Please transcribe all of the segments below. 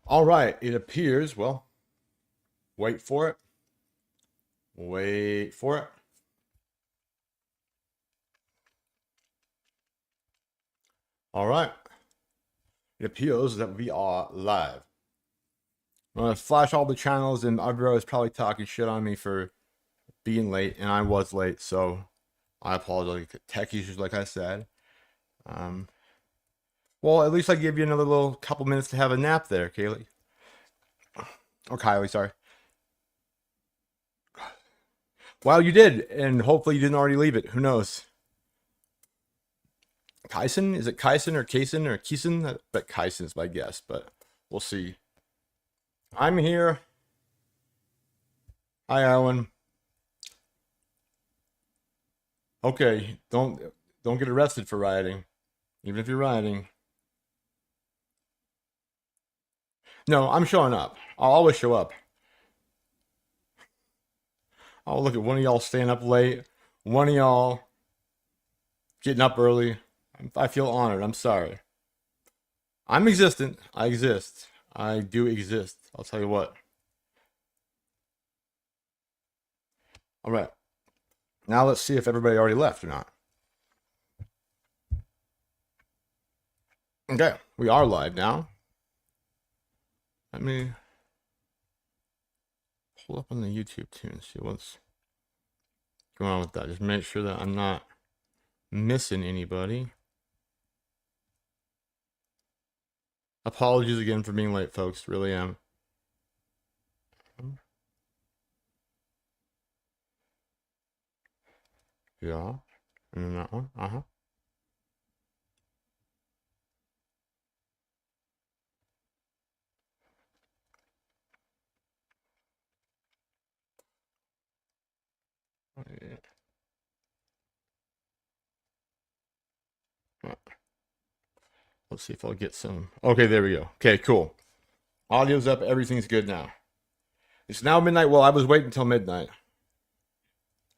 All right, it appears, well, wait for it. Wait for it. All right, it appears that we are live. I'm gonna flash all the channels, and everyone is probably talking shit on me for being late, and I was late, so I apologize. Tech issues, like I said. Um, well, at least I give you another little couple minutes to have a nap there, Kaylee. Or Kylie, sorry. Well, you did, and hopefully you didn't already leave it. Who knows? Kyson? Is it Kyson or Kayson or Keeson? I bet Kyson is my guess, but we'll see. I'm here. Hi, Alan. Okay, don't get arrested for rioting, even if you're rioting. No, I'm showing up. I'll always show up. Oh, look at one of y'all staying up late. One of y'all getting up early. I feel honored. I'm sorry. I'm existent. I exist. I do exist. I'll tell you what. All right. Now let's see if everybody already left or not. Okay, we are live now. Let me pull up on the YouTube too and see what's going on with that. Just make sure that I'm not missing anybody. Apologies again for being late, folks. Really am. Yeah. And then that one. Uh-huh. Yeah. Let's see if I'll get some. Okay, there we go. Okay, cool. Audio's up. Everything's good now. It's now midnight. Well, I was waiting until midnight.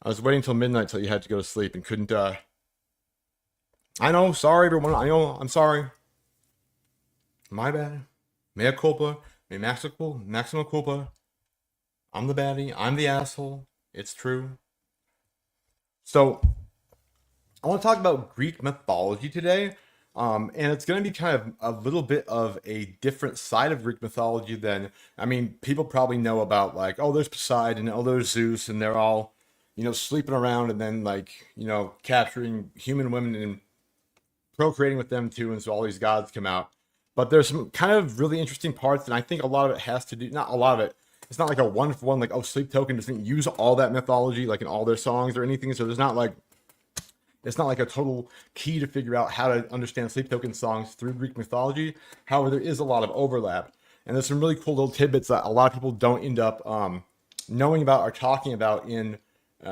I was waiting until midnight till you had to go to sleep and couldn't. I know. Sorry, everyone. I know. I'm sorry. My bad. Mea culpa. Me maximo culpa. I'm the baddie. I'm the asshole. It's true. So, I want to talk about Greek mythology today. And it's going to be kind of a little bit of a different side of Greek mythology than, I mean, people probably know about, like, oh, there's Poseidon, oh, there's Zeus, and they're all, sleeping around and then, like, capturing human women and procreating with them too. And so all these gods come out. But there's some kind of really interesting parts, and I think a lot of it has to do, not a lot of it, it's not like a one for one, like, oh, Sleep Token doesn't use all that mythology, like in all their songs or anything. So there's not like, it's not like a total key to figure out how to understand Sleep Token songs through Greek mythology. However, there is a lot of overlap. And there's some really cool little tidbits that a lot of people don't end up knowing about or talking about in,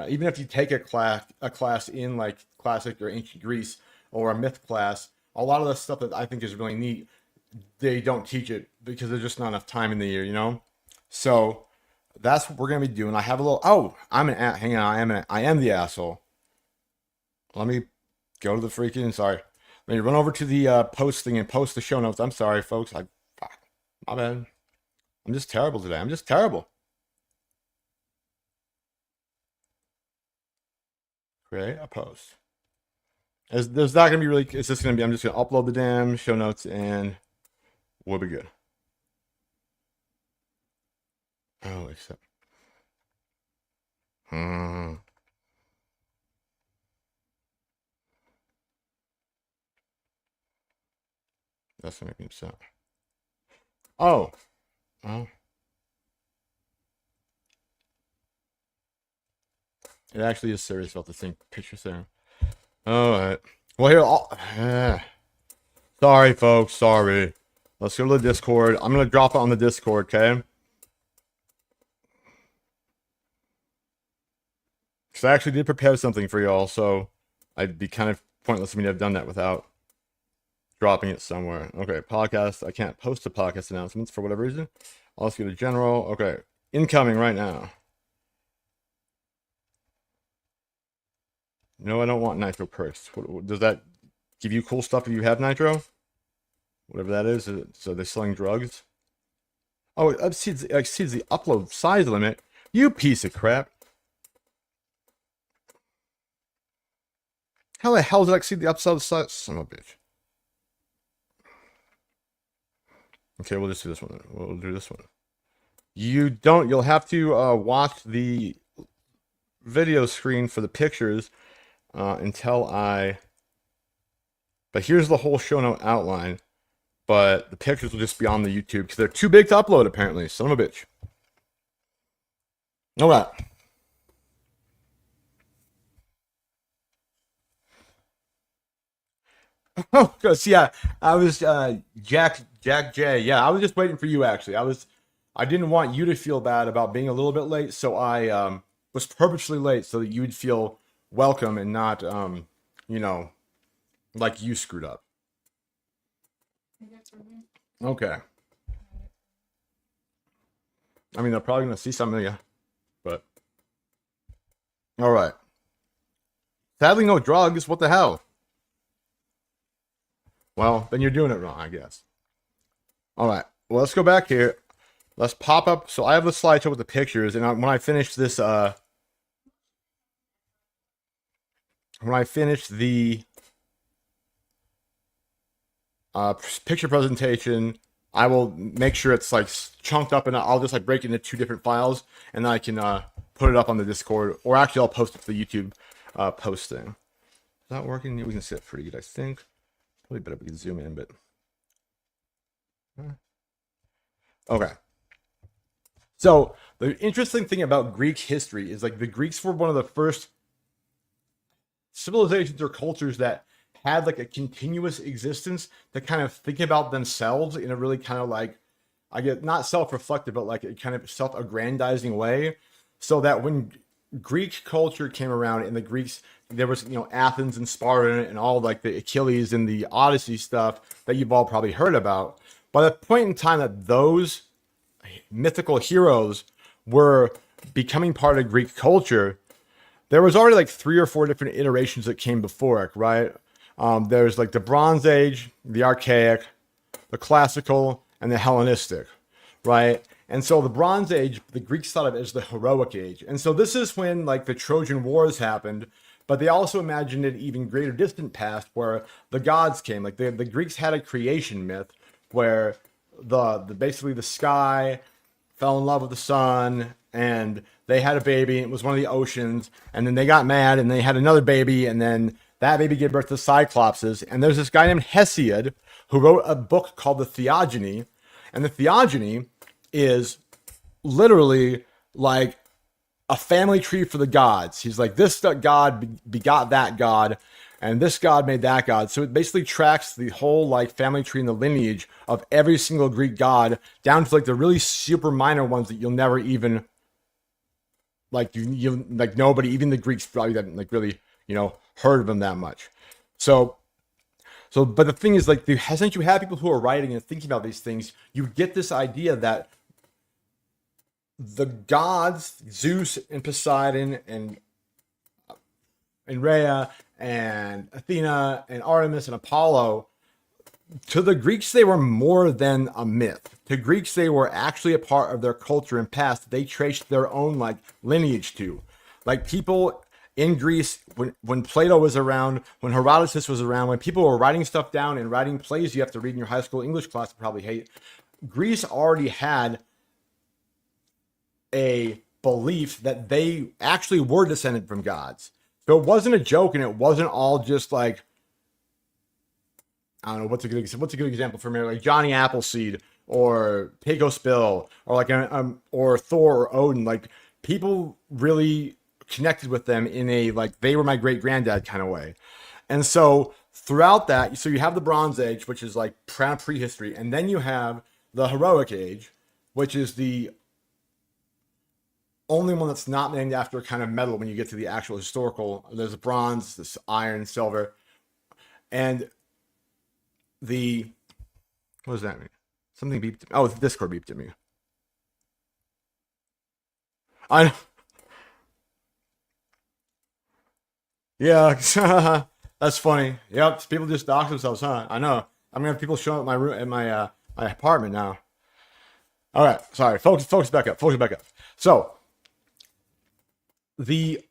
even if you take a class in like classic or ancient Greece or a myth class, a lot of the stuff that I think is really neat, they don't teach it because there's just not enough time in the year. So that's what we're gonna be doing. I have a little. Oh, hang on. I am the asshole. Let me go to the freaking. Sorry. Let me run over to the post thing and post the show notes. I'm sorry, folks. My bad. I'm just terrible today. I'm just terrible. Create a post. There's not gonna be really. It's just gonna be. I'm just gonna upload the damn show notes and we'll be good. Oh, except. Hmm. That's gonna make me upset. Oh. Oh. It actually is serious about the same picture there. All right. Well, here. Sorry, folks. Sorry. Let's go to the Discord. I'm gonna drop it on the Discord, okay? Because I actually did prepare something for y'all, so I'd be kind of pointless of me to have done that without dropping it somewhere. Okay, podcast. I can't post the podcast announcements for whatever reason. I'll just go to general. Okay, incoming right now. No, I don't want nitro perks. Does that give you cool stuff if you have nitro? Whatever that is. So they're selling drugs. Oh, it exceeds the upload size limit. You piece of crap. How the hell did I exceed the upload size? Son of a bitch. Okay, we'll just do this one. We'll do this one. You'll have to watch the video screen for the pictures until but here's the whole show note outline. But the pictures will just be on the YouTube because they're too big to upload, apparently. Son of a bitch. All right. Oh, cause yeah, I was Jack J. Yeah, I was just waiting for you. Actually, I didn't want you to feel bad about being a little bit late, so I was purposely late so that you would feel welcome and not you know, like you screwed up. Okay. I mean, they're probably gonna see some of you, but all right. Sadly, no drugs. What the hell? Well, then you're doing it wrong, I guess. All right. Well, let's go back here. Let's pop up. So I have the slideshow with the pictures, and when I finish this, when I finish the picture presentation, I will make sure it's like chunked up, and I'll just like break it into two different files, and then I can put it up on the Discord, or actually I'll post it to the YouTube post thing. Is that working? We can see it pretty good, I think. Probably better if we can zoom in, but okay. So the interesting thing about Greek history is like the Greeks were one of the first civilizations or cultures that had like a continuous existence to kind of think about themselves in a really kind of like, I get not self-reflective, but like a kind of self-aggrandizing way. So that when Greek culture came around and the Greeks, there was, you know, Athens and Sparta and all like the Achilles and the Odyssey stuff that you've all probably heard about. By the point in time that those mythical heroes were becoming part of Greek culture, there was already like 3 or 4 different iterations that came before it, right? There's like the Bronze Age, the Archaic, the Classical, and the Hellenistic, right? And so the Bronze Age, the Greeks thought of it as the heroic age. And so this is when like the Trojan Wars happened, but they also imagined an even greater distant past where the gods came. Like the Greeks had a creation myth where the basically the sky fell in love with the sun and they had a baby. It was one of the oceans, and then they got mad and they had another baby, and then that baby gave birth to Cyclopses. And there's this guy named Hesiod who wrote a book called the Theogony, and the Theogony is literally like a family tree for the gods. He's like, this god begot that god, and this god made that god. So it basically tracks the whole like family tree and the lineage of every single Greek god down to like the really super minor ones that you'll never even like you like nobody, even the Greeks probably haven't like really, you know, heard of them that much. So but the thing is, like, since you have people who are writing and thinking about these things, you get this idea that the gods, Zeus and Poseidon and Rhea and Athena and Artemis and Apollo, to the Greeks, they were more than a myth. To Greeks, they were actually a part of their culture and past. They traced their own like lineage to. Like people in Greece, when Plato was around, when Herodotus was around, when people were writing stuff down and writing plays you have to read in your high school English class, you probably hate, Greece already had a belief that they actually were descended from gods. So it wasn't a joke, and it wasn't all just like, I don't know, what's a good example for me? Like Johnny Appleseed or Pecos Bill or like or Thor or Odin. Like people really connected with them in a like they were my great granddad kind of way. And so throughout that, so you have the Bronze Age, which is like prehistory, and then you have the Heroic Age, which is the only one that's not named after a kind of metal when you get to the actual historical. There's bronze, this iron, silver, and what does that mean? Something beeped. Oh, the Discord beeped at me. I yeah, that's funny. Yep, people just dox themselves, huh? I know. I'm gonna have people showing up at my room, at my my apartment now. All right, sorry, focus back up, focus back up. So the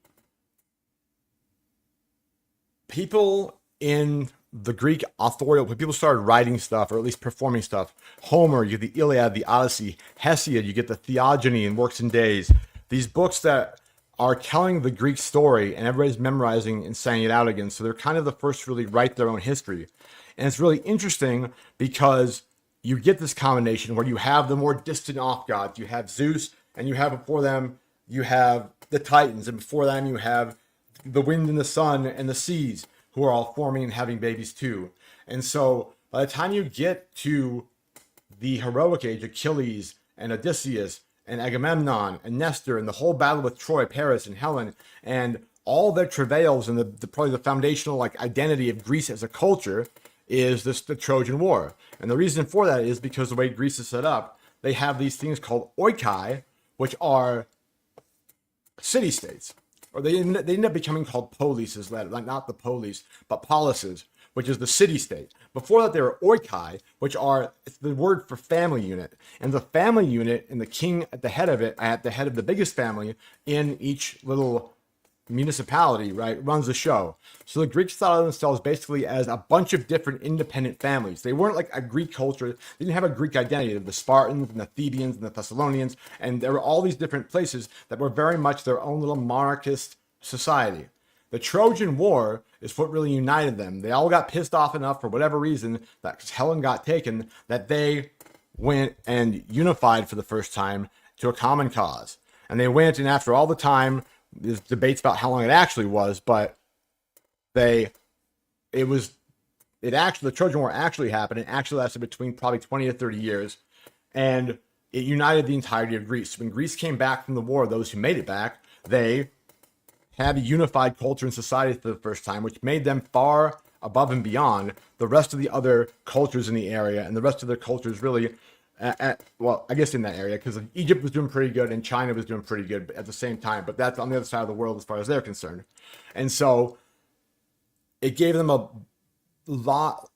people in the Greek authorial, when people started writing stuff or at least performing stuff, Homer, you get the Iliad, the Odyssey, Hesiod, you get the Theogony and Works and Days. These books that are telling the Greek story and everybody's memorizing and saying it out again. So they're kind of the first to really write their own history. And it's really interesting because you get this combination where you have the more distant off gods. You have Zeus, and you have before them, you have the Titans, and before them, you have the wind and the sun and the seas, who are all forming and having babies too. And so by the time you get to the heroic age, Achilles and Odysseus and Agamemnon and Nestor and the whole battle with Troy, Paris and Helen and all their travails and the probably the foundational like identity of Greece as a culture is the Trojan War. And the reason for that is because the way Greece is set up, they have these things called oikai, which are city states, or they end up becoming called polises, like not the police, but polises, which is the city state. Before that, there were oikai, which are it's the word for family unit, and the family unit and the king at the head of it, at the head of the biggest family in each little municipality, right, runs the show. So the Greeks thought of themselves basically as a bunch of different independent families. They weren't like a Greek culture. They didn't have a Greek identity. The Spartans and the Thebans and the Thessalonians, and there were all these different places that were very much their own little monarchist society. The Trojan War is what really united them. They all got pissed off enough for whatever reason that Helen got taken that they went and unified for the first time to a common cause. And they went, and after all the time, there's debates about how long it actually was, but the Trojan War actually happened and actually lasted between probably 20 to 30 years, and it united the entirety of Greece. When Greece came back from the war, those who made it back, they had a unified culture and society for the first time, which made them far above and beyond the rest of the other cultures in the area, and the rest of their cultures really well, I guess in that area, because Egypt was doing pretty good and China was doing pretty good at the same time, but that's on the other side of the world as far as they're concerned. And so it gave them a lot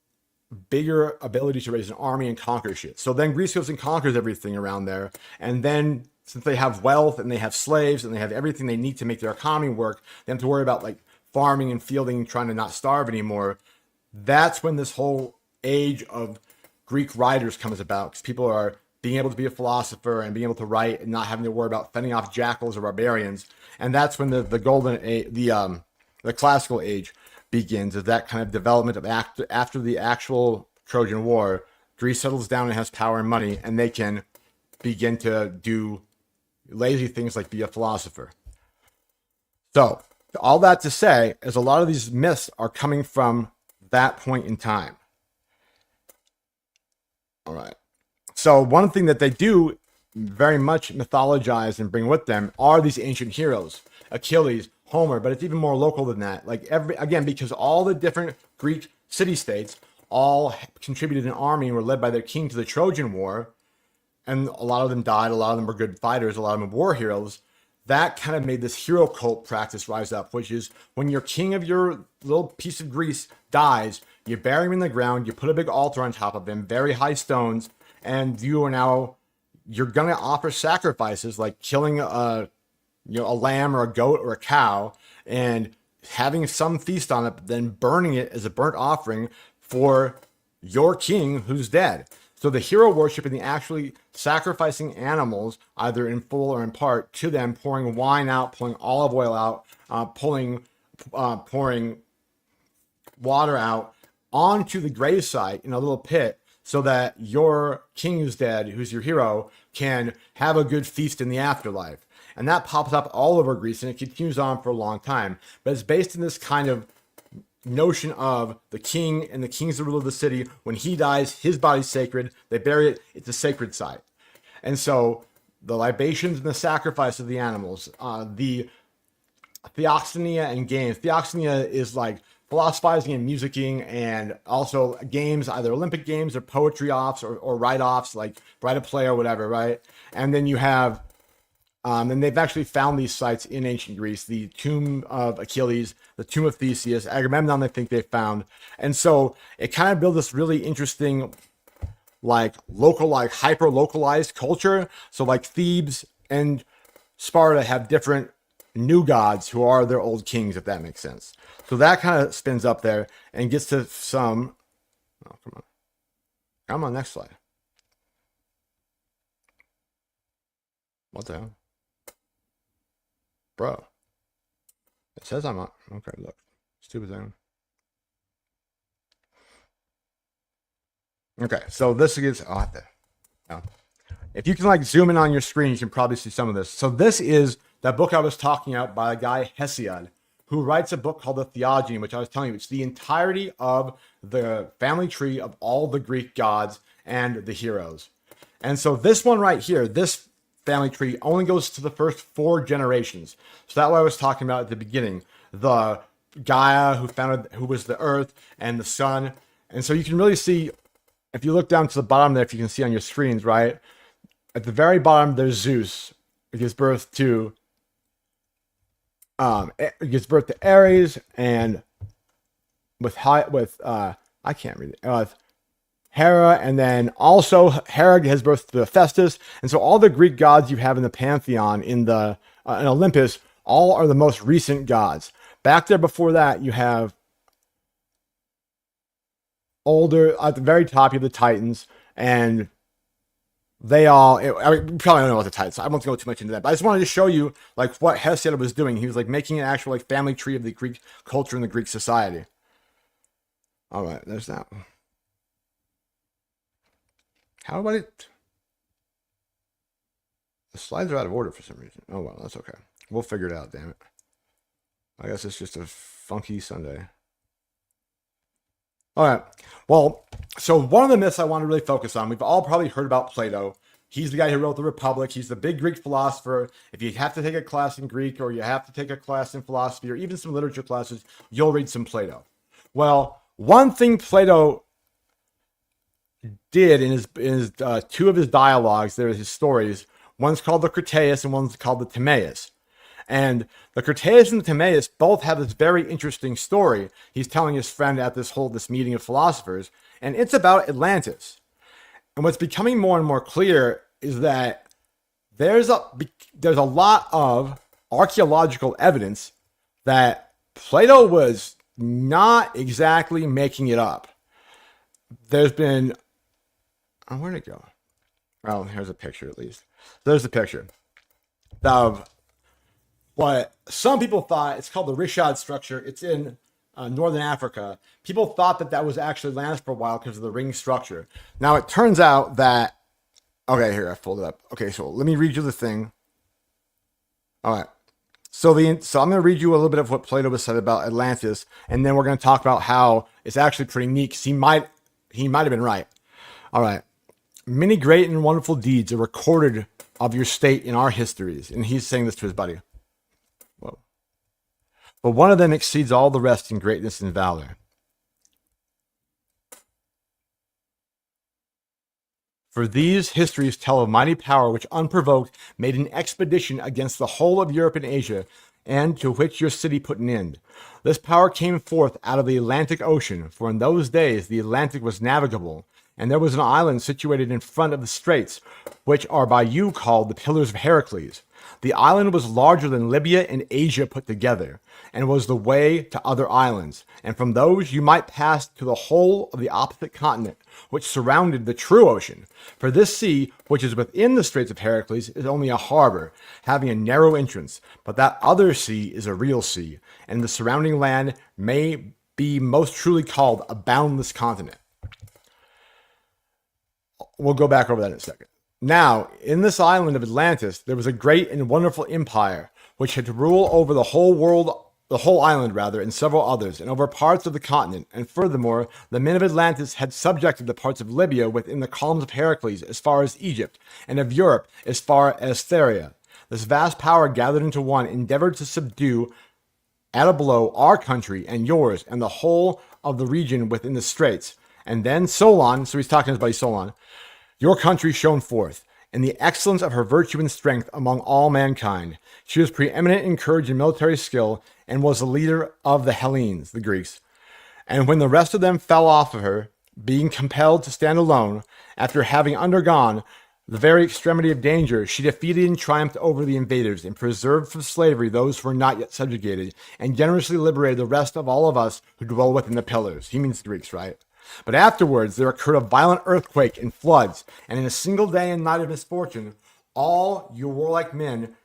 bigger ability to raise an army and conquer shit. So then Greece goes and conquers everything around there. And then since they have wealth and they have slaves and they have everything they need to make their economy work, they have to worry about like farming and fielding and trying to not starve anymore. That's when this whole age of Greek writers comes about, because people are being able to be a philosopher and being able to write and not having to worry about fending off jackals or barbarians. And that's when the golden age, the classical age begins, is that kind of development of after the actual Trojan War. Greece settles down and has power and money, and they can begin to do lazy things like be a philosopher. So all that to say is a lot of these myths are coming from that point in time. All right. So one thing that they do very much mythologize and bring with them are these ancient heroes, Achilles, Homer, but it's even more local than that. Like because all the different Greek city-states all contributed an army and were led by their king to the Trojan War, and a lot of them died, a lot of them were good fighters, a lot of them were war heroes. That kind of made this hero cult practice rise up, which is when your king of your little piece of Greece dies, you bury him in the ground, you put a big altar on top of him, very high stones, and you're going to offer sacrifices like killing a lamb or a goat or a cow and having some feast on it, then burning it as a burnt offering for your king who's dead. So the hero worship and the actually sacrificing animals, either in full or in part, to them, pouring wine out, pouring olive oil out, pouring water out onto the gravesite in a little pit, so that your king who's dead, who's your hero, can have a good feast in the afterlife. And that pops up all over Greece, and it continues on for a long time. But it's based in this kind of notion of the king, and the king's the ruler of the city. When he dies, his body's sacred. They bury it. It's a sacred site. And so the libations and the sacrifice of the animals, the theoxania and games. Theoxania is like philosophizing and musicking, and also games, either Olympic games or poetry offs or write-offs, like write a play or whatever, right? And then you have and they've actually found these sites in ancient Greece, the tomb of Achilles, the tomb of Theseus, Agamemnon, they think they found. And so it kind of built this really interesting like local, like hyper localized culture. So like Thebes and Sparta have different new gods who are their old kings, if that makes sense. So that kind of spins up there and gets to some. Oh, come on. Come on, next slide. What the hell? Bro. It says I'm on. Okay, look. Stupid thing. Okay, so this is. Oh, if you can like zoom in on your screen, you can probably see some of this. So this is that book I was talking about by a guy, Hesiod, who writes a book called the Theology, which I was telling you, it's the entirety of the family tree of all the Greek gods and the heroes. And so this one right here, this family tree only goes to the first 4 generations. So that's what I was talking about at the beginning. The Gaia who was the earth and the sun. And so you can really see, if you look down to the bottom there, if you can see on your screens, right? At the very bottom, there's Zeus. It gives birth to Ares, and I can't read it. Hera, and then also Hera gives birth to Hephaestus, and so all the Greek gods you have in the pantheon in Olympus, all are the most recent gods. Back there before that, you have older, at the very top, you have the Titans, and they all, I mean, you probably don't know what the Titans, I won't go too much into that, but I just wanted to show you like what Hesiod was doing. He was like making an actual like family tree of the Greek culture and the Greek society. All right, there's that. How about it? The slides are out of order for some reason. Oh well, that's okay. We'll figure it out, damn it. I guess it's just a funky Sunday. All right. Well, so one of the myths I want to really focus on, we've all probably heard about Plato. He's the guy who wrote the Republic. He's the big Greek philosopher. If you have to take a class in Greek, or you have to take a class in philosophy, or even some literature classes, you'll read some Plato. Well, one thing Plato did in his 2 of his dialogues, there are his stories. One's called the Critias and one's called the Timaeus. And the Critias and the Timaeus both have this very interesting story he's telling his friend at this meeting of philosophers, and it's about Atlantis. And what's becoming more and more clear is that there's a lot of archaeological evidence that Plato was not exactly making it up. There's been, oh, where'd it go? Well, here's a picture at least. There's a picture of what some people thought, it's called the Rishad structure. It's in northern Africa. People thought that was actually Atlantis for a while because of the ring structure. Now it turns out that, okay, here, I pulled it up. Okay, so let me read you the thing. All right. So I'm going to read you a little bit of what Plato was said about Atlantis, and then we're going to talk about how it's actually pretty neat, because he might have been right. All right. Many great and wonderful deeds are recorded of your state in our histories. And he's saying this to his buddy. Whoa. But one of them exceeds all the rest in greatness and valor. For these histories tell of mighty power which unprovoked made an expedition against the whole of Europe and Asia, and to which your city put an end. This power came forth out of the Atlantic Ocean, for in those days the Atlantic was navigable, and there was an island situated in front of the straits, which are by you called the Pillars of Heracles. The island was larger than Libya and Asia put together, and was the way to other islands, and from those you might pass to the whole of the opposite continent, which surrounded the true ocean. For this sea, which is within the Straits of Heracles, is only a harbor, having a narrow entrance, but that other sea is a real sea, and the surrounding land may be most truly called a boundless continent. We'll go back over that in a second. Now, in this island of Atlantis, there was a great and wonderful empire, which had to rule over the whole island, and several others, and over parts of the continent. And furthermore, the men of Atlantis had subjected the parts of Libya within the columns of Heracles as far as Egypt, and of Europe as far as Theria. This vast power gathered into one endeavored to subdue at a blow our country and yours and the whole of the region within the straits. And then Solon, so he's talking to his buddy Solon, your country shone forth in the excellence of her virtue and strength among all mankind. She was preeminent in courage and military skill, and was the leader of the Hellenes, the Greeks. And when the rest of them fell off of her, being compelled to stand alone, After having undergone the very extremity of danger, she defeated and triumphed over the invaders and preserved from slavery those who were not yet subjugated, and generously liberated the rest of all of us who dwell within the pillars. He means Greeks, right? But afterwards there occurred a violent earthquake and floods, and in a single day and night of misfortune, all your warlike men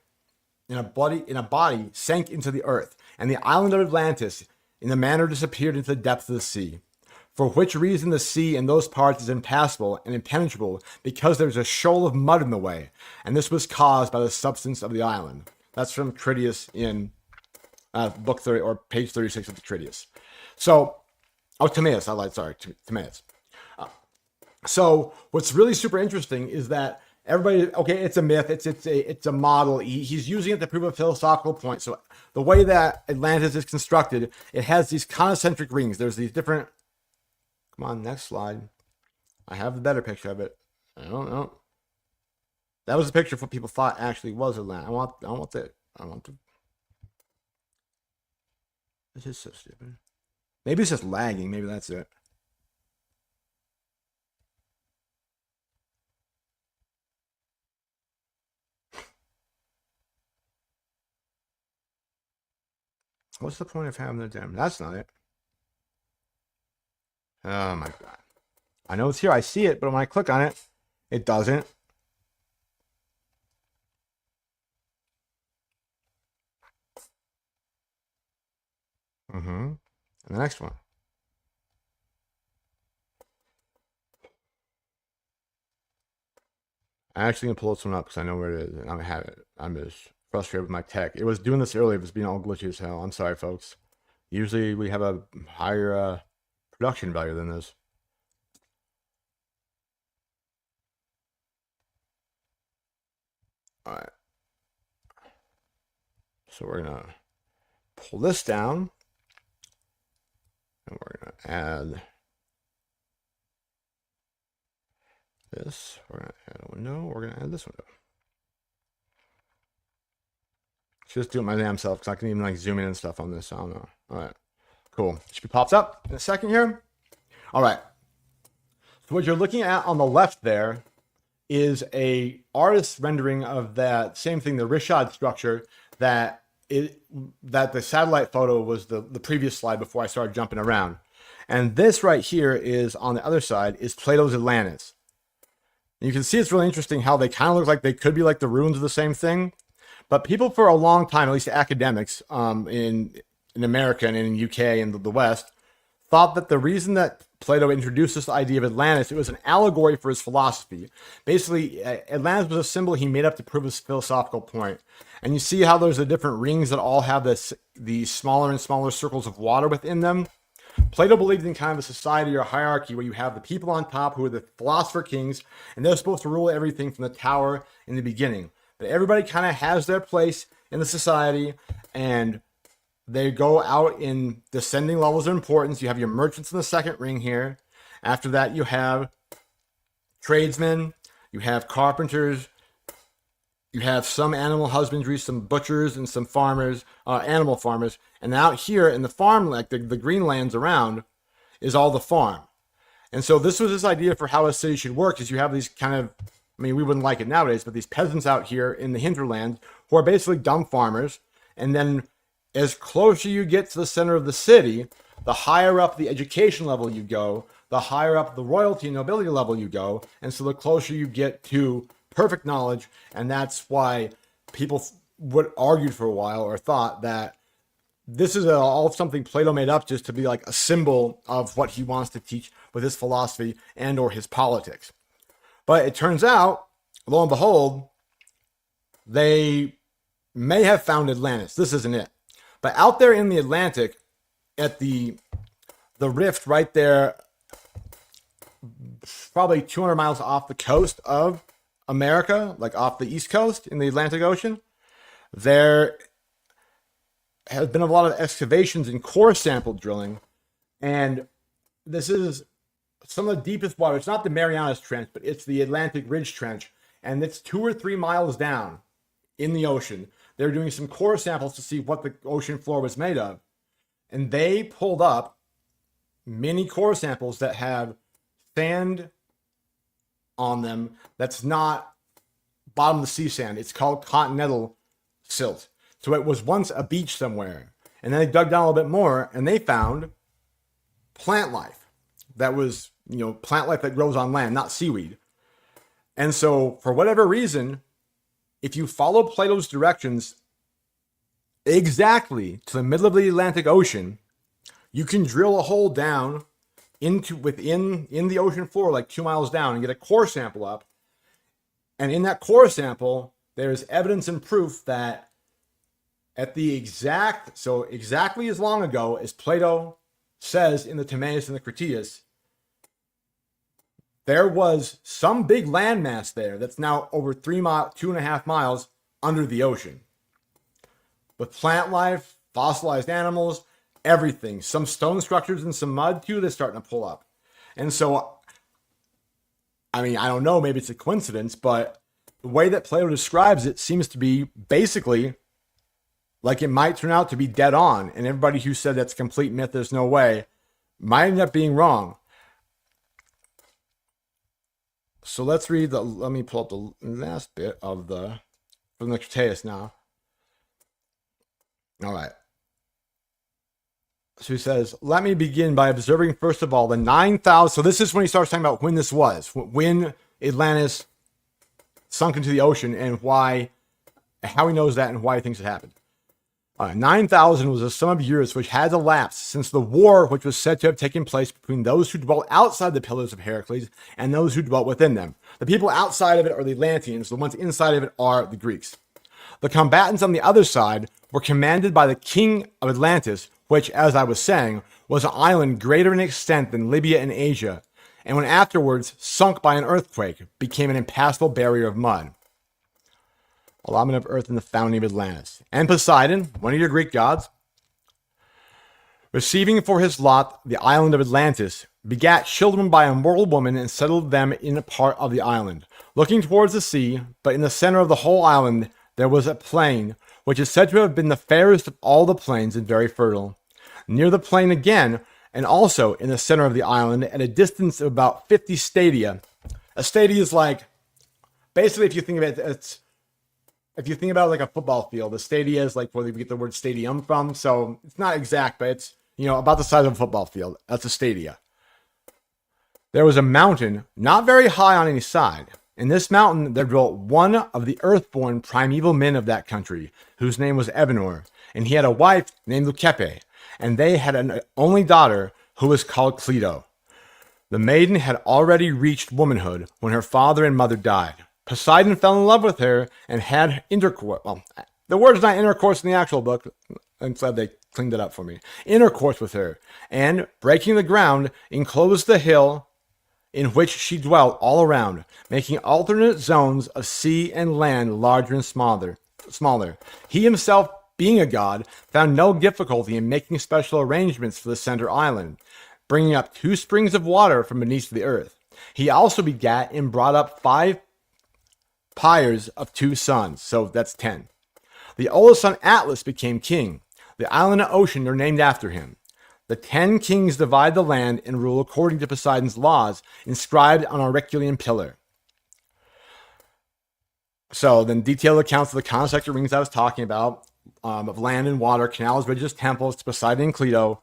in a body sank into the earth, and the island of Atlantis in a manner disappeared into the depths of the sea. For which reason the sea in those parts is impassable and impenetrable, because there's a shoal of mud in the way, and this was caused by the substance of the island. That's from Critias in book 30 or page 36 of the Critias. So, Timaeus, Timaeus. So what's really super interesting is that everybody, okay, it's a myth, it's a model. He's using it to prove a philosophical point. So the way that Atlantis is constructed, it has these concentric rings. There's these different. Come on, next slide. I have the better picture of it. I don't know. That was a picture of what people thought actually was Atlantis. I want the. This is so stupid. Maybe it's just lagging. Maybe that's it. What's the point of having the dam? That's not it. Oh my god. I know it's here. I see it, but when I click on it, it doesn't. And the next one. I'm actually going to pull this one up because I know where it is. And I'm going to have it. I'm just frustrated with my tech. It was doing this earlier. It was being all glitchy as hell. I'm sorry, folks. Usually we have a higher production value than this. All right. So we're going to pull this down. And we're going to add this. We're going to add a window. We're going to add this window. Just do it my damn self because I can even like zoom in and stuff on this. I don't know. All right. Cool. Should be pops up in a second here. All right. So what you're looking at on the left there is a artist's rendering of that same thing, the Rishad structure that the satellite photo was the previous slide before I started jumping around. And this right here is on the other side is Plato's Atlantis. And you can see it's really interesting how they kind of look like they could be like the ruins of the same thing. But people for a long time, at least academics in America and in the UK and the West, thought that the reason that Plato introduced this idea of Atlantis, it was an allegory for his philosophy. Basically, Atlantis was a symbol he made up to prove his philosophical point. And you see how there's the different rings that all have these smaller and smaller circles of water within them. Plato believed in kind of a society or a hierarchy where you have the people on top who are the philosopher kings, and they're supposed to rule everything from the tower in the beginning. But everybody kind of has their place in the society, and they go out in descending levels of importance. You have your merchants in the second ring here. After that, you have tradesmen, you have carpenters, you have some animal husbandry, some butchers, and some farmers, animal farmers. And out here in the farm, like the green lands around, is all the farm. And so this was this idea for how a city should work, is you have these kind of, I mean, we wouldn't like it nowadays, but these peasants out here in the hinterlands who are basically dumb farmers. And then as closer you get to the center of the city, the higher up the education level you go, the higher up the royalty and nobility level you go. And so the closer you get to perfect knowledge. And that's why people would argued for a while or thought that this is all something Plato made up just to be like a symbol of what he wants to teach with his philosophy and or his politics. But it turns out, lo and behold, they may have found Atlantis. This isn't it. But out there in the Atlantic, at the rift right there, probably 200 miles off the coast of America, like off the East Coast in the Atlantic Ocean, there has been a lot of excavations and core sample drilling. And this is some of the deepest water. It's not the Marianas Trench, but it's the Atlantic Ridge Trench. And it's 2 or 3 miles down in the ocean. They're doing some core samples to see what the ocean floor was made of. And they pulled up many core samples that have sand on them that's not bottom of the sea sand. It's called continental silt. So it was once a beach somewhere. And then they dug down a little bit more and they found plant life. That was, plant life that grows on land, not seaweed. And so for whatever reason, if you follow Plato's directions exactly to the middle of the Atlantic Ocean, you can drill a hole down in the ocean floor, like 2 miles down, and get a core sample up. And in that core sample, there's evidence and proof that exactly as long ago as Plato says in the Timaeus and the Critias, there was some big landmass there that's now over 2.5 miles under the ocean. With plant life, fossilized animals, everything. Some stone structures and some mud too that's starting to pull up. And so, I don't know, maybe it's a coincidence, but the way that Plato describes it seems to be basically like it might turn out to be dead on. And everybody who said that's a complete myth, there's no way, might end up being wrong. So let me pull up the last bit from the Critias now. All right. So he says, let me begin by observing, first of all, the 9,000. So this is when he starts talking about when this was, when Atlantis sunk into the ocean and how he knows that and why he thinks it happened. 9,000 was a sum of years which had elapsed since the war which was said to have taken place between those who dwelt outside the pillars of Heracles and those who dwelt within them. The people outside of it are the Atlanteans. The ones inside of it are the Greeks. The combatants on the other side were commanded by the king of Atlantis, which, as I was saying, was an island greater in extent than Libya and Asia, and when afterwards sunk by an earthquake, became an impassable barrier of mud. Allotment of earth in the founding of Atlantis. And Poseidon, one of your Greek gods, receiving for his lot the island of Atlantis, begat children by a mortal woman and settled them in a part of the island, looking towards the sea, but in the center of the whole island there was a plain, which is said to have been the fairest of all the plains and very fertile. Near the plain again, and also in the center of the island, at a distance of about 50 stadia. A stadia is like, basically, if you think of it, if you think about it like a football field, a stadia is like where we get the word stadium from. So it's not exact, but it's, about the size of a football field. That's a stadia. There was a mountain, not very high on any side. In this mountain, there dwelt one of the earthborn primeval men of that country, whose name was Evenor, and he had a wife named Leucippe, and they had an only daughter who was called Cleito. The maiden had already reached womanhood when her father and mother died. Poseidon fell in love with her and had intercourse. Well, the word's not intercourse in the actual book. I'm glad they cleaned it up for me. Intercourse with her, and breaking the ground, enclosed the hill in which she dwelt all around, making alternate zones of sea and land larger and smaller. He himself, being a god, found no difficulty in making special arrangements for the center island, bringing up 2 springs of water from beneath the earth. He also begat and brought up 5 pyres of 2 sons, so that's 10. The oldest son Atlas became king. The island and ocean are named after him. The 10 kings divide the land and rule according to Poseidon's laws, inscribed on a Herculean pillar. So then detailed accounts of the construct of rings I was talking about, of land and water, canals, bridges, temples, to Poseidon and Cleito.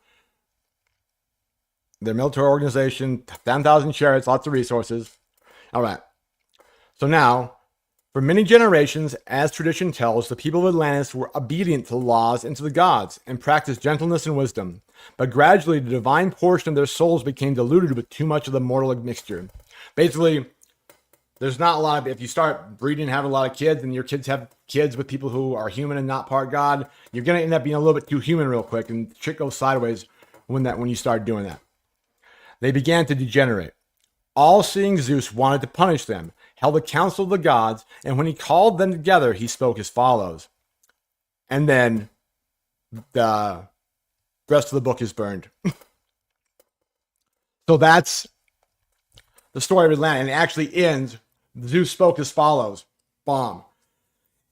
Their military organization, 10,000 chariots, lots of resources. All right. So now, for many generations, as tradition tells, the people of Atlantis were obedient to the laws and to the gods, and practiced gentleness and wisdom. But gradually, the divine portion of their souls became diluted with too much of the mortal mixture. Basically, there's not a lot of, if you start breeding and having a lot of kids, and your kids have kids with people who are human and not part God, you're going to end up being a little bit too human real quick, and shit goes sideways when you start doing that. They began to degenerate. All-seeing Zeus wanted to punish them, held a council of the gods, and when he called them together, he spoke as follows. And then the rest of the book is burned. So that's the story of Atlantis, and it actually ends, Zeus spoke as follows. Bomb.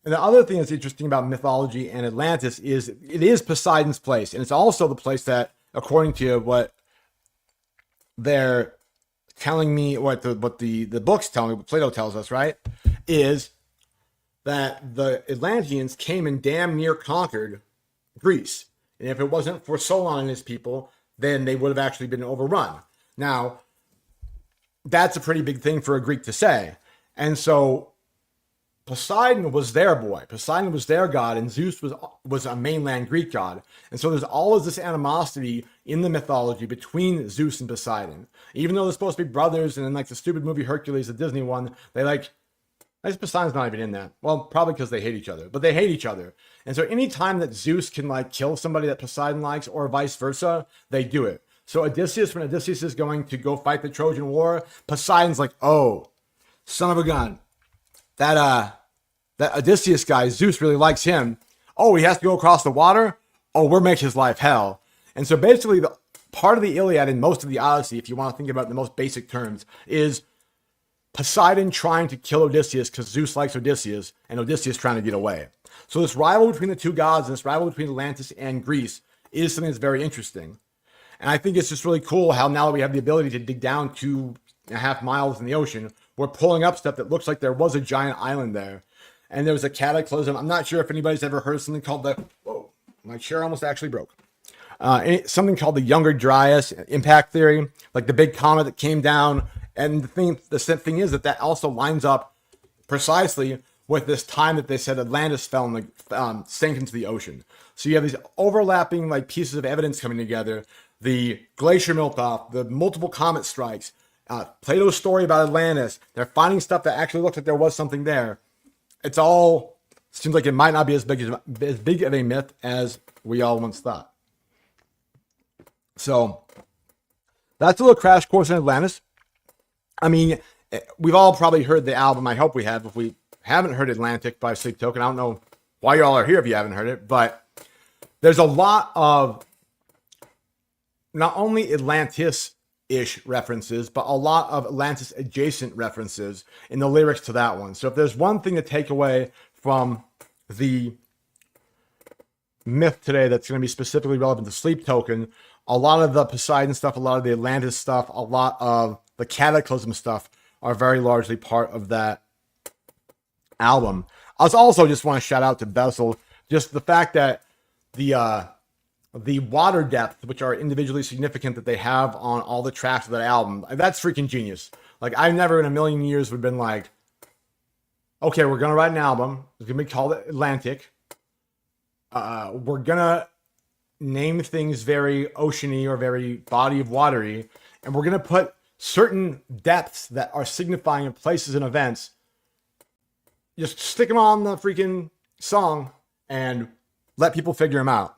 And the other thing that's interesting about mythology and Atlantis is it is Poseidon's place, and it's also the place that, according to what their telling me what the books tell me, what Plato tells us, right, is that the Atlanteans came and damn near conquered Greece. And if it wasn't for Solon and his people, then they would have actually been overrun. Now, that's a pretty big thing for a Greek to say. And so Poseidon was their boy. Poseidon was their god, and Zeus was a mainland Greek god. And so there's all of this animosity in the mythology between Zeus and Poseidon. Even though they're supposed to be brothers, and in like the stupid movie Hercules, the Disney one, they like, I guess Poseidon's not even in that. Well, probably because they hate each other, but they hate each other. And so anytime that Zeus can like kill somebody that Poseidon likes, or vice versa, they do it. So Odysseus, when Odysseus is going to go fight the Trojan War, Poseidon's like, oh, son of a gun. That Odysseus guy, Zeus really likes him. Oh, he has to go across the water? Oh, we'll make his life hell. And so basically the part of the Iliad and most of the Odyssey, if you want to think about it in the most basic terms, is Poseidon trying to kill Odysseus because Zeus likes Odysseus, and Odysseus trying to get away. So this rivalry between the two gods and this rivalry between Atlantis and Greece is something that's very interesting. And I think it's just really cool how now that we have the ability to dig down 2.5 miles in the ocean, we're pulling up stuff that looks like there was a giant island there. And there was a cataclysm. I'm not sure if anybody's ever heard of something called the... Whoa, my chair almost actually broke. Something called the Younger Dryas impact theory, like the big comet that came down. And the thing is that also lines up precisely with this time that they said Atlantis fell and sank into the ocean. So you have these overlapping like pieces of evidence coming together. The glacier melt off, the multiple comet strikes, Plato's story about Atlantis. They're finding stuff that actually looks like there was something there. It's all seems like it might not be as big of a myth as we all once thought. So that's a little crash course in Atlantis. I mean, we've all probably heard the album. I hope we have. If we haven't heard Atlantic by Sleep Token, I don't know why y'all are here if you haven't heard it, but there's a lot of not only Atlantis-ish references, but a lot of Atlantis-adjacent references in the lyrics to that one. So if there's one thing to take away from the myth today that's going to be specifically relevant to Sleep Token, a lot of the Poseidon stuff, a lot of the Atlantis stuff, a lot of the Cataclysm stuff are very largely part of that album. I also just want to shout out to Bessel, just the fact that the water depth, which are individually significant, that they have on all the tracks of that album, that's freaking genius. Like, I've never in a million years would have been like, okay, we're going to write an album. It's going to be called Atlantic. We're going to name things very oceany or very body of watery. And we're going to put certain depths that are signifying in places and events. Just stick them on the freaking song and let people figure them out.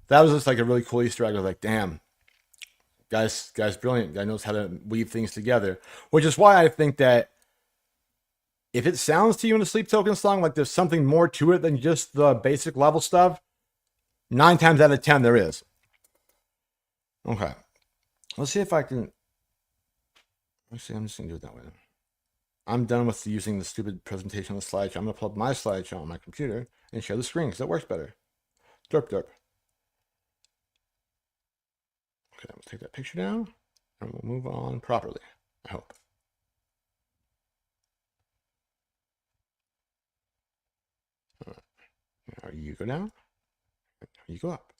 That was just like a really cool Easter egg. I was like, damn, guy's brilliant. Guy knows how to weave things together. Which is why I think that if it sounds to you in a Sleep Token song like there's something more to it than just the basic level stuff, 9 times out of 10 there is. Okay. Let's see if I can... Actually, I'm just going to do it that way. I'm done with using the stupid presentation on the slideshow. I'm going to pull up my slideshow on my computer and share the screen because that works better. Derp derp. Okay, we'll take that picture down and we'll move on properly, I hope. All right. Now you go down, you go up.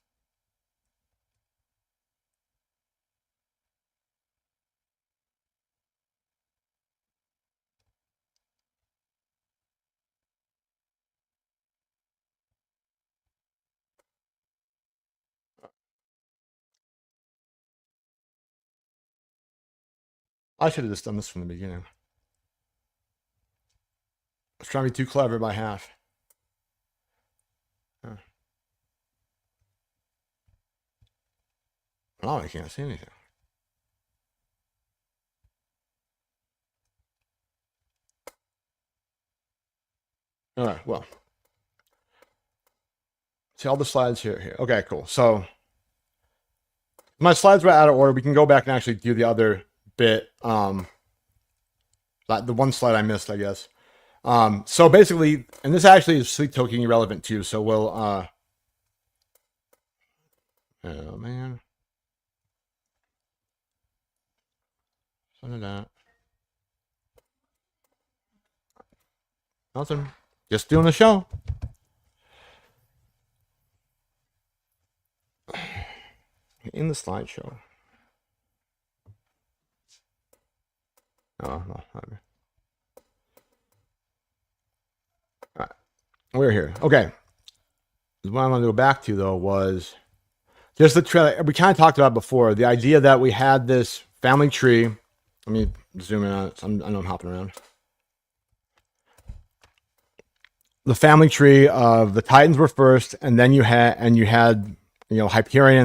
I should have just done this from the beginning. I was trying to be too clever by half. Oh, I can't see anything. All right, well. See all the slides here. Okay, cool. So my slides were out of order. We can go back and actually do the other bit. Like the one slide I missed, I guess. So basically, and this actually is Sleep Token irrelevant too. So we'll, oh man. Other than that, nothing. Just doing the show. In the slideshow. Oh, no. All right. We're here. Okay. What I want to go back to, though, was just the trailer. We kind of talked about before. The idea that we had this family tree. Let me zoom in on it. I know I'm hopping around. The family tree of the Titans were first, and then you had Hyperion,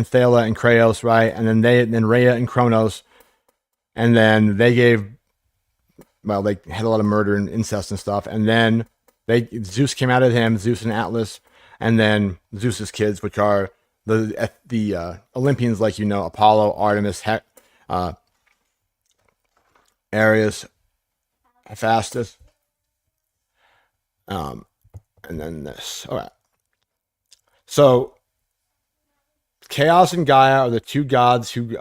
Thala, and Kratos, right? And then Rhea and Kronos, and then they had a lot of murder and incest and stuff, and then Zeus came out of him, Zeus and Atlas, and then Zeus's kids, which are the Olympians, like Apollo, Artemis, Ares, Hephaestus, and then this. All right. So Chaos and Gaia are the two gods who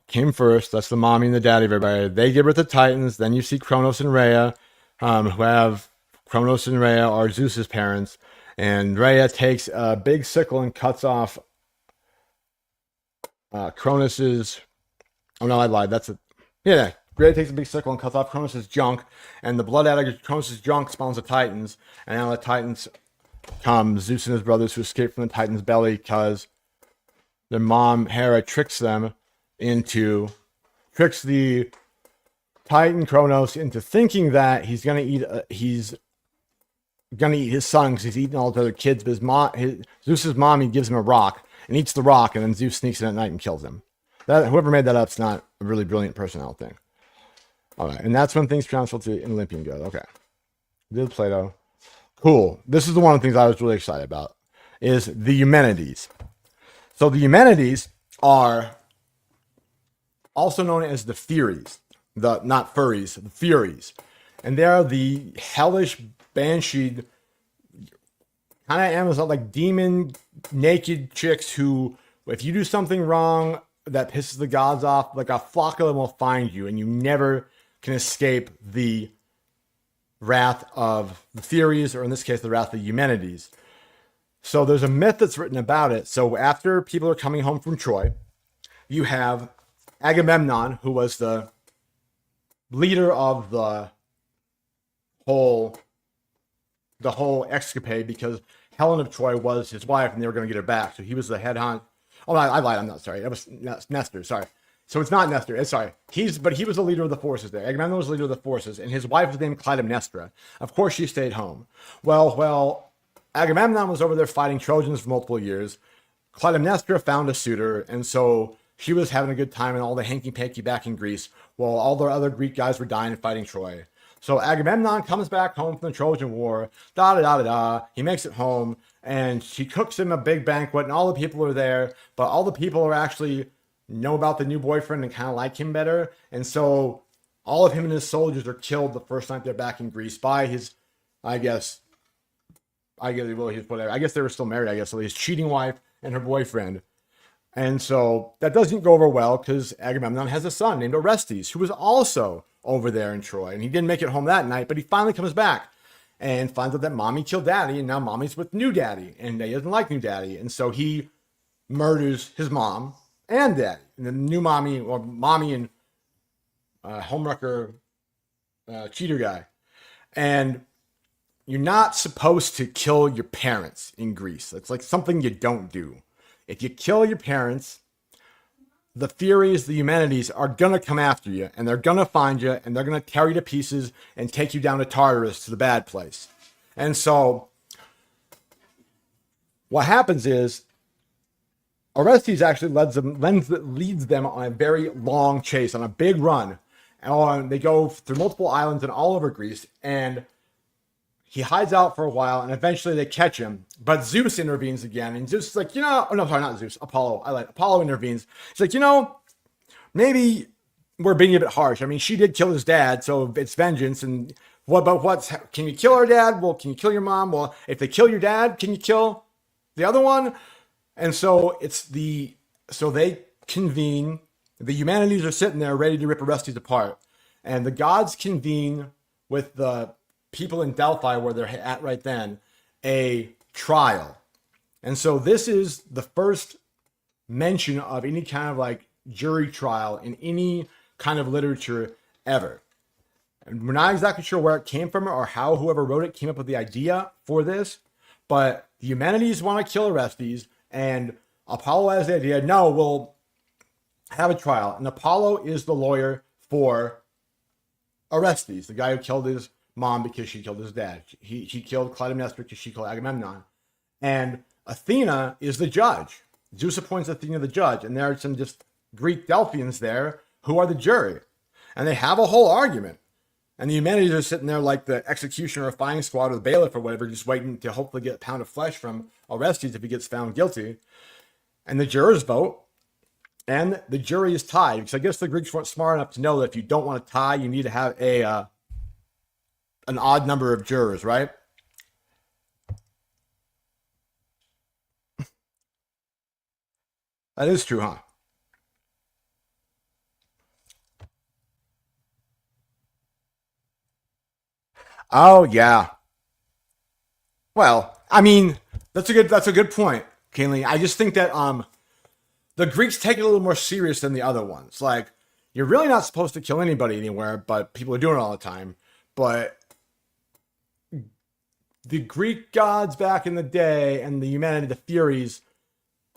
came first. That's the mommy and the daddy of everybody. They give birth to Titans. Then you see Kronos and Rhea, Kronos and Rhea are Zeus's parents. And Rhea takes a big sickle and cuts off Kronos's. Oh no, I lied. Rhea takes a big sickle and cuts off Kronos' junk, and the blood out of Kronos' junk spawns the Titans, and out of the Titans come Zeus and his brothers who escape from the Titans' belly because their mom, Hera, tricks the Titan Kronos into thinking that he's gonna eat his son because he's eating all the other kids, but Zeus's mommy gives him a rock and eats the rock, and then Zeus sneaks in at night and kills him. Whoever made that up's not a really brilliant person, I don't think. All right, and that's when things transfer to an Olympian god. Okay, did Plato. Cool. This is one of the things I was really excited about, is the Eumenides. So the Eumenides are also known as the Furies, not furries, the Furies, and they are the hellish banshee, kind of Amazon, like demon naked chicks who, if you do something wrong that pisses the gods off, like a flock of them will find you, and you never can escape the wrath of the Furies, or in this case, the wrath of the Eumenides. So there's a myth that's written about it. So after people are coming home from Troy, you have Agamemnon, who was the leader of the whole escapade, because Helen of Troy was his wife and they were going to get her back. So he was the head hunt. Oh, I lied. I'm not sorry. That was Nestor. Sorry. So it's not Nestor. Sorry. He was the leader of the forces there. Agamemnon was the leader of the forces, and his wife was named Clytemnestra. Of course, she stayed home. Well, Agamemnon was over there fighting Trojans for multiple years. Clytemnestra found a suitor, and so she was having a good time and all the hanky-panky back in Greece, while all the other Greek guys were dying and fighting Troy. So Agamemnon comes back home from the Trojan War, he makes it home, and she cooks him a big banquet, and all the people are there, but all the people are actually know about the new boyfriend and kind of like him better, and so all of him and his soldiers are killed the first night they're back in Greece by his, I guess they were still married, so his cheating wife and her boyfriend. And so that doesn't go over well because Agamemnon has a son named Orestes, who was also over there in Troy, and he didn't make it home that night, but he finally comes back and finds out that mommy killed daddy, and now mommy's with new daddy, and he doesn't like new daddy, and so he murders his mom and daddy, and the new mommy and homewrecker cheater guy. And you're not supposed to kill your parents in Greece. It's like something you don't do. If you kill your parents, the Furies, the Eumenides, are going to come after you, and they're going to find you, and they're going to tear you to pieces and take you down to Tartarus, to the bad place. And so what happens is Orestes actually leads them on a very long chase, on a big run. And they go through multiple islands and all over Greece, and he hides out for a while, and eventually they catch him. But Zeus intervenes again, and Zeus is like, not Zeus, Apollo. Apollo intervenes. He's like, maybe we're being a bit harsh. I mean, she did kill his dad, so it's vengeance. And can you kill our dad? Well, can you kill your mom? Well, if they kill your dad, can you kill the other one? And so they convene. The Eumenides are sitting there ready to rip Orestes apart. And the gods convene with the people in Delphi, where they're at right then, a trial. And so this is the first mention of any kind of like jury trial in any kind of literature ever. And we're not exactly sure where it came from or how whoever wrote it came up with the idea for this, but the Eumenides want to kill Orestes, and Apollo has the idea, no, we'll have a trial. And Apollo is the lawyer for Orestes, the guy who killed his mom because she killed his dad. He killed Clytemnestra because she killed Agamemnon. And Athena is the judge. Zeus appoints Athena the judge, and there are some just Greek Delphians there who are the jury. And they have a whole argument. And the Eumenides are sitting there like the executioner or firing squad or the bailiff or whatever, just waiting to hopefully get a pound of flesh from Orestes if he gets found guilty. And the jurors vote, and the jury is tied. Because I guess the Greeks weren't smart enough to know that if you don't want to tie, you need to have an odd number of jurors, right? That is true, huh? Oh yeah. Well, I mean, that's a good point, Kaylee. I just think that the Greeks take it a little more serious than the other ones. Like, you're really not supposed to kill anybody anywhere, but people are doing it all the time. But the Greek gods back in the day and the humanity, the Furies,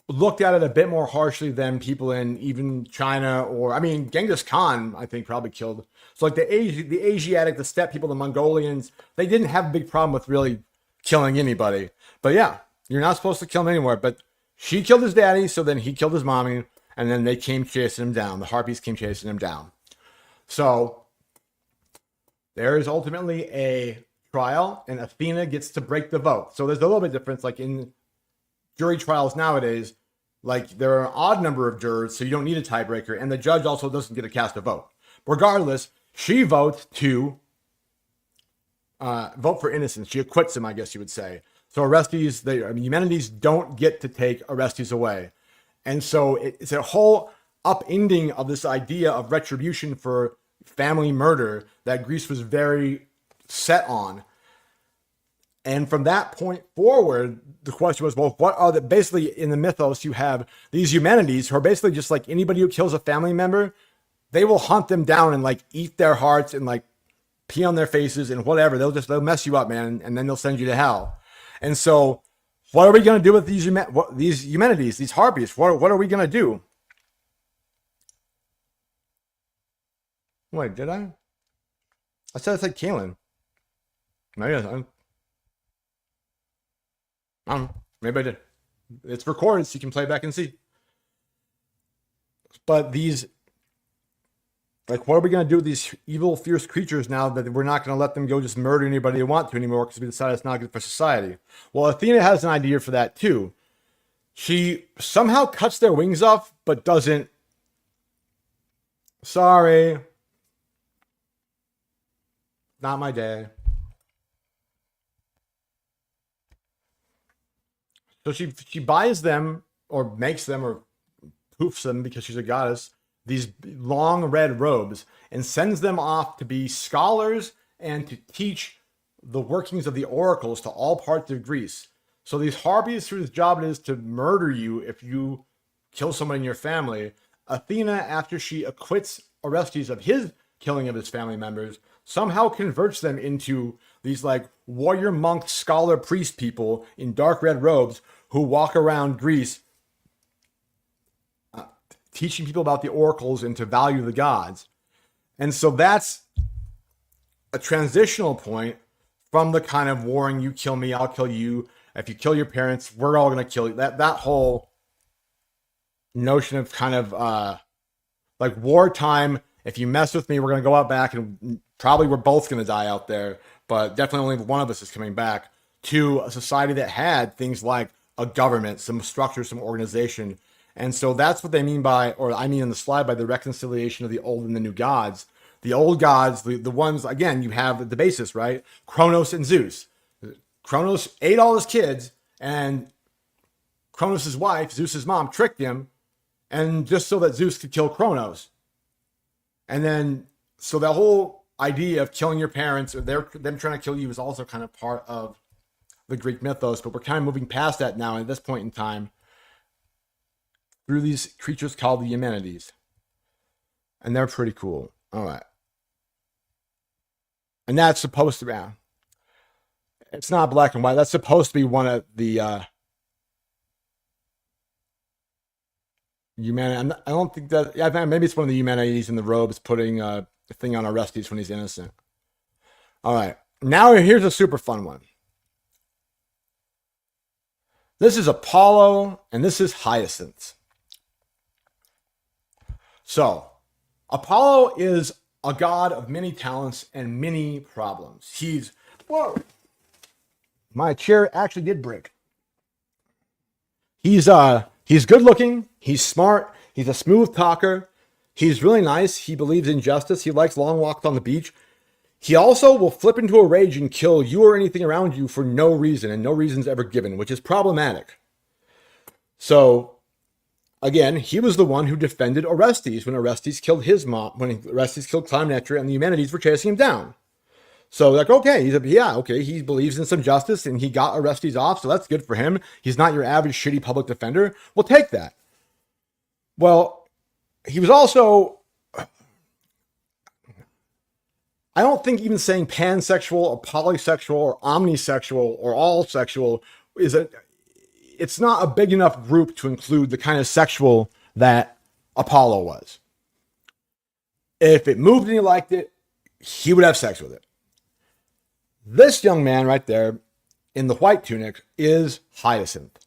looked at it a bit more harshly than people in even China, or I mean, Genghis Khan, I think, probably killed. So like the Asiatic, the steppe people, the Mongolians, they didn't have a big problem with really killing anybody. But yeah, you're not supposed to kill him anywhere. But she killed his daddy, so then he killed his mommy, and then they came chasing him down. The Harpies came chasing him down. So there is ultimately a trial, and Athena gets to break the vote. So there's a little bit of difference, like in jury trials nowadays, like there are an odd number of jurors, so you don't need a tiebreaker, and the judge also doesn't get to cast a vote. Regardless, she votes to vote for innocence. She acquits him, I guess you would say. So Orestes, the Eumenides don't get to take Orestes away. And so it's a whole upending of this idea of retribution for family murder that Greece was very set on. And from that point forward, the question was, well, what are the, basically in the mythos, you have these Eumenides who are basically just like anybody who kills a family member, they will hunt them down and like eat their hearts and like pee on their faces and whatever. They'll mess you up, man. And then they'll send you to hell. And so what are we going to do with these Eumenides, these Harpies? What are we going to do? Wait, did I? I said Kaelin. Maybe I don't know. Maybe I did. It's recorded, so you can play back and see. But these, like, what are we going to do with these evil, fierce creatures now that we're not going to let them go just murder anybody they want to anymore because we decided it's not good for society? Well, Athena has an idea for that too. She somehow cuts their wings off, but doesn't. Sorry. Not my day. So she buys them or makes them or poofs them because she's a goddess, these long red robes, and sends them off to be scholars and to teach the workings of the oracles to all parts of Greece. So these Harpies, whose job it is to murder you if you kill someone in your family, Athena, after she acquits Orestes of his killing of his family members, somehow converts them into these like warrior monk scholar priest people in dark red robes who walk around Greece teaching people about the oracles and to value the gods. And so that's a transitional point from the kind of warring, you kill me, I'll kill you. If you kill your parents, we're all going to kill you. That whole notion of kind of like wartime, if you mess with me, we're going to go out back and probably we're both going to die out there, but definitely only one of us is coming back, to a society that had things like a government, some structure, some organization. And so that's what they mean by, or I mean in the slide, by the reconciliation of the old and the new gods. The old gods, the ones, again, you have the basis, right? Kronos and Zeus. Kronos ate all his kids, and Kronos' wife, Zeus' mom, tricked him, and just so that Zeus could kill Kronos. And then So that whole idea of killing your parents or them trying to kill you is also kind of part of the Greek mythos, but we're kind of moving past that now at this point in time through these creatures called the Eumenides. And they're pretty cool. All right. And that's supposed to be, it's not black and white. That's supposed to be one of the Eumenides. I don't think that, yeah, maybe it's one of the Eumenides in the robes putting the thing on Orestes when he's innocent. All right. Now here's a super fun one. This is Apollo, and this is Hyacinth. So, Apollo is a god of many talents and many problems. Whoa, my chair actually did break. He's good looking, he's smart, he's a smooth talker, he's really nice, he believes in justice, he likes long walks on the beach. He also will flip into a rage and kill you or anything around you for no reason, and no reason's ever given, which is problematic. So, again, he was the one who defended Orestes when Orestes killed his mom, when Orestes killed Clytemnestra and the Eumenides were chasing him down. So, like, okay, he believes in some justice and he got Orestes off, so that's good for him. He's not your average shitty public defender. We'll take that. Well, he was also, I don't think even saying pansexual or polysexual or omnisexual or all sexual it's not a big enough group to include the kind of sexual that Apollo was. If it moved and he liked it, he would have sex with it. This young man right there in the white tunic is Hyacinth.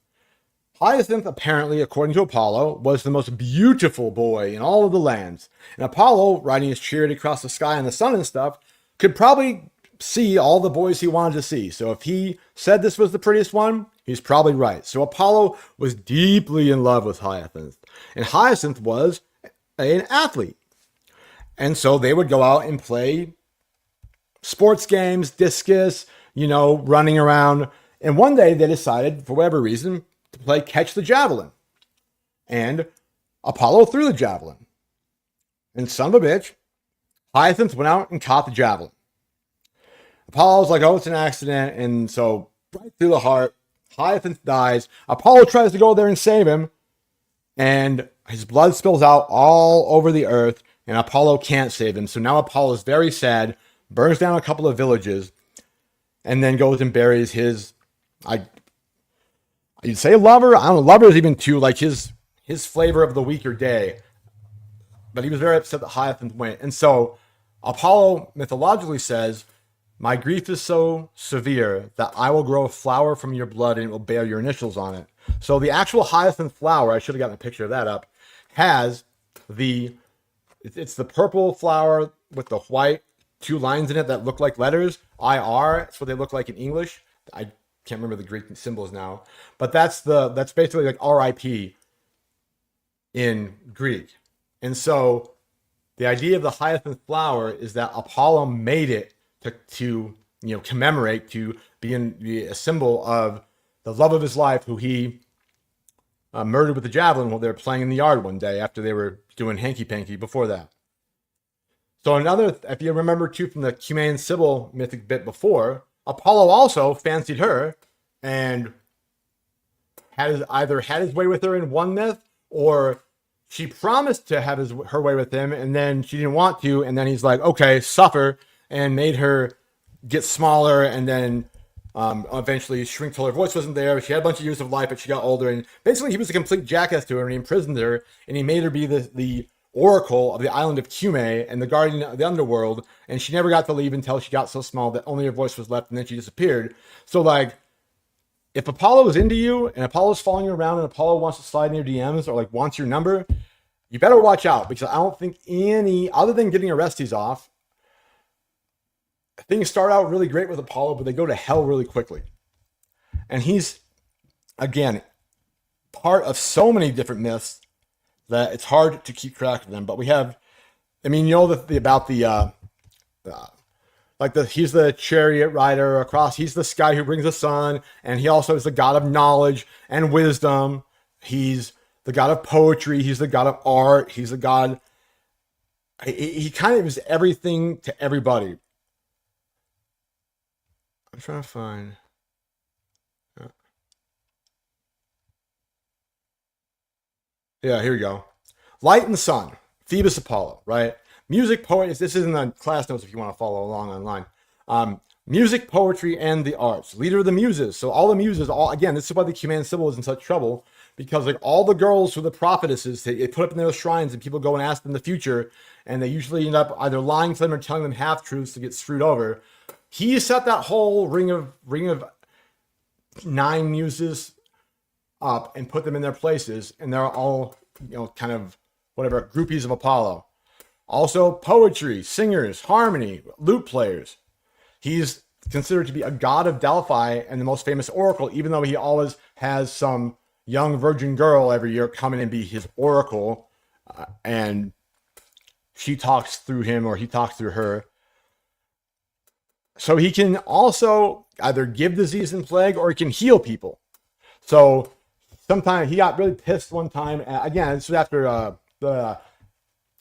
Hyacinth, apparently, according to Apollo, was the most beautiful boy in all of the lands. And Apollo, riding his chariot across the sky in the sun and stuff, could probably see all the boys he wanted to see. So if he said this was the prettiest one, he's probably right. So Apollo was deeply in love with Hyacinth. And Hyacinth was an athlete. And so they would go out and play sports games, discus, running around. And one day they decided, for whatever reason, to play catch the javelin. And Apollo threw the javelin. And son of a bitch, Hyacinth went out and caught the javelin. Apollo's like, oh, it's an accident. And so right through the heart, Hyacinth dies. Apollo tries to go there and save him. And his blood spills out all over the earth. And Apollo can't save him. So now Apollo is very sad, burns down a couple of villages, and then goes and buries his, you'd say lover? I don't know. Lover is even too, like his flavor of the week or day. But he was very upset that Hyacinth went. And so Apollo mythologically says, my grief is so severe that I will grow a flower from your blood and it will bear your initials on it. So the actual Hyacinth flower, I should have gotten a picture of that up, has it's the purple flower with the white 2 lines in it that look like letters. IR, that's what they look like in English. I can't remember the Greek symbols now, but that's basically like RIP in Greek. And so the idea of the Hyacinth flower is that Apollo made it to commemorate, to be a symbol of the love of his life, who he murdered with the javelin while they were playing in the yard one day after they were doing hanky-panky before that. So if you remember too from the Cumaean Sibyl mythic bit before, Apollo also fancied her and either had his way with her in one myth, or she promised to have her way with him and then she didn't want to, and then he's like, okay, suffer, and made her get smaller and then eventually shrink till her voice wasn't there. She had a bunch of years of life, but she got older. And basically he was a complete jackass to her, and he imprisoned her, and he made her be the oracle of the island of Cumae and the guardian of the underworld. And she never got to leave until she got so small that only her voice was left, and then she disappeared. So like, if Apollo is into you and Apollo's following you around and Apollo wants to slide in your DMs or like wants your number, you better watch out, because I don't think any, other than getting Orestes off, things start out really great with Apollo, but they go to hell really quickly. And he's, again, part of so many different myths that it's hard to keep track of them. But we have, he's the chariot rider across, he's the guy who brings the sun, and he also is the god of knowledge and wisdom. He's the god of poetry, he's the god of art, he's the god He kind of is everything to everybody. I'm trying to find. Yeah, here we go. Light and sun, Phoebus Apollo, right? Music, poetry. This isn't on class notes if you want to follow along online. Music, poetry, and the arts. Leader of the muses. So all the muses, all again, this is why the command symbol is in such trouble, because like all the girls who are the prophetesses, they put up in their shrines and people go and ask them the future, and they usually end up either lying to them or telling them half truths to get screwed over. He set that whole ring of 9 muses up and put them in their places, and they're all, kind of whatever, groupies of Apollo. Also, poetry, singers, harmony, lute players. He's considered to be a god of Delphi and the most famous oracle, even though he always has some young virgin girl every year come in and be his oracle, and she talks through him or he talks through her. So he can also either give disease and plague or he can heal people. So sometimes he got really pissed one time. Again, this was after the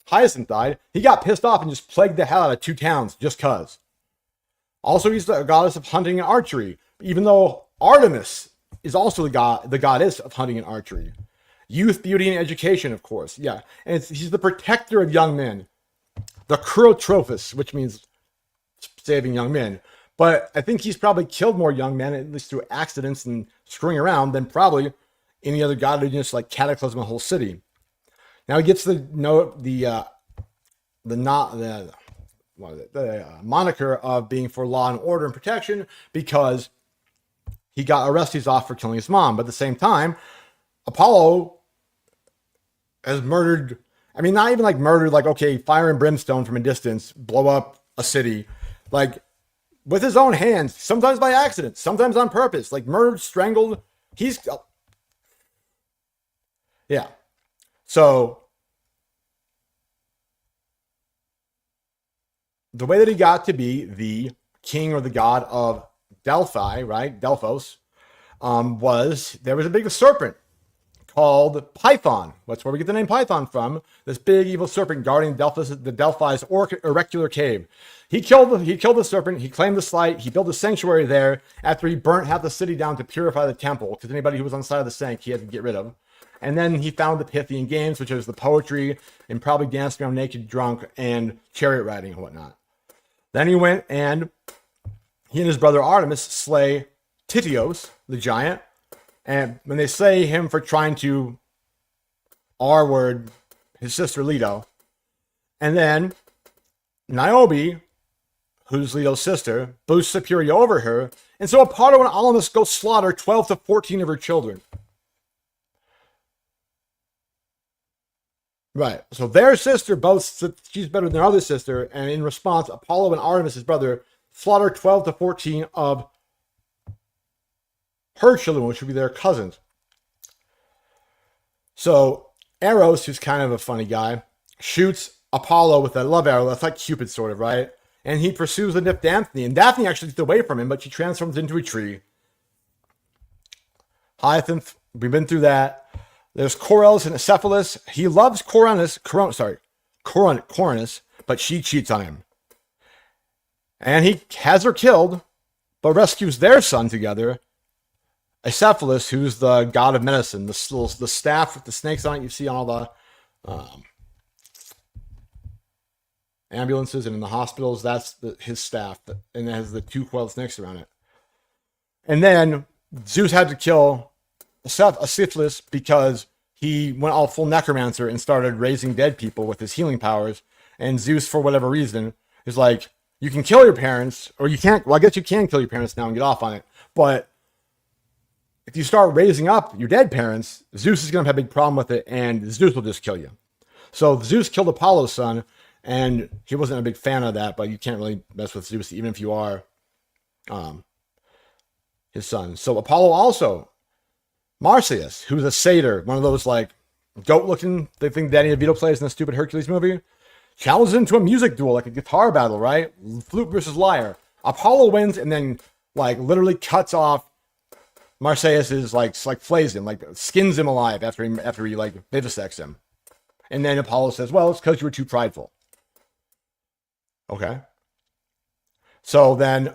Hyacinth died. He got pissed off and just plagued the hell out of 2 towns just cause. Also, he's the goddess of hunting and archery, even though Artemis is also the goddess of hunting and archery. Youth, beauty, and education, of course. Yeah, and he's the protector of young men. The Kurotrophus, which means saving young men. But I think he's probably killed more young men, at least through accidents and screwing around, than probably any other god who just like cataclysm a whole city. Now he gets the moniker of being for law and order and protection because he got Orestes off for killing his mom. But at the same time, Apollo has murdered, I mean, not even like murdered, like, okay, fire and brimstone from a distance, blow up a city, like with his own hands, sometimes by accident, sometimes on purpose, like murdered, strangled. Yeah. So the way that he got to be the king or the god of Delphi, right? Delphos, was there was a big serpent called Python. That's where we get the name Python from. This big evil serpent guarding the Delphi's oracular cave. He killed the serpent. He claimed the site. He built a sanctuary there after he burnt half the city down to purify the temple, because anybody who was on the side of the sink he had to get rid of. And then he found the Pythian games, which is the poetry and probably dancing around naked, drunk, and chariot riding and whatnot. Then he went and he and his brother Artemis slay Tityos, the giant. And when they slay him for trying to R-word his sister Leto. And then Niobe, who's Leto's sister, boasts superiority over her. And so Apollo and Alamus go slaughter 12 to 14 of her children. Right. So their sister boasts that she's better than their other sister. And in response, Apollo and Artemis, his brother, slaughter 12 to 14 of her children, which would be their cousins. So Eros, who's kind of a funny guy, shoots Apollo with a love arrow. That's like Cupid, sort of, right? And he pursues the nymph Daphne. And Daphne actually gets away from him, but she transforms into a tree. Hyacinth, we've been through that. There's Corellus and Acephalus. He loves Coronus, but she cheats on him. And he has her killed, but rescues their son together. Acephalus, who's the god of medicine, the staff with the snakes on it you see on all the ambulances and in the hospitals, that's his staff, and it has the 2 coiled snakes around it. And then Zeus had to kill Acephalus because he went all full necromancer and started raising dead people with his healing powers. And Zeus, for whatever reason, is like, you can kill your parents, or you can't. Well, I guess you can kill your parents now and get off on it. But if you start raising up your dead parents, Zeus is going to have a big problem with it, and Zeus will just kill you. So Zeus killed Apollo's son, and he wasn't a big fan of that, but you can't really mess with Zeus, even if you are his son. So Apollo also, Marsyas, who's a satyr, one of those like goat-looking, the thing Danny DeVito plays in the stupid Hercules movie, challenges him to a music duel, like a guitar battle, right? Flute versus lyre. Apollo wins and then like literally cuts off Marsyas's like flays him, like skins him alive after he like vivisects him. And then Apollo says, well, it's because you were too prideful. Okay. So then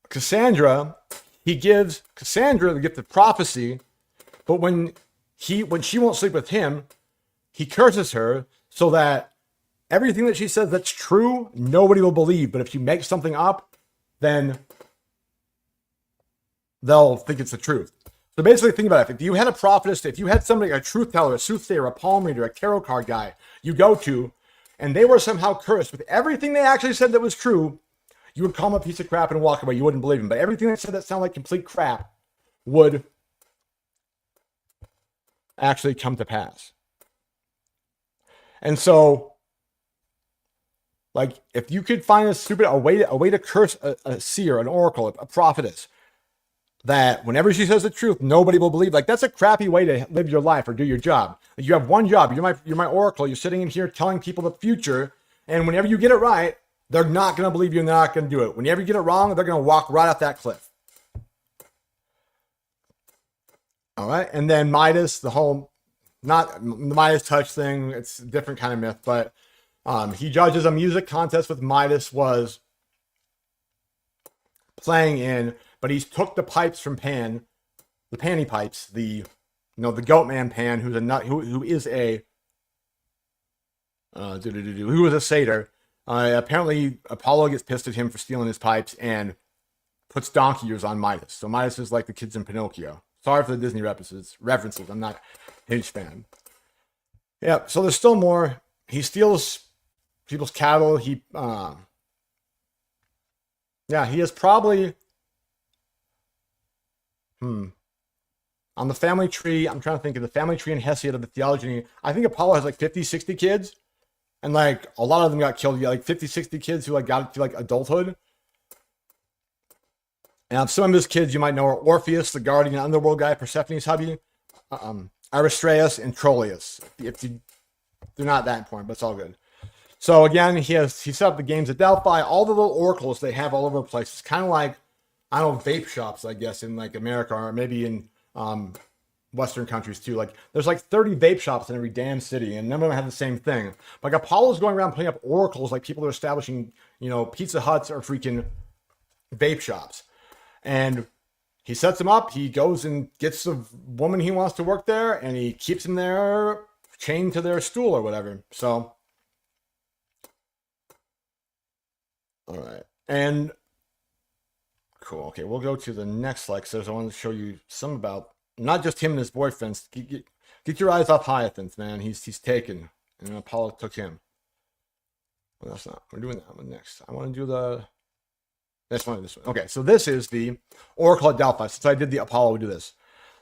Cassandra, he gives Cassandra the gift of prophecy, but when she won't sleep with him, he curses her so that everything that she says that's true, nobody will believe. But if she makes something up, then they'll think it's the truth. So basically, think about it. If you had a prophetess, if you had somebody, a truth teller, a soothsayer, a palm reader, a tarot card guy, you go to, and they were somehow cursed with everything they actually said that was true, you would call them a piece of crap and walk away. You wouldn't believe them. But everything they said that sounded like complete crap would actually come to pass. And so, like, if you could find a way to curse a seer, an oracle, a prophetess, that whenever she says the truth, nobody will believe. Like, that's a crappy way to live your life or do your job. Like, you have one job. You're my oracle. You're sitting in here telling people the future, and whenever you get it right, they're not going to believe you and they're not going to do it. Whenever you get it wrong, they're going to walk right off that cliff. All right, and then Midas, the whole, not the Midas touch thing, it's a different kind of myth, but he judges a music contest with Midas was playing in, but he took the pipes from Pan, the panty pipes, the goat man Pan, who's a nut, who is a who was a satyr. Apparently Apollo gets pissed at him for stealing his pipes and puts donkey ears on Midas. So Midas is like the kids in Pinocchio. Sorry for the Disney references. I'm not a huge fan. Yeah, so there's still more. He steals people's cattle. He has probably on the family tree. I'm trying to think of the family tree in Hesiod of the Theology. I think Apollo has like 50, 60 kids. And like a lot of them got killed. Like 50, 60 kids who like got to like adulthood. And some of his kids you might know are Orpheus, the guardian underworld guy, Persephone's hubby, Aristraeus, and Troilus. If they're not that important, but it's all good. So again, he set up the games at Delphi. All the little oracles they have all over the place. It's kind of like, I don't know, vape shops, I guess, in like America or maybe in Western countries too. Like there's like 30 vape shops in every damn city, and none of them have the same thing. Like Apollo's going around putting up oracles, like people are establishing, Pizza Huts or freaking vape shops. And he sets them up. He goes and gets the woman he wants to work there, and he keeps them there chained to their stool or whatever. So, all right. And cool. Okay, we'll go to the next slide because I want to show you some about not just him and his boyfriends. Get your eyes off Hyacinth, man. He's taken, and Apollo took him. Well, that's not. We're doing that one next. I want to do this one. Okay, so this is the Oracle at Delphi. Since I did the Apollo, we do this.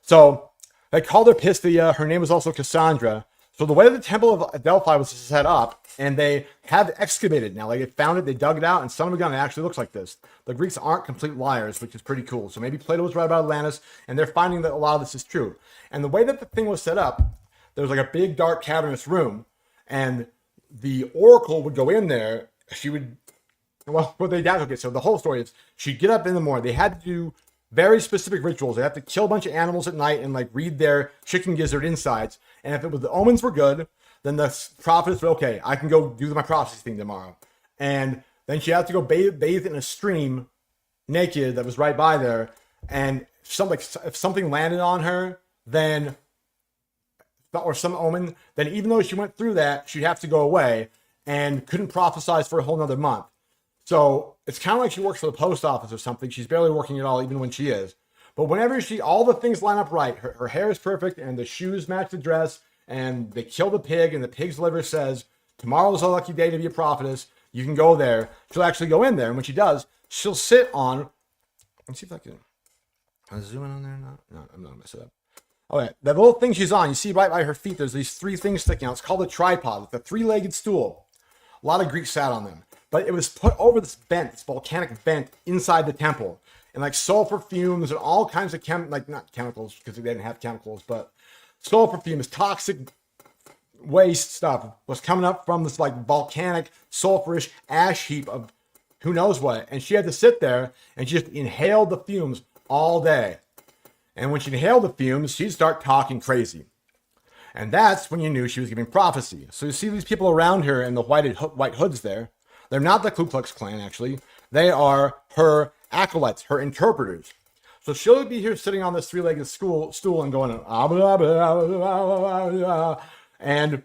So they called her Pisthia. Her name was also Cassandra. So the way the Temple of Delphi was set up, and they have excavated now. Like they found it, they dug it out, and son of a gun, it actually looks like this. The Greeks aren't complete liars, which is pretty cool. So maybe Plato was right about Atlantis, and they're finding that a lot of this is true. And the way that the thing was set up, there was like a big, dark, cavernous room, and the oracle would go in there. She would, so the whole story is she'd get up in the morning. They had to do very specific rituals. They have to kill a bunch of animals at night and like read their chicken gizzard insides. And if the omens were good, then the prophet said, okay, I can go do my prophecy thing tomorrow. And then she had to go bathe in a stream naked that was right by there. And if something landed on her, then, or some omen, then even though she went through that, she'd have to go away and couldn't prophesize for a whole nother month. So it's kind of like she works for the post office or something. She's barely working at all, even when she is. But whenever all the things line up right, her hair is perfect, and the shoes match the dress, and they kill the pig, and the pig's liver says, tomorrow's a lucky day to be a prophetess. You can go there. She'll actually go in there, and when she does, she'll sit on. Let's see if I can zoom in on there or not. No, I'm not gonna mess it up. Okay, that little thing she's on, you see right by her feet, there's these three things sticking out. It's called a tripod. It's a three-legged stool. A lot of Greeks sat on them. But it was put over this volcanic vent inside the temple. And like sulfur fumes and all kinds of not chemicals, because they didn't have chemicals, but sulfur fumes, toxic waste stuff was coming up from this like volcanic, sulfurish ash heap of who knows what. And she had to sit there and she just inhaled the fumes all day. And when she inhaled the fumes, she'd start talking crazy. And that's when you knew she was giving prophecy. So you see these people around her in the white hoods there. They're not the Ku Klux Klan, actually. They are her acolytes, her interpreters. So she'll be here sitting on this three-legged stool and going, and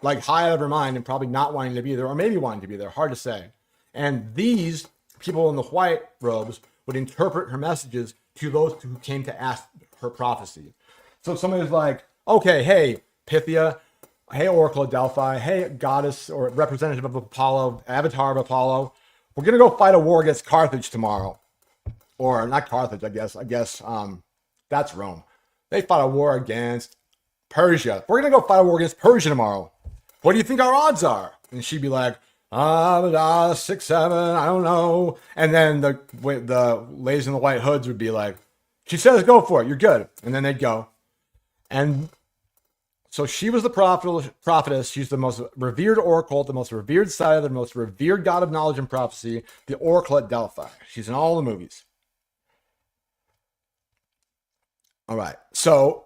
like high out of her mind and probably not wanting to be there, or maybe wanting to be there, hard to say. And these people in the white robes would interpret her messages to those who came to ask her prophecy. So somebody's like, okay, hey, Pythia, hey, Oracle of Delphi, hey, goddess or representative of Apollo, avatar of Apollo, we're going to go fight a war against Carthage tomorrow. Or not Carthage, I guess that's Rome. They fought a war against Persia. We're going to go fight a war against Persia tomorrow. What do you think our odds are? And she'd be like, 6, 7, I don't know. And then the ladies in the white hoods would be like, she says, go for it, you're good. And then they'd go. And so she was the prophetess. She's the most revered oracle, the most revered sire, the most revered god of knowledge and prophecy, the oracle at Delphi. She's in all the movies. All right. So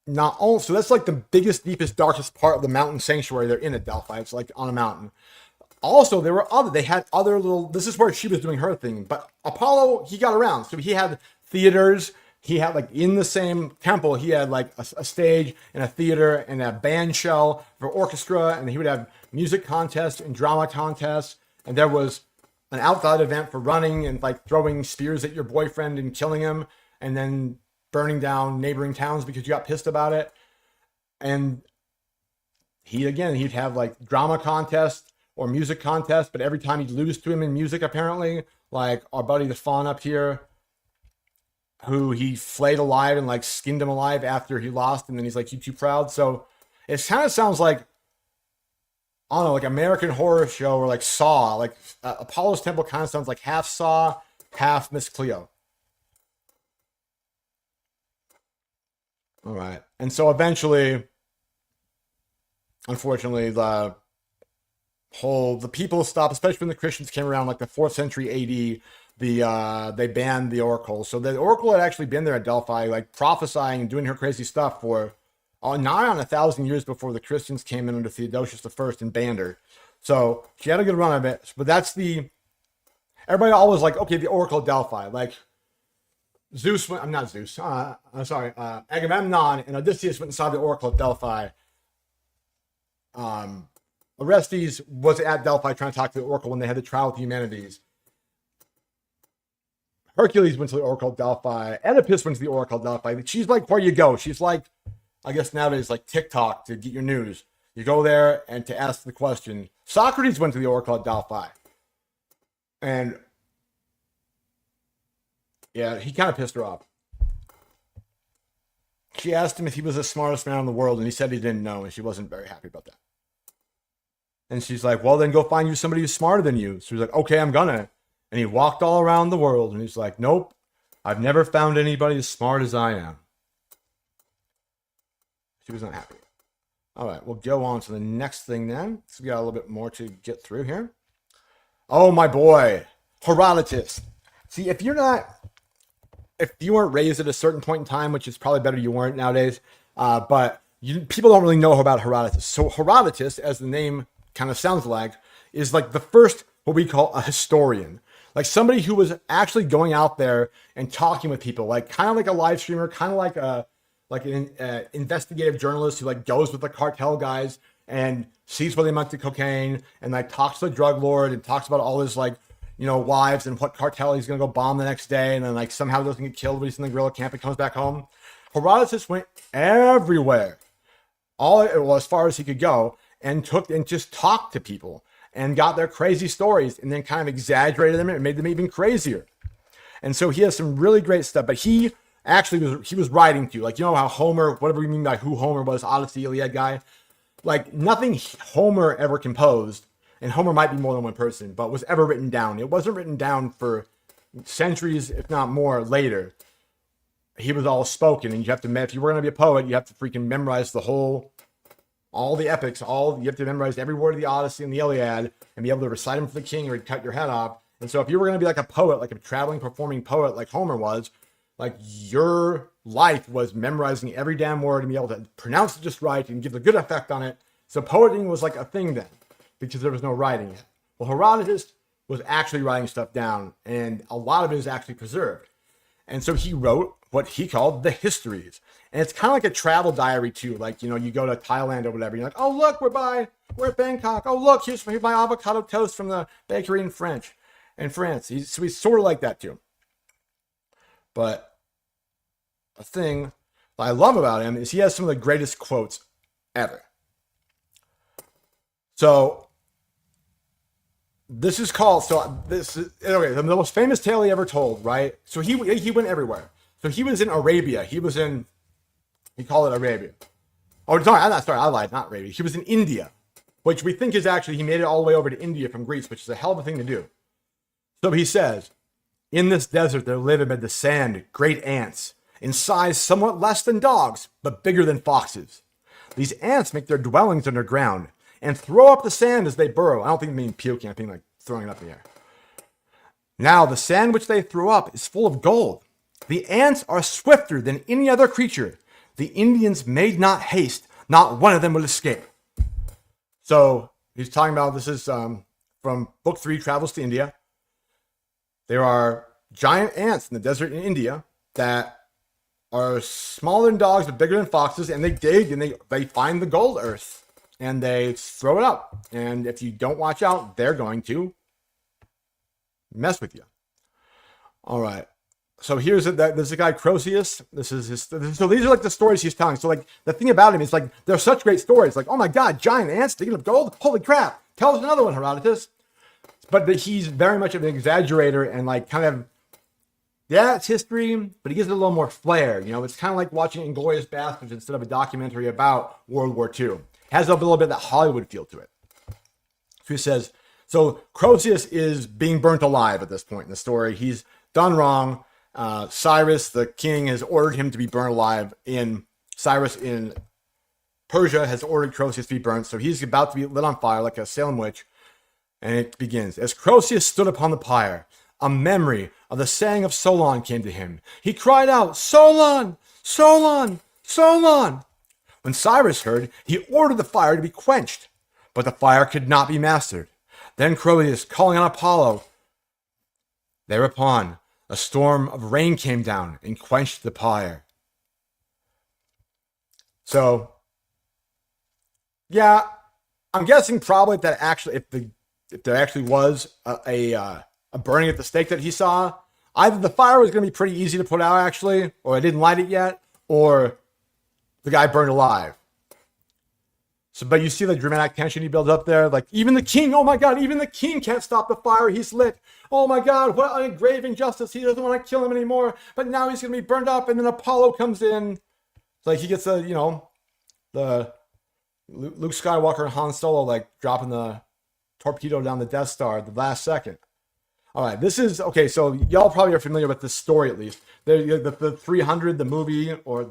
that's like the biggest, deepest, darkest part of the mountain sanctuary they're in at Delphi. It's like on a mountain. Also, they had other little, this is where she was doing her thing. But Apollo, he got around. So he had theaters. He had like in the same temple, he had like a stage and a theater and a band shell for orchestra. And he would have music contests and drama contests. And there was an outside event for running and like throwing spears at your boyfriend and killing him. And then burning down neighboring towns because you got pissed about it. And he'd have like drama contests or music contests, but every time he'd lose to him in music, apparently, like our buddy the Fawn up here, who he flayed alive and like skinned him alive after he lost, and then he's like, you too proud. So it kind of sounds like, I don't know, like American Horror Show or like Saw. Like Apollo's Temple kind of sounds like half Saw, half Miss Cleo. All right. And so eventually, unfortunately, the people stopped, especially when the Christians came around like the 4th century AD, they banned the oracle. So the oracle had actually been there at Delphi, like prophesying and doing her crazy stuff for nigh on 1,000 years before the Christians came in under Theodosius I and banned her. So she had a good run of it. But everybody always like, okay, the oracle of Delphi, like, Agamemnon and Odysseus went and saw the oracle at Delphi. Orestes was at Delphi trying to talk to the oracle when they had the trial with the Eumenides. Hercules went to the oracle at Delphi. Oedipus went to the oracle at Delphi. She's like where you go. She's like, I guess nowadays, like TikTok to get your news. You go there and to ask the question. Socrates went to the oracle at Delphi. And yeah, he kind of pissed her off. She asked him if he was the smartest man in the world, and he said he didn't know, and she wasn't very happy about that. And she's like, well, then go find you somebody who's smarter than you. So he's like, okay, I'm gonna. And he walked all around the world, and he's like, nope, I've never found anybody as smart as I am. She was not happy. All right, we'll go on to the next thing then. So we got a little bit more to get through here. Oh, my boy, Herodotus. See, if you weren't raised at a certain point in time, which is probably better you weren't nowadays, but people don't really know about Herodotus. So Herodotus, as the name kind of sounds like, is like the first, what we call a historian. Like somebody who was actually going out there and talking with people, like kind of like a live streamer, kind of like an investigative journalist who like goes with the cartel guys and sees where they went to cocaine and like talks to the drug lord and talks about all his like, wives and what cartel he's going to go bomb the next day. And then like somehow doesn't get killed, but he's in the guerrilla camp and comes back home. Herodotus went everywhere, as far as he could go, and just talked to people and got their crazy stories and then kind of exaggerated them and made them even crazier. And so he has some really great stuff, but he was writing to, like, how Homer, whatever we mean by who Homer was, Odyssey, Iliad guy, like nothing Homer ever composed, and Homer might be more than one person, but was ever written down. It wasn't written down for centuries, if not more, later. He was all spoken, and if you were going to be a poet, you have to freaking memorize all the epics, you have to memorize every word of the Odyssey and the Iliad, and be able to recite them for the king or he'd cut your head off. And so if you were going to be like a poet, like a traveling, performing poet like Homer was, Like, your life was memorizing every damn word and be able to pronounce it just right and give a good effect on it. So poeting was like a thing then, because there was no writing yet. Well, Herodotus was actually writing stuff down, and a lot of it is actually preserved. And so he wrote what he called the histories. And it's kind of like a travel diary too. Like, you go to Thailand or whatever. You're like, oh, look, we're at Bangkok. Oh, look, here's my avocado toast from the bakery in France. So he's sort of like that too. But a thing that I love about him is he has some of the greatest quotes ever. So this is called, the most famous tale he ever told, right? So he went everywhere. So he was in Arabia. He call it Arabia. Oh, sorry, I lied, not Arabia. He was in India, which we think is actually, he made it all the way over to India from Greece, which is a hell of a thing to do. So he says, in this desert there live amid the sand great ants, in size somewhat less than dogs, but bigger than foxes. These ants make their dwellings underground and throw up the sand as they burrow. I don't think they mean puking, I think like throwing it up in the air. Now the sand which they throw up is full of gold. The ants are swifter than any other creature. The Indians made not haste, not one of them will escape. So he's talking about, this is from book 3, Travels to India. There are giant ants in the desert in India that are smaller than dogs but bigger than foxes, and they dig and they find the gold earth and they throw it up. And if you don't watch out, they're going to mess with you. All right. So there's a guy, Croesus. So these are like the stories he's telling. So like the thing about him is like, they're such great stories. Like, oh my God, giant ants digging up gold. Holy crap. Tell us another one, Herodotus. But he's very much of an exaggerator and like kind of, yeah, it's history, but he gives it a little more flair. It's kind of like watching Inglourious Basterds instead of a documentary about World War II. It has a little bit of that Hollywood feel to it. So he says, so Croesus is being burnt alive at this point in the story. He's done wrong. Cyrus, the king, has ordered him to be burned alive. Cyrus in Persia has ordered Croesus to be burnt, so he's about to be lit on fire like a Salem witch. And it begins. As Croesus stood upon the pyre, a memory of the saying of Solon came to him. He cried out, Solon, Solon, Solon. When Cyrus heard, he ordered the fire to be quenched, but the fire could not be mastered. Then Croesus, calling on Apollo, thereupon a storm of rain came down and quenched the fire. So, yeah, I'm guessing probably that actually, if there actually was a burning at the stake that he saw, either the fire was going to be pretty easy to put out actually, or I didn't light it yet, or the guy burned alive. So, but you see the dramatic tension he builds up there. Like, even the king, oh my God, even the king can't stop the fire. He's lit. Oh my God, what a grave injustice. He doesn't want to kill him anymore, but now he's going to be burned up. And then Apollo comes in. It's like he gets the Luke Skywalker and Han Solo, like dropping the torpedo down the Death Star at the last second. All right, this is, okay, so y'all probably are familiar with this story at least. The 300, the movie, or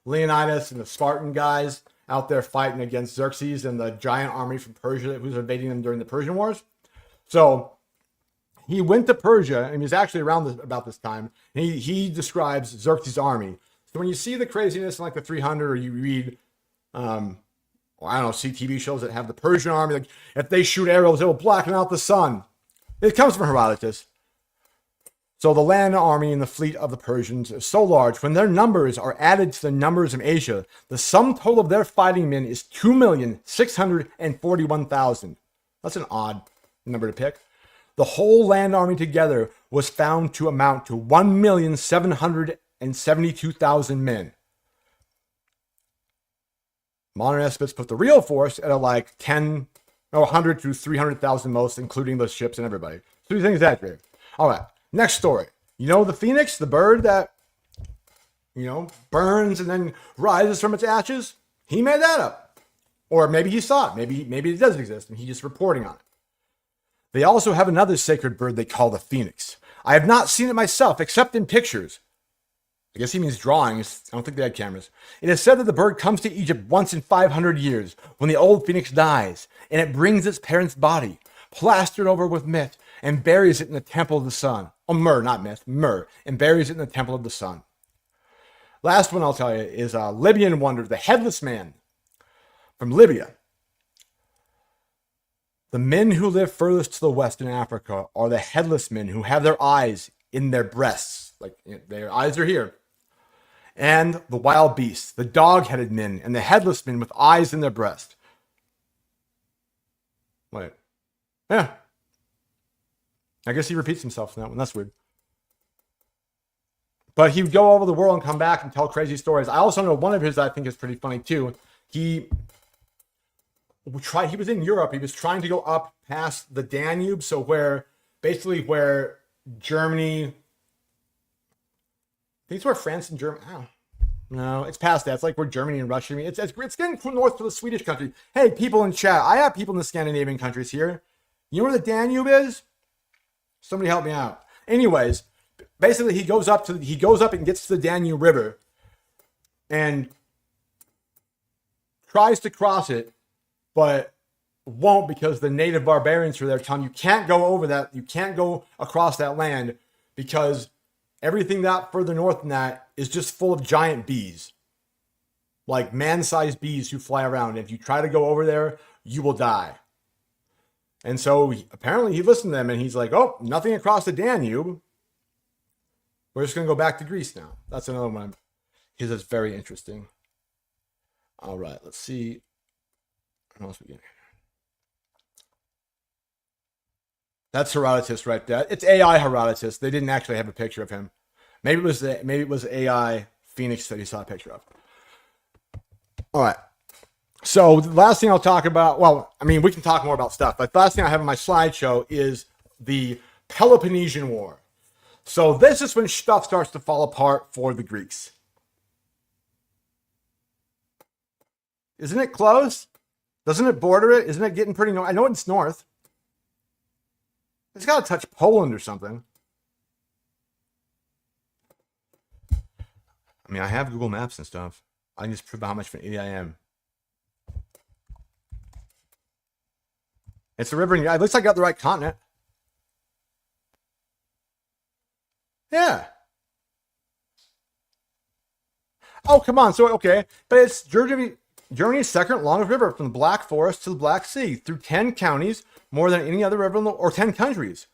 Leonidas and the Spartan guys out there fighting against Xerxes and the giant army from Persia who's invading them during the Persian Wars. So he went to Persia, and he was actually around about this time, and he describes Xerxes' army. So when you see the craziness in like the 300, or you read, see TV shows that have the Persian army, like if they shoot arrows, it will blacken out the sun. It comes from Herodotus. So the land army and the fleet of the Persians is so large, when their numbers are added to the numbers of Asia, the sum total of their fighting men is 2,641,000. That's an odd number to pick. The whole land army together was found to amount to 1,772,000 men. Modern estimates put the real force at like 100 to 300,000 most, including the ships and everybody. So you think exaggerated. All right. Next story. The phoenix, the bird that, burns and then rises from its ashes? He made that up. Or maybe he saw it. Maybe it does exist and he's just reporting on it. They also have another sacred bird they call the phoenix. I have not seen it myself, except in pictures. I guess he means drawings. I don't think they had cameras. It is said that the bird comes to Egypt once in 500 years when the old phoenix dies, and it brings its parent's body, plastered over with myth, and buries it in the temple of the sun. Oh, myrrh, not myth, myrrh, and buries it in the temple of the sun. Last one I'll tell you is Libyan wonder, the headless man from Libya. The men who live furthest to the west in Africa are the headless men who have their eyes in their breasts, like their eyes are here. And the wild beasts, the dog-headed men, and the headless men with eyes in their breast. Wait. Yeah. I guess he repeats himself in that one. That's weird. But he would go over the world and come back and tell crazy stories. I also know one of his I think is pretty funny too. He was in Europe. He was trying to go up past the Danube. So where Germany, I think it's where France and Germany, no, it's past that. It's like where Germany and Russia, it's getting north to the Swedish country. Hey, people in chat, I have people in the Scandinavian countries here. You know where the Danube is? Somebody help me out. Anyways, basically he goes up and gets to the Danube River and tries to cross it, but won't because the native barbarians are there telling you can't go over that, you can't go across that land because everything that further north than that is just full of giant bees. Like man-sized bees who fly around. If you try to go over there, you will die. And so apparently he listened to them and he's like, oh, nothing across the Danube. We're just going to go back to Greece now. That's another one. His is very interesting. All right, let's see. What else we get? That's Herodotus right there. It's AI Herodotus. They didn't actually have a picture of him. Maybe it was AI Phoenix that you saw a picture of. All right. So the last thing I'll talk about, well, I mean, we can talk more about stuff, but the last thing I have on my slideshow is the Peloponnesian War. So this is when stuff starts to fall apart for the Greeks. Isn't it close? Doesn't it border it? Isn't it getting pretty north? I know it's north. It's got to touch Poland or something. I mean, I have Google Maps and stuff. I can just prove how much of an idiot I am. It's the river. At least I got the right continent. Yeah. Oh, come on. So, okay. But it's Germany's second longest river from the Black Forest to the Black Sea through 10 counties, more than any other river or 10 countries.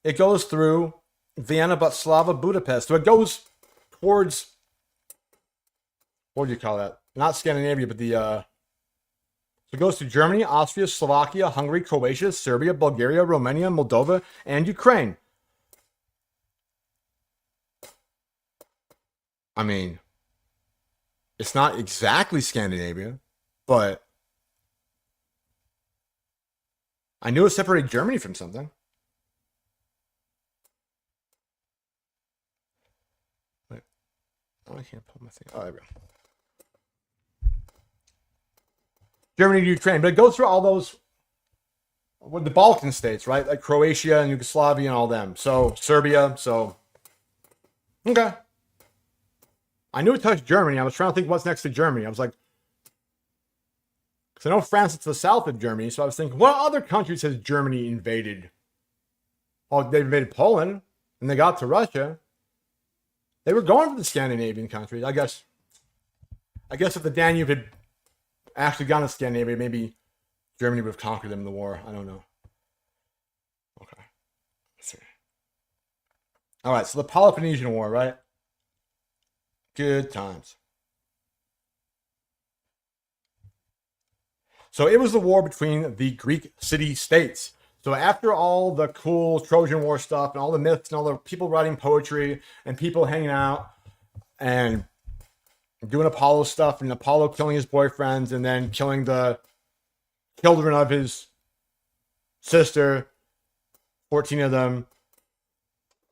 It goes through Vienna, Bratislava, Budapest. So it goes towards, what do you call that? Not Scandinavia, but so it goes through Germany, Austria, Slovakia, Hungary, Croatia, Serbia, Bulgaria, Romania, Moldova, and Ukraine. I mean, it's not exactly Scandinavia, but I knew it separated Germany from something. Wait. Oh, I can't pull my thing. Oh, there we go. Germany to Ukraine, but it goes through all those, with the Balkan states, right? Like Croatia and Yugoslavia and all them. So Serbia, so okay. I knew it touched Germany. I was trying to think what's next to Germany. I was like, because I know France is to the south of Germany, so I was thinking, what other countries has Germany invaded? Oh, they invaded Poland, and they got to Russia. They were going for the Scandinavian countries. I guess if the Danube had actually gone to Scandinavia, maybe Germany would have conquered them in the war. I don't know. Okay. Let's see. All right, so the Peloponnesian War, right? Good times. So it was the war between the Greek city-states. So after all the cool Trojan War stuff and all the myths and all the people writing poetry and people hanging out and doing Apollo stuff and Apollo killing his boyfriends and then killing the children of his sister, 14 of them,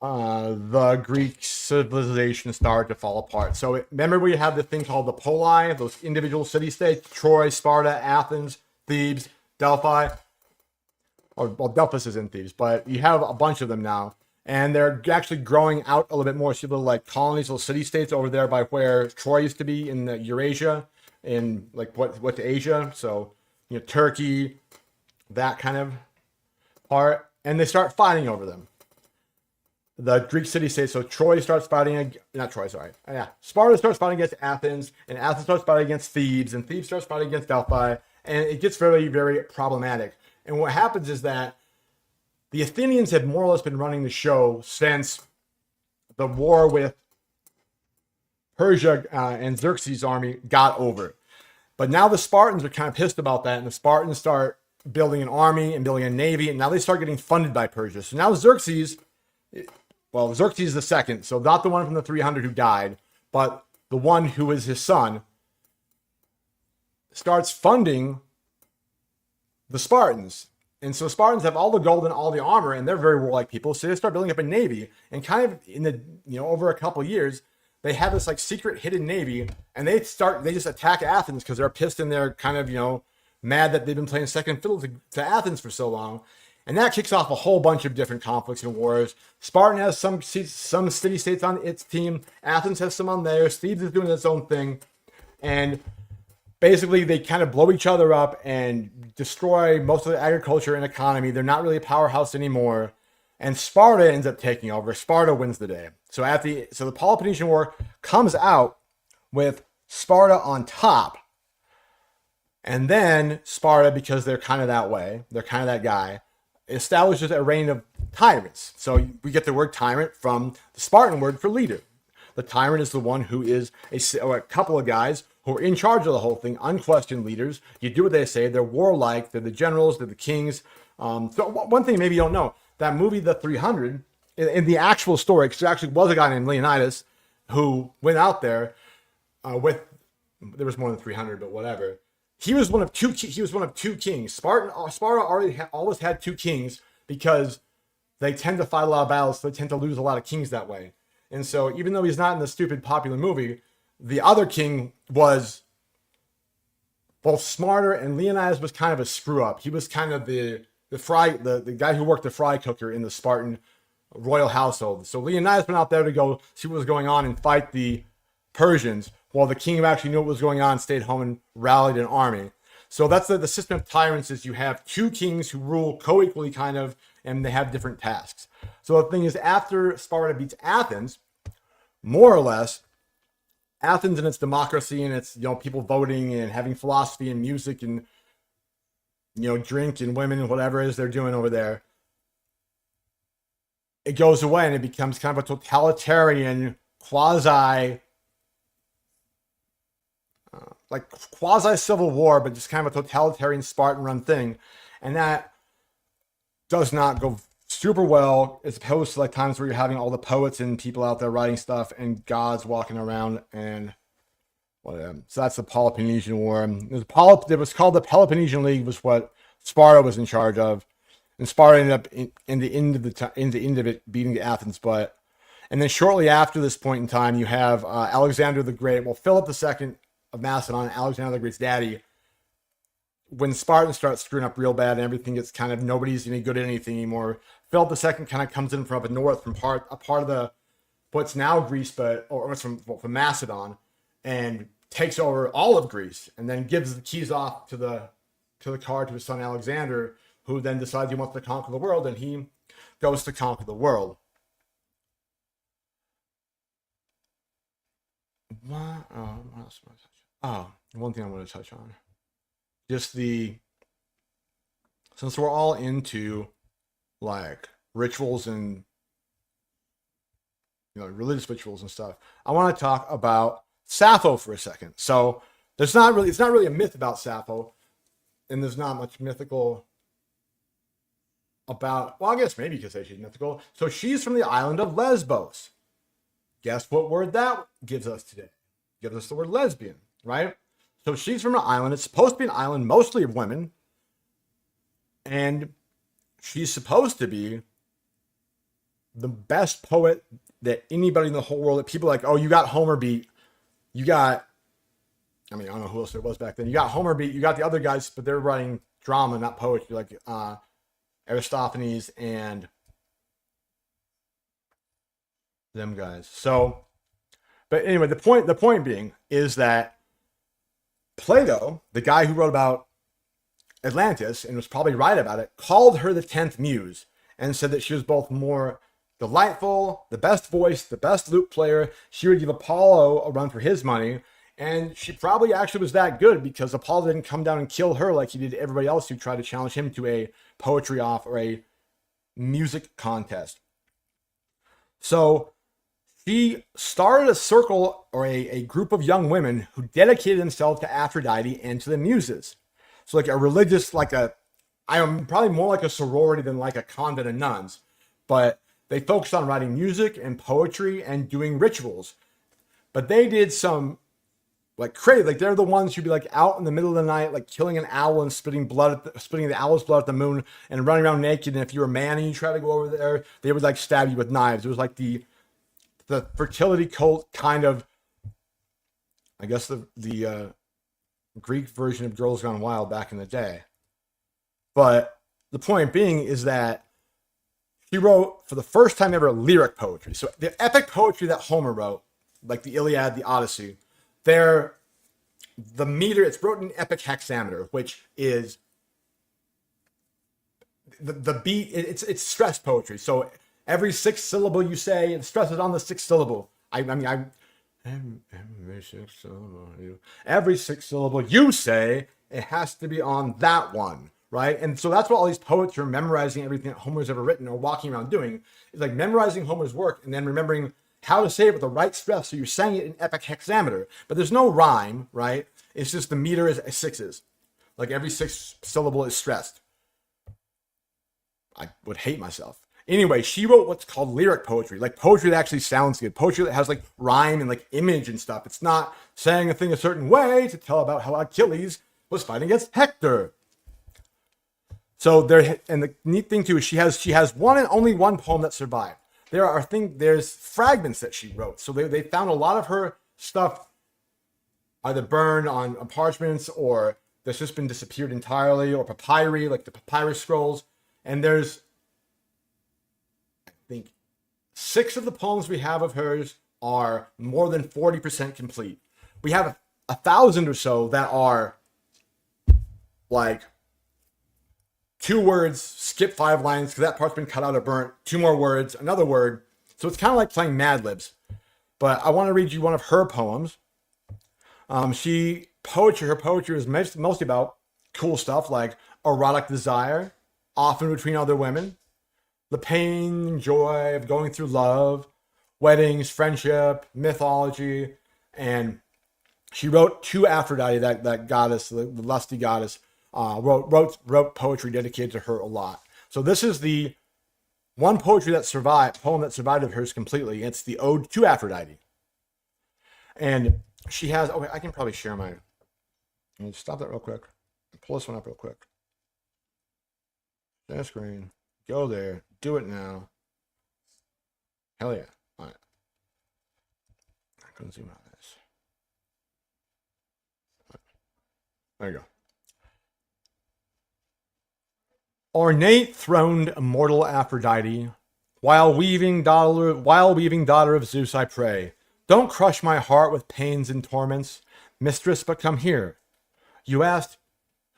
the Greek civilization started to fall apart. So remember we had the thing called the Poli, those individual city-states, Troy, Sparta, Athens, Thebes, Delphi. Or, well, Delphus is in Thebes, but you have a bunch of them now. And they're actually growing out a little bit more. So little like colonies, little city-states over there by where Troy used to be in the Eurasia, in like what to Asia. So, Turkey, that kind of part. and they start fighting over them. The Greek city-states, so Troy starts fighting, not Troy, sorry. Yeah, Sparta starts fighting against Athens, and Athens starts fighting against Thebes, and Thebes starts fighting against Delphi, and it gets very, very problematic. And what happens is that the Athenians have more or less been running the show since the war with Persia and Xerxes' army got over. But now the Spartans are kind of pissed about that, and the Spartans start building an army and building a navy, and now they start getting funded by Persia. So now Xerxes the second, so not the one from the 300 who died, but the one who is his son, starts funding the Spartans. And so Spartans have all the gold and all the armor, and they're very warlike people, so they start building up a navy, and kind of in the, over a couple years, they have this like secret hidden navy, and they just attack Athens because they're pissed and they're kind of, mad that they've been playing second fiddle to Athens for so long. And that kicks off a whole bunch of different conflicts and wars. Spartan has some city-states on its team. Athens has some on theirs. Thebes is doing its own thing. And basically, they kind of blow each other up and destroy most of the agriculture and economy. They're not really a powerhouse anymore. And Sparta ends up taking over. Sparta wins the day. So the Peloponnesian War comes out with Sparta on top. And then Sparta, because they're kind of that way, they're kind of that guy, establishes a reign of tyrants. So we get the word tyrant from the Spartan word for leader. The tyrant is the one who is a couple of guys who are in charge of the whole thing, unquestioned leaders. You do what they say. They're warlike. They're the generals. They're the kings. So one thing maybe you don't know, that movie, The 300, in the actual story, because there actually was a guy named Leonidas who went out there there was more than 300, but whatever. He was one of two kings. Sparta always had two kings because they tend to fight a lot of battles, so they tend to lose a lot of kings that way. And so even though he's not in the stupid popular movie, the other king was both smarter, and Leonidas was kind of a screw up. He was kind of the guy who worked the fry cooker in the Spartan royal household. So Leonidas went out there to go see what was going on and fight the Persians, while the king who actually knew what was going on stayed home and rallied an army. So that's the system of tyrants, is you have two kings who rule co-equally kind of, and they have different tasks. So the thing is, after Sparta beats Athens, more or less, Athens and its democracy and its, people voting and having philosophy and music and, drink and women and whatever it is they're doing over there, it goes away and it becomes kind of a totalitarian, quasi civil war, but just kind of a totalitarian Spartan run thing. And that does not go super well, as opposed to like times where you're having all the poets and people out there writing stuff and gods walking around and whatever. So that's the Peloponnesian War. It was called the Peloponnesian League, was what Sparta was in charge of. And Sparta ended up in the end of it beating the Athens butt. And then shortly after this point in time, you have Alexander the Great. Well, Philip II of Macedon, Alexander the Great's daddy. When Spartans start screwing up real bad and everything gets kind of, nobody's any good at anything anymore, Philip II kind of comes in from up north, from a part of the what's now Greece, or from Macedon, and takes over all of Greece, and then gives the keys off to the car to his son Alexander, who then decides he wants to conquer the world, and he goes to conquer the world. What else am I touching? Oh, one thing I want to touch on. Just since we're all into like rituals and religious rituals and stuff, I want to talk about Sappho for a second. So it's not really a myth about Sappho, and there's not much mythical about, well, I guess maybe you could say she's mythical. So she's from the island of Lesbos. Guess what word that gives us today? Gives us the word lesbian, right? So she's from an island. It's supposed to be an island mostly of women. And she's supposed to be the best poet that anybody in the whole world, that people are like, oh, you got Homer beat. You got, I don't know who else there was back then. You got Homer beat. You got the other guys, but they're writing drama, not poetry, like Aristophanes and them guys. So, but anyway, the point being is that Plato, the guy who wrote about Atlantis and was probably right about it, called her the 10th muse. and said that she was both more delightful, the best voice, the best lute player. She would give Apollo a run for his money. And she probably actually was that good because Apollo didn't come down and kill her like he did everybody else who tried to challenge him to a poetry off or a music contest. So she started a circle or a group of young women who dedicated themselves to Aphrodite and to the Muses. So like a religious, I am probably more like a sorority than like a convent of nuns, but they focused on writing music and poetry and doing rituals. But they did some like crazy, like they're the ones who'd be like out in the middle of the night, like killing an owl and spitting the owl's blood at the moon and running around naked. And if you're a man and you try to go over there, they would like stab you with knives. It was like the fertility cult kind of, I guess the Greek version of Girls Gone Wild back in the day. But the point being is that she wrote for the first time ever lyric poetry. So the epic poetry that Homer wrote, like the Iliad, the Odyssey, the meter, it's written in epic hexameter, which is the beat, it's stress poetry. So every sixth syllable you say, it stresses on the sixth syllable. Every sixth syllable you say, it has to be on that one, right? And so that's what all these poets are memorizing everything that Homer's ever written or walking around doing. It's like memorizing Homer's work and then remembering how to say it with the right stress, so you're saying it in epic hexameter. But there's no rhyme, right? It's just the meter is sixes. Like every sixth syllable is stressed. I would hate myself. Anyway, she wrote what's called lyric poetry, like poetry that actually sounds good, poetry that has like rhyme and like image and stuff. It's not saying a thing a certain way to tell about how Achilles was fighting against Hector. So there, and the neat thing too is she has one and only one poem that survived. There's fragments that she wrote. So they found a lot of her stuff either burned on parchments or that's just been disappeared entirely, or papyri, like the papyrus scrolls. And there's, I think, 6 of the poems we have of hers are more than 40% complete. We have 1,000 or so that are like 2 words, skip 5 lines because that part's been cut out or burnt. 2 more words, another word. So it's kind of like playing Mad Libs. But I want to read you one of her poems. Her poetry is mostly about cool stuff like erotic desire, often between other women, the pain and joy of going through love, weddings, friendship, mythology, and she wrote to Aphrodite, that goddess, the lusty goddess. Wrote poetry dedicated to her a lot. So this is the one poem that survived of hers completely. It's the Ode to Aphrodite. And she has, okay, I can probably share my, let me stop that real quick. Pull this one up real quick. Share screen. Go there. Do it now. Hell yeah. All right. I couldn't zoom out of this. Right. There you go. Ornate throned immortal Aphrodite, while weaving daughter of Zeus, I pray, don't crush my heart with pains and torments, mistress, but come here. You asked,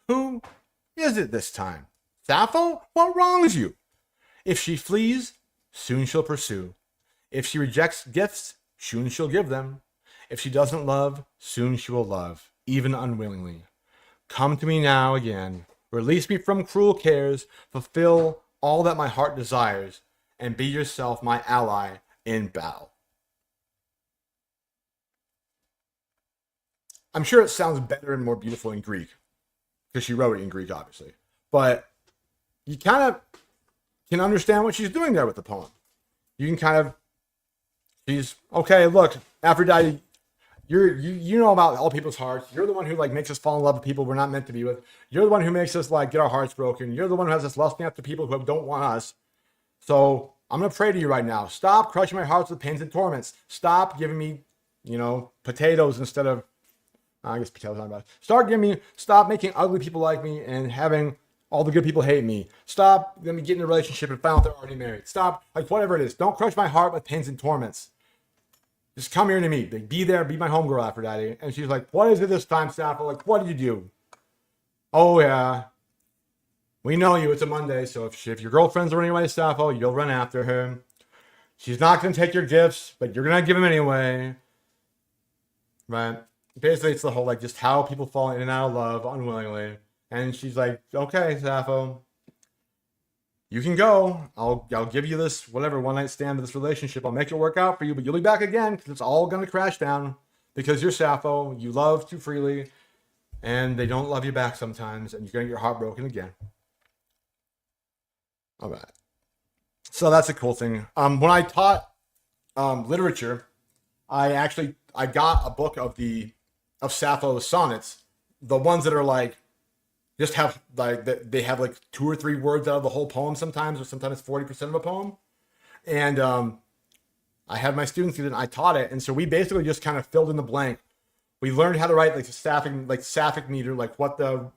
who is it this time? Sappho? What wrongs you? If she flees, soon she'll pursue. If she rejects gifts, soon she'll give them. If she doesn't love, soon she will love, even unwillingly. Come to me now again. Release me from cruel cares, fulfill all that my heart desires, and be yourself my ally in battle. I'm sure it sounds better and more beautiful in Greek, because she wrote it in Greek, obviously. But you kind of can understand what she's doing there with the poem. You can kind of, she's, okay, look, Aphrodite, you know about all people's hearts. You're the one who like makes us fall in love with people we're not meant to be with. You're the one who makes us like get our hearts broken. You're the one who has us lusting after people who don't want us. So I'm gonna pray to you right now. Stop crushing my hearts with pains and torments. Stop giving me, potatoes instead of, I guess potatoes not bad. Stop making ugly people like me and having all the good people hate me. Stop let me get in a relationship and find out they're already married. Stop, like whatever it is. Don't crush my heart with pains and torments. Just come here to me. Be there. Be my homegirl, Aphrodite. And she's like, what is it this time, Sappho? Like, what did you do? Oh, yeah. We know you. It's a Monday, so if your girlfriend's running away, Sappho, you'll run after her. She's not going to take your gifts, but you're going to give them anyway. Right? Basically, it's the whole, like, just how people fall in and out of love unwillingly. And she's like, okay, Sappho, you can go. I'll give you this, whatever, one night stand of this relationship. I'll make it work out for you, but you'll be back again because it's all going to crash down because you're Sappho. You love too freely, and they don't love you back sometimes, and you're going to get heartbroken again. All right. So that's a cool thing. When I taught literature, I got a book of Sappho's sonnets, the ones that are like just have like they have like 2 or 3 words out of the whole poem sometimes, or sometimes 40% of a poem. And I had my students do it, and I taught it, and so we basically just kind of filled in the blank. We learned how to write like the sapphic meter, like what the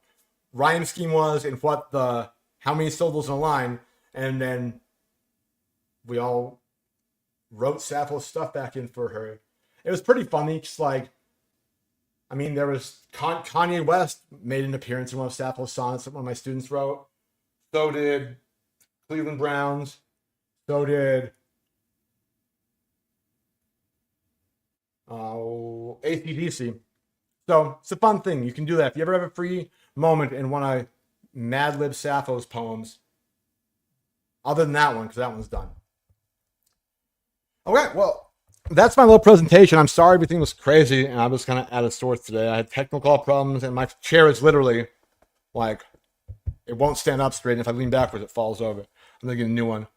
rhyme scheme was and how many syllables in a line, and then we all wrote Sappho's stuff back in for her. It was pretty funny, just like, I mean, there was Kanye West made an appearance in one of Sappho's sonnets that one of my students wrote. So did Cleveland Browns. So did AC/DC. So it's a fun thing. You can do that. If you ever have a free moment and want to Mad Lib Sappho's poems, other than that one, because that one's done. Okay, well, that's my little presentation. I'm sorry everything was crazy and I was kind of out of sorts today. I had technical problems and my chair is literally like, it won't stand up straight. And if I lean backwards, it falls over. I'm going to get a new one.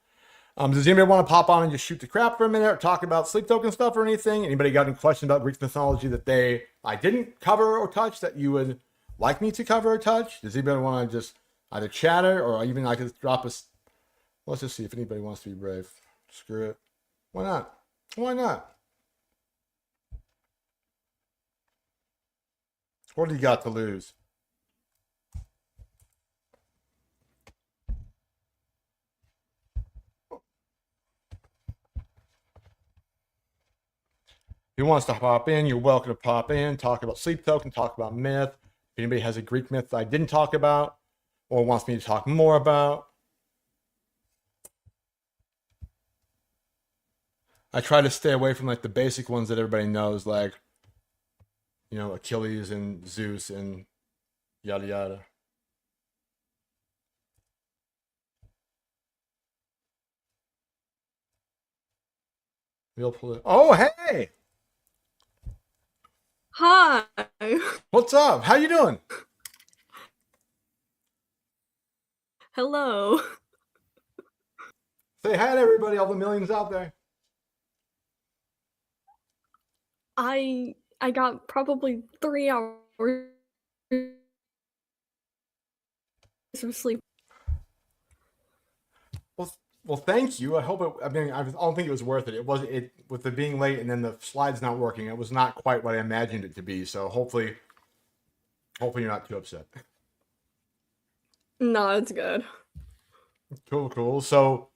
Does anybody want to pop on and just shoot the crap for a minute or talk about sleep token stuff or anything? Anybody got any questions about Greek mythology that I didn't cover or touch that you would like me to cover or touch? Does anybody want to just either chatter or even I could drop let's just see if anybody wants to be brave. Screw it. Why not? Why not? What do you got to lose? Who wants to pop in? You're welcome to pop in, talk about sleep token, talk about myth. If anybody has a Greek myth that I didn't talk about or wants me to talk more about. I try to stay away from like the basic ones that everybody knows, like, you know, Achilles and Zeus and yada yada. Oh, hey! Hi. What's up? How you doing? Hello. Say hi to everybody, all the millions out there. I got probably 3 hours of sleep. Well, thank you. I hope it. I mean, I don't think it was worth it. It was it with it being late and then the slides not working. It was not quite what I imagined it to be. So hopefully you're not too upset. No, it's good. Cool. So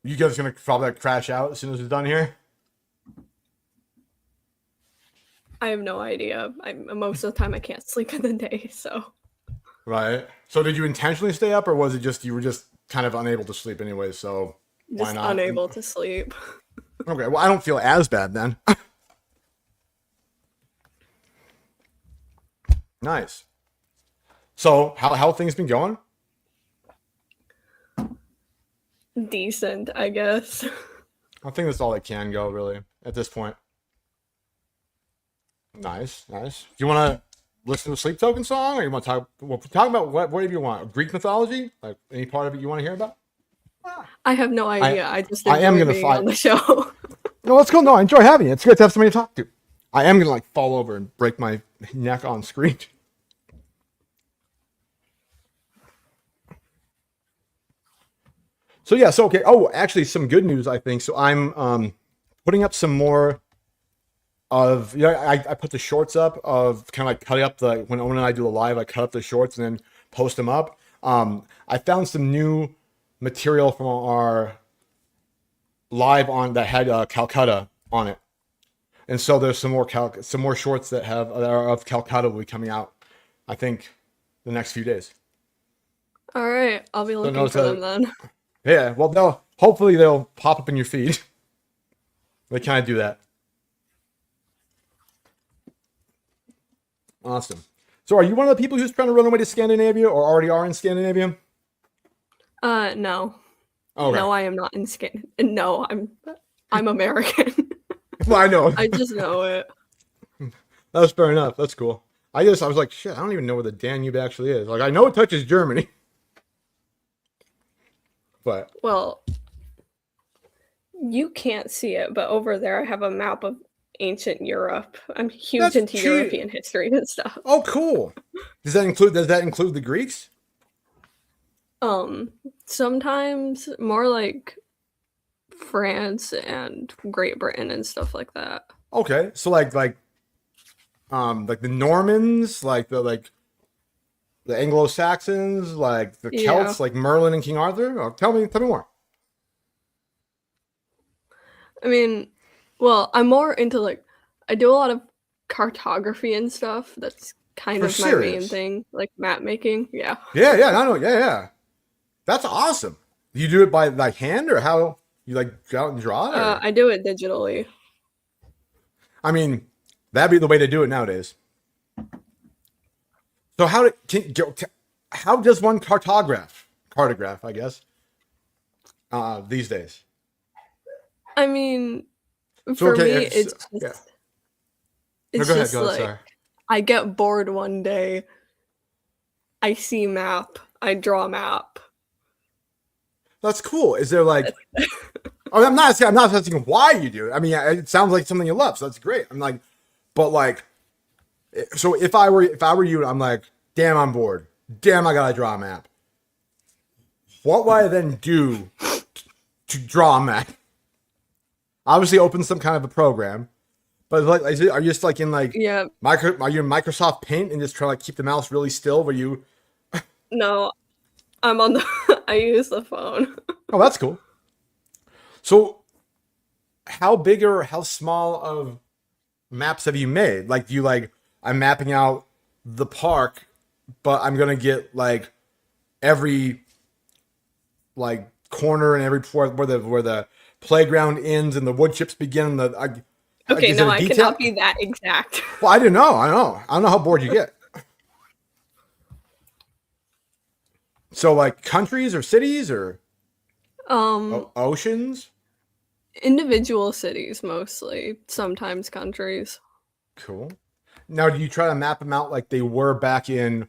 you guys gonna probably crash out as soon as it's done here? I have no idea. Most of the time I can't sleep in the day, so. Right. So did you intentionally stay up, or was it just you were just kind of unable to sleep anyway? So why not? Unable to sleep. Okay. Well, I don't feel as bad then. Nice. So how things been going? Decent, I guess. I think that's all that can go really at this point. Nice. Do you want to listen to a sleep token song, or you want to talk about whatever you want? Greek mythology, like any part of it you want to hear about? I have no idea. I just I am enjoy gonna being on the show. No, it's cool. No, I enjoy having you. It's good to have somebody to talk to. I am gonna like fall over and break my neck on screen. So yeah, okay. Oh, actually, some good news, I think. So I'm putting up some more of, you know, I put the shorts up of kind of like cutting up when Owen and I do a live, I cut up the shorts and then post them up. I found some new material from our live on that had Calcutta on it, and so there's some more shorts that are of Calcutta will be coming out, I think, the next few days. All right, I'll be So no, looking for them then. yeah. Well, hopefully they'll pop up in your feed. They kind of do that. Awesome. So are you one of the people who's trying to run away to Scandinavia or already are in Scandinavia? No. Okay. No, I am not in Scan. No, I'm American. Well, I know. I just know it. That's fair enough. That's cool. I was like, shit, I don't even know where the Danube actually is. Like, I know it touches Germany, but Well, you can't see it, but over there I have a map of ancient Europe. I'm huge that's into cheap. European history and stuff. Oh, cool. Does that include the Greeks? Sometimes more like France and Great Britain and stuff like that. Okay, so like the Normans, like the Anglo-Saxons, like the Yeah. Celts, like Merlin and King Arthur. Oh, tell me more. I mean, well, I'm more into like I do a lot of cartography and stuff. That's kind For of my main serious? thing, like map making. Yeah. Yeah, yeah, I know. Yeah, yeah. That's awesome. You do it by like hand or how you like go out and draw it, or I do it digitally. I mean, that'd be the way to do it nowadays. So how does one cartograph, I guess, these days? I mean, So for okay, me, yeah. No, it's go ahead, just go ahead. like Sorry. I get bored one day. I see map. I draw a map. That's cool. Is there like? Oh, I'm not asking why you do it. I mean, it sounds like something you love, so that's great. I'm like, but like, so if I were you, I'm like, damn, I'm bored. Damn, I gotta draw a map. What would I then do to draw a map? Obviously, open some kind of a program, but like, are you just like in like Yeah. are you in Microsoft Paint and just try to like keep the mouse really still? Where you? No, I'm on the. I use the phone. Oh, that's cool. So, how big or how small of maps have you made? Like, do you like I'm mapping out the park, but I'm gonna get like every like corner and every part where the playground ends and the wood chips begin. And Okay, is it no, a I detail? cannot be that exact. Well, I didn't know. I don't know how bored you get. So, like countries or cities or Um, oceans. Individual cities mostly, sometimes countries. Cool. Now, do you try to map them out like they were back in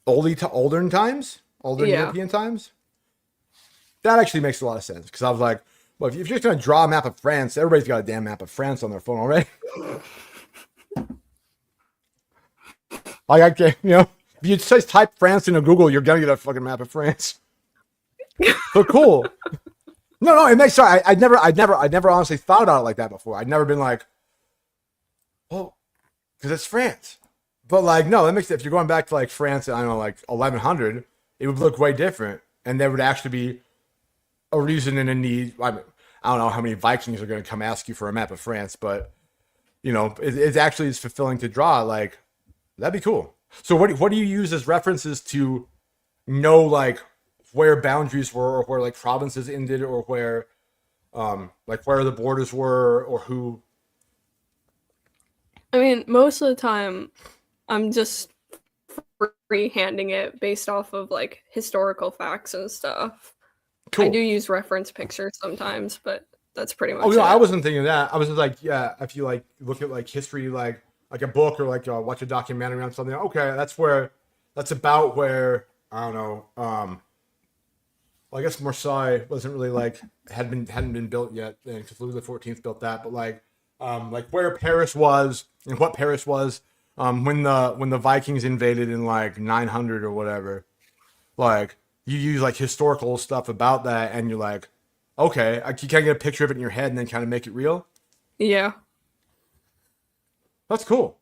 olden times, olden Yeah. European times? That actually makes a lot of sense because I was like, well, if you're just gonna draw a map of France, everybody's got a damn map of France on their phone already. Like I can't, if you just type France into Google, you're gonna get a fucking map of France. So cool. No, no, it makes sense. I'd never honestly thought about it like that before. I'd never been like, well, because it's France. But like, no, that makes sense. If you're going back to like France, I don't know, like 1100, it would look way different, and there would actually be a reason and a need. I don't know how many Vikings are going to come ask you for a map of France, but it actually is fulfilling to draw. Like that'd be cool. So what do you use as references to know like where boundaries were or where like provinces ended or where like where the borders were or who? I mean, most of the time, I'm just freehanding it based off of like historical facts and stuff. I do Cool. use reference pictures sometimes, but that's pretty Oh much no, I it. wasn't thinking of that. I was just like, yeah, if you like look at like history, like a book or like watch a documentary on something. Okay, that's about where I don't know. Well, I guess Marseille wasn't really like hadn't been built yet, because Louis XIV built that. But like where Paris was and what Paris was when the Vikings invaded in like 900 or whatever. Like you use like historical stuff about that, and you're like, okay, you can get a picture of it in your head and then kind of make it real. Yeah. That's cool.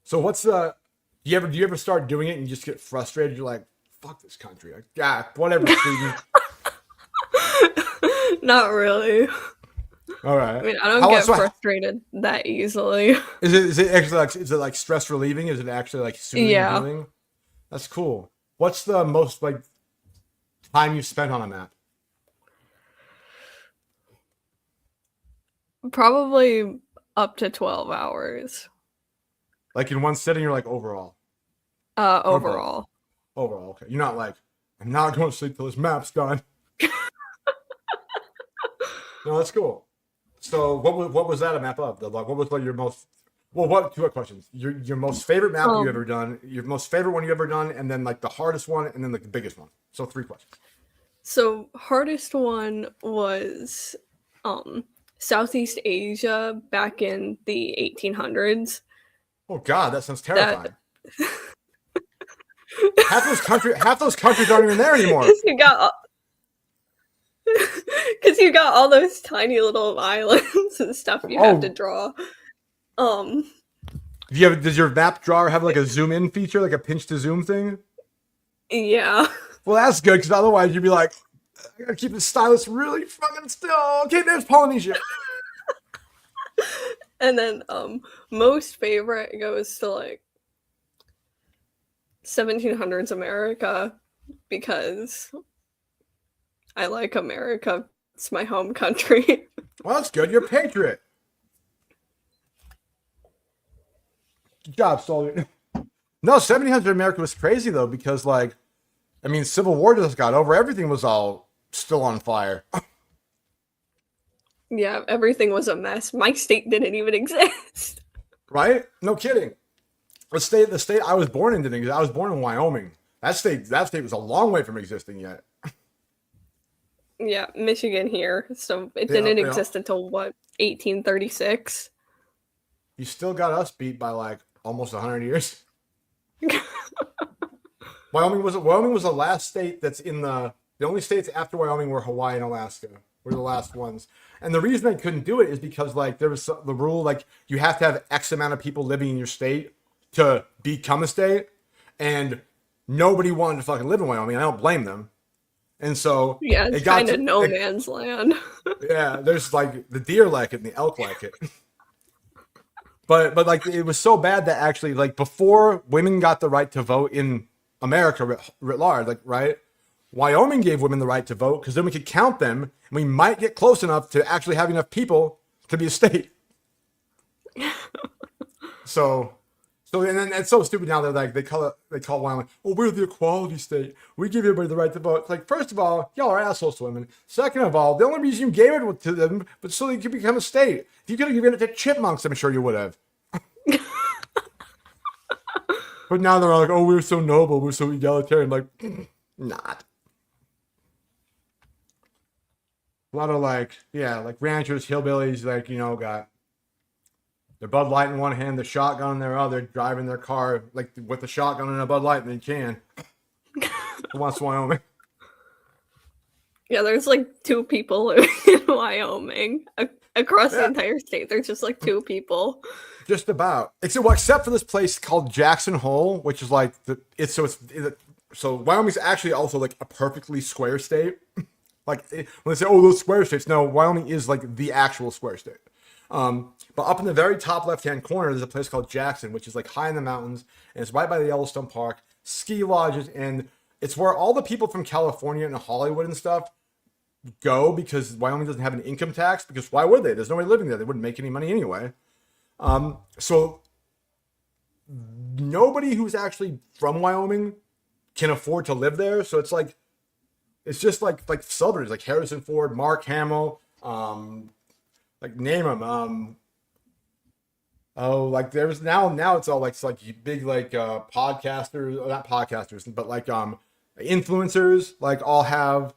So what's the? Do you ever start doing it and you just get frustrated? You're like, fuck this country. Like, yeah, whatever, Sweden. Not really. All I right. mean, I don't How get so? frustrated that easily. Is it actually like is it like stress relieving? Is it actually like soothing, Yeah. healing? That's cool. What's the most like time you spent on a map? Probably up to 12 hours. Like in one sitting, you're like overall or both? Overall. Overall, okay. You're not like I'm not going to sleep till this map's done. No, that's cool. So what was that a map of? Like what was like your most well what two questions? Your most favorite map you Um, ever done, your most favorite one you ever done, and then like the hardest one, and then like the biggest one. So three questions. so hardest one was um Southeast Asia back in the 1800s. Oh God, that sounds That terrifying. Half those countries aren't even there anymore. because you got because you got all those tiny little islands and stuff you have to Oh, draw. Um, does your map drawer have like a zoom in feature, like a pinch to zoom thing? yeah. Well, that's good because otherwise you'd be like, I gotta keep the stylus really fucking still. Okay, there's Polynesia. And then most favorite goes to like 1700s America because I like America. It's my home country. Well, that's good. You're a patriot. Good job, soldier. No, 1700 America was crazy though because like, I mean, Civil War just got over. Everything was all still on fire, Yeah, everything was a mess. My state didn't even exist. right? No kidding. The state I was born in didn't exist. I was born in Wyoming. That state was a long way from existing yet. Yeah, Michigan here. So it Yeah, didn't yeah. exist until what, 1836? You still got us beat by like almost 100 years. Wyoming was the last state that's in the only states after Wyoming were Hawaii and Alaska were the last ones. And the reason they couldn't do it is because like there was the rule like you have to have X amount of people living in your state to become a state, and nobody wanted to fucking live in Wyoming. And I don't blame them. And so Yeah, it it's got kind of to no man's land. yeah. There's like the deer like it and the elk like it. But like it was so bad that actually like before women got the right to vote in America writ large, like right, Wyoming gave women the right to vote because then we could count them and we might get close enough to actually have enough people to be a state. So, and then it's so stupid now. They're like they call Wyoming. Oh, we're the equality state. We give everybody the right to vote. It's like first of all, y'all are assholes to women. Second of all, the only reason you gave it to them, but so they could become a state. If you could have given it to chipmunks, I'm sure you would have. But now they're all like, oh, we're so noble, we're so egalitarian. Like, not. A lot of like, yeah, like ranchers, hillbillies, like, got their Bud Light in one hand, the shotgun in their other, driving their car like with the shotgun and a Bud Light, and they can. Who wants Wyoming? Yeah, there's like two people living in Wyoming. Across the Yeah, entire state, there's just like two people. just about. Except for this place called Jackson Hole, which is like so Wyoming's actually also like a perfectly square state. Like when they say, "Oh, those square states," no, Wyoming is like the actual square state. But up in the very top left-hand corner, there's a place called Jackson, which is like high in the mountains, and it's right by the Yellowstone Park, ski lodges, and it's where all the people from California and Hollywood and stuff go because Wyoming doesn't have an income tax. Because why would they? There's nobody living there. They wouldn't make any money anyway. So nobody who's actually from Wyoming can afford to live there. So it's just like celebrities like Harrison Ford, Mark Hamill, like name them. Oh, like there's now it's all like it's like big like podcasters, not podcasters, but like influencers like all have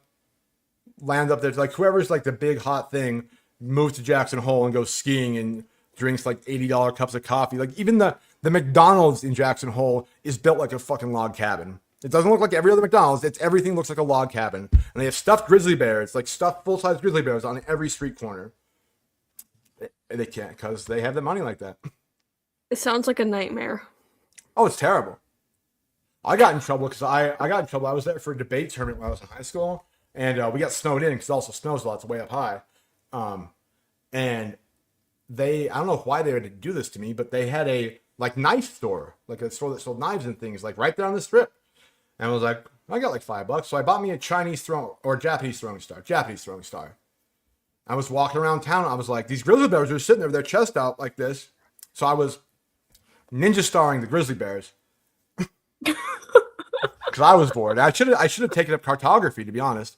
land up there. Like whoever's like the big hot thing moves to Jackson Hole and goes skiing and drinks like $80 cups of coffee. Like even the McDonald's in Jackson Hole is built like a fucking log cabin. It doesn't look like every other McDonald's. Everything looks like a log cabin, and they have stuffed grizzly bears, like stuffed full-size grizzly bears on every street corner. They can't because they have the money like that. It sounds like a nightmare. Oh, it's terrible. I got in trouble because I got in trouble. I was there for a debate tournament when I was in high school, and we got snowed in because it also snows a lot. It's way up high. And I don't know why they had to do this to me, but they had a like knife store, like a store that sold knives and things, like right there on the strip. And I was like, I got like $5. So I bought me a Chinese throwing or Japanese throwing star. Japanese throwing star. I was walking around town. I was like, these grizzly bears are sitting there with their chest out like this. So I was ninja starring the grizzly bears. Because I was bored. I should have taken up cartography, to be honest.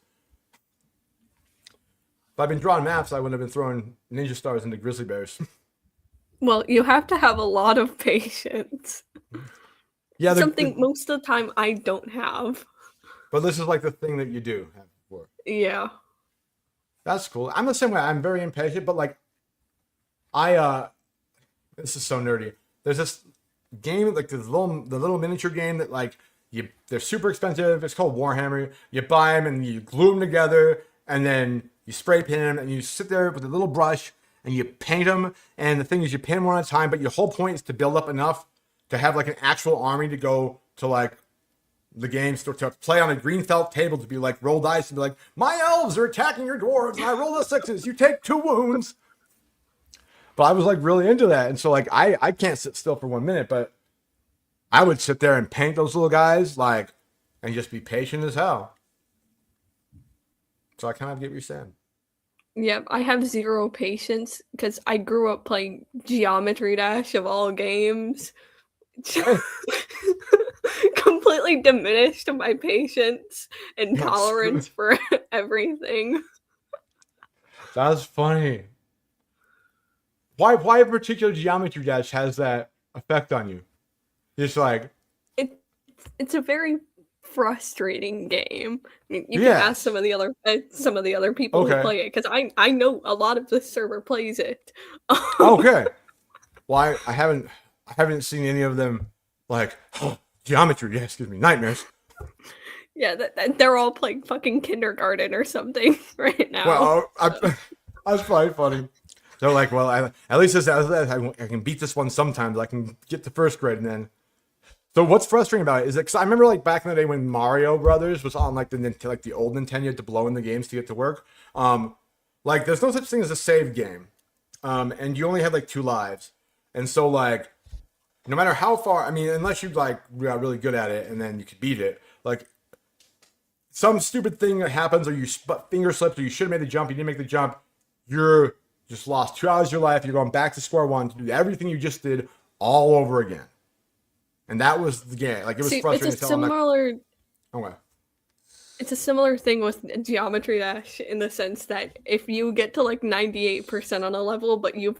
If I'd been drawing maps, I wouldn't have been throwing ninja stars into grizzly bears. Well, you have to have a lot of patience. Yeah, Something most of the time I don't have. But this is like the thing that you do have before. Yeah. That's cool. I'm the same way. I'm very impatient, but like, this is so nerdy. There's this game, like the little miniature game that like they're super expensive. It's called Warhammer. You buy them and you glue them together, and then you spray paint them, and you sit there with a little brush and you paint them. And the thing is, you paint them one at a time, but your whole point is to build up enough to have like an actual army to go to like the games to play on a green felt table, to be like roll dice and be like, my elves are attacking your dwarves and I roll the sixes, you take 2 wounds. But I was like really into that, and so like I can't sit still for 1 minute, but I would sit there and paint those little guys like and just be patient as hell. So I kind of get what you're saying. Yep, I have 0 patience because I grew up playing Geometry Dash of all games. Completely diminished my patience and tolerance for everything. That's funny. Why a particular Geometry Dash has that effect on you? It's like it's a very frustrating game. I mean, you can ask some of the other people who play it, because I know a lot of the server plays it. Okay. Well, I haven't seen any of them like geometry. Yeah, excuse me, nightmares. Yeah, they're all playing fucking kindergarten or something right now. Well, that's probably funny. They're like, well, at least I can beat this one sometimes. I can get to first grade, and then. So what's frustrating about it is that, because I remember like back in the day when Mario Brothers was on like the old Nintendo, you had to blow in the games to get to work. Like there's no such thing as a save game, and you only had like 2 lives, and so like no matter how far, I mean, unless you like got really good at it and then you could beat it, like some stupid thing that happens, or you finger slips, or you should have made the jump, you didn't make the jump, you're just lost 2 hours of your life. You're going back to square one to do everything you just did all over again. And that was the game. Like it was frustrating. It's a similar. Okay. It's a similar thing with Geometry Dash in the sense that if you get to like 98% on a level, but you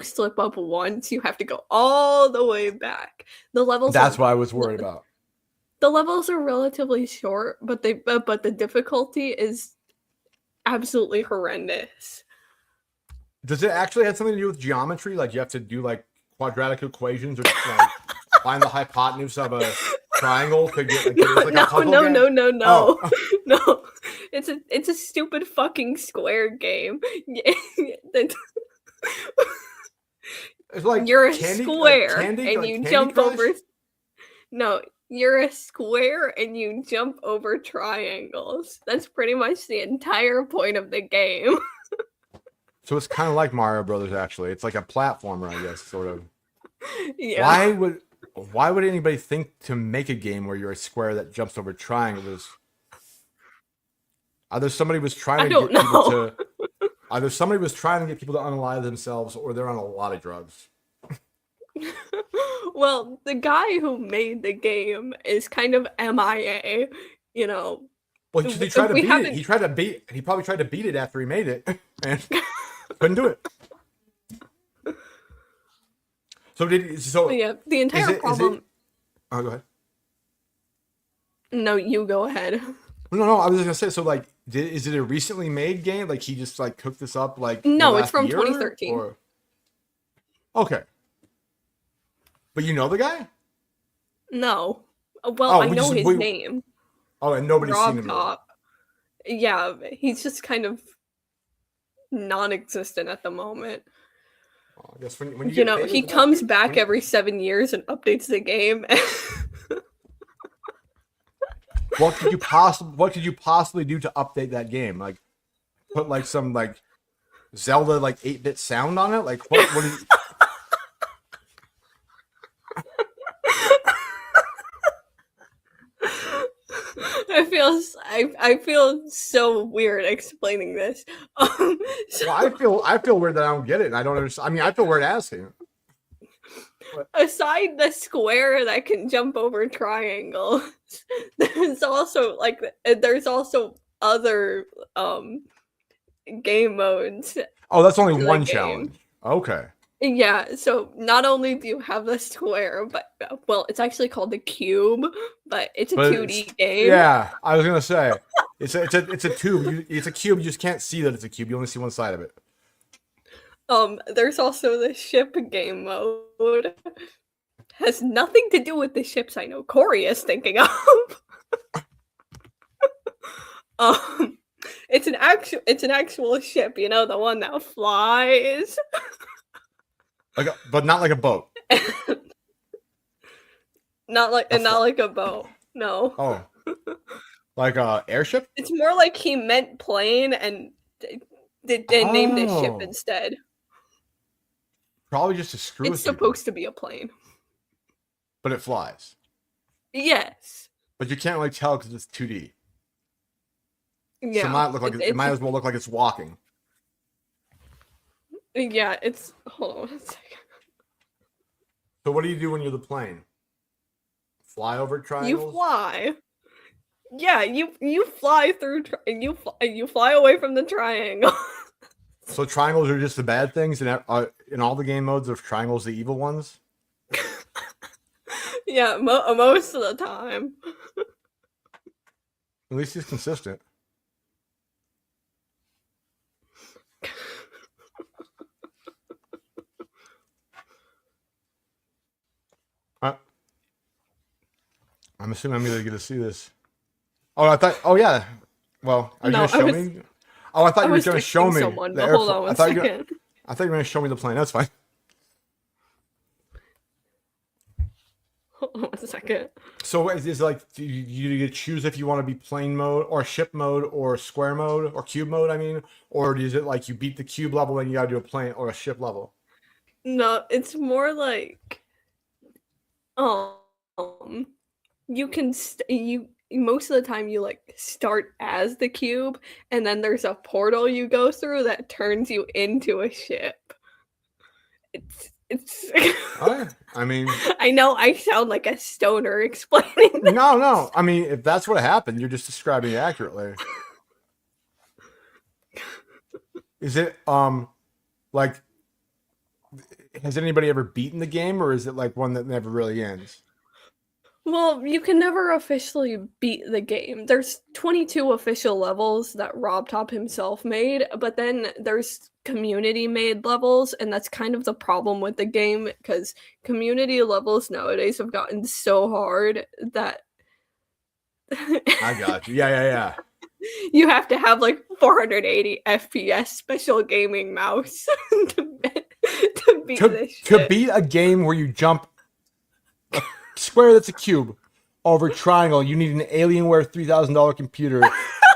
slip up once, you have to go all the way back. The levels. That's what I was worried about. The levels are relatively short, but the difficulty is absolutely horrendous. Does it actually have something to do with geometry? Like you have to do like quadratic equations, or like find the hypotenuse of a triangle to get like, no. Oh. No. It's a stupid fucking square game. It's like you're a square and you jump over. No, you're a square and you jump over triangles. That's pretty much the entire point of the game. So it's kind of like Mario Brothers, actually. It's like a platformer, I guess, sort of. Yeah. Why would anybody think to make a game where you're a square that jumps over triangles? Either somebody was trying to get people to unalive themselves, or they're on a lot of drugs. Well, the guy who made the game is kind of MIA, you know. Well, he tried to beat it. He probably tried to beat it after he made it, and couldn't do it. Yeah, the entire problem. Oh, go ahead. No, you go ahead. No. I was just gonna say. So, like, is it a recently made game? Like, he just like cooked this up? Like, no, it's from 2013. Or... Okay, but you know the guy? No. Well, I know his name. Oh, and nobody's Rob seen him. Top. Yeah, he's just kind of non-existent at the moment. I guess when you he comes back every 7 years and updates the game. What could you possibly do to update that game? Like put like some like Zelda like 8-bit sound on it? Like what do you... I feel so weird explaining this. So Well, I feel weird that I don't get it, and I don't understand. I mean, I feel weird asking. aside the square that can jump over triangles, there's also other game modes Oh, that's only to the one game. challenge. Okay. Yeah, so not only do you have the square, but well, it's actually called the cube, but it's a But 2D game. yeah, I was gonna say it's a tube. It's a cube. You just can't see that it's a cube. You only see one side of it. There's also the ship game mode. Has nothing to do with the ships I know Corey is thinking of. um, it's an actual ship, you know, the one that flies. But not like a boat. Not like a boat. No. Oh, like a airship. It's more like he meant plane and named it ship Oh. instead. Probably just to screw It's with people. supposed to be a plane. But it flies. Yes. But you can't really tell because it's 2D. Yeah. So it might look like it might as well look like it's walking. Yeah, it's hold on 1 second. So what do you do when you're the plane? Fly over triangles? You fly. Yeah, you fly through you fly away from the triangle. So triangles are just the bad things, and in all the game modes, are triangles the evil ones? Yeah, most of the time. At least he's consistent. I'm assuming I'm gonna get to see this. Oh, I thought. Oh yeah. Well, are you No, gonna show me? Oh, I thought you were gonna show me. Someone, the but hold airplane. on 1 I thought second. I thought you were gonna show me the plane. That's fine. Hold on 1 second. So is it like you get to choose if you want to be plane mode or ship mode or square mode or cube mode? I mean, or is it like you beat the cube level and you gotta do a plane or a ship level? No, it's more like you can you most of the time you like start as the cube and then there's a portal you go through that turns you into a ship. It's I mean, I know I sound like a stoner explaining this. no. I mean, if that's what happened, you're just describing it accurately. Is it like has anybody ever beaten the game, or is it like one that never really ends? Well, you can never officially beat the game. There's 22 official levels that Rob Top himself made, but then there's community made levels, and that's kind of the problem with the game because community levels nowadays have gotten so hard that I got you. Yeah. you have to have like 480 FPS special gaming mouse to beat this shit. To beat a game where you jump a square that's a cube over a triangle, you need an Alienware $3,000 computer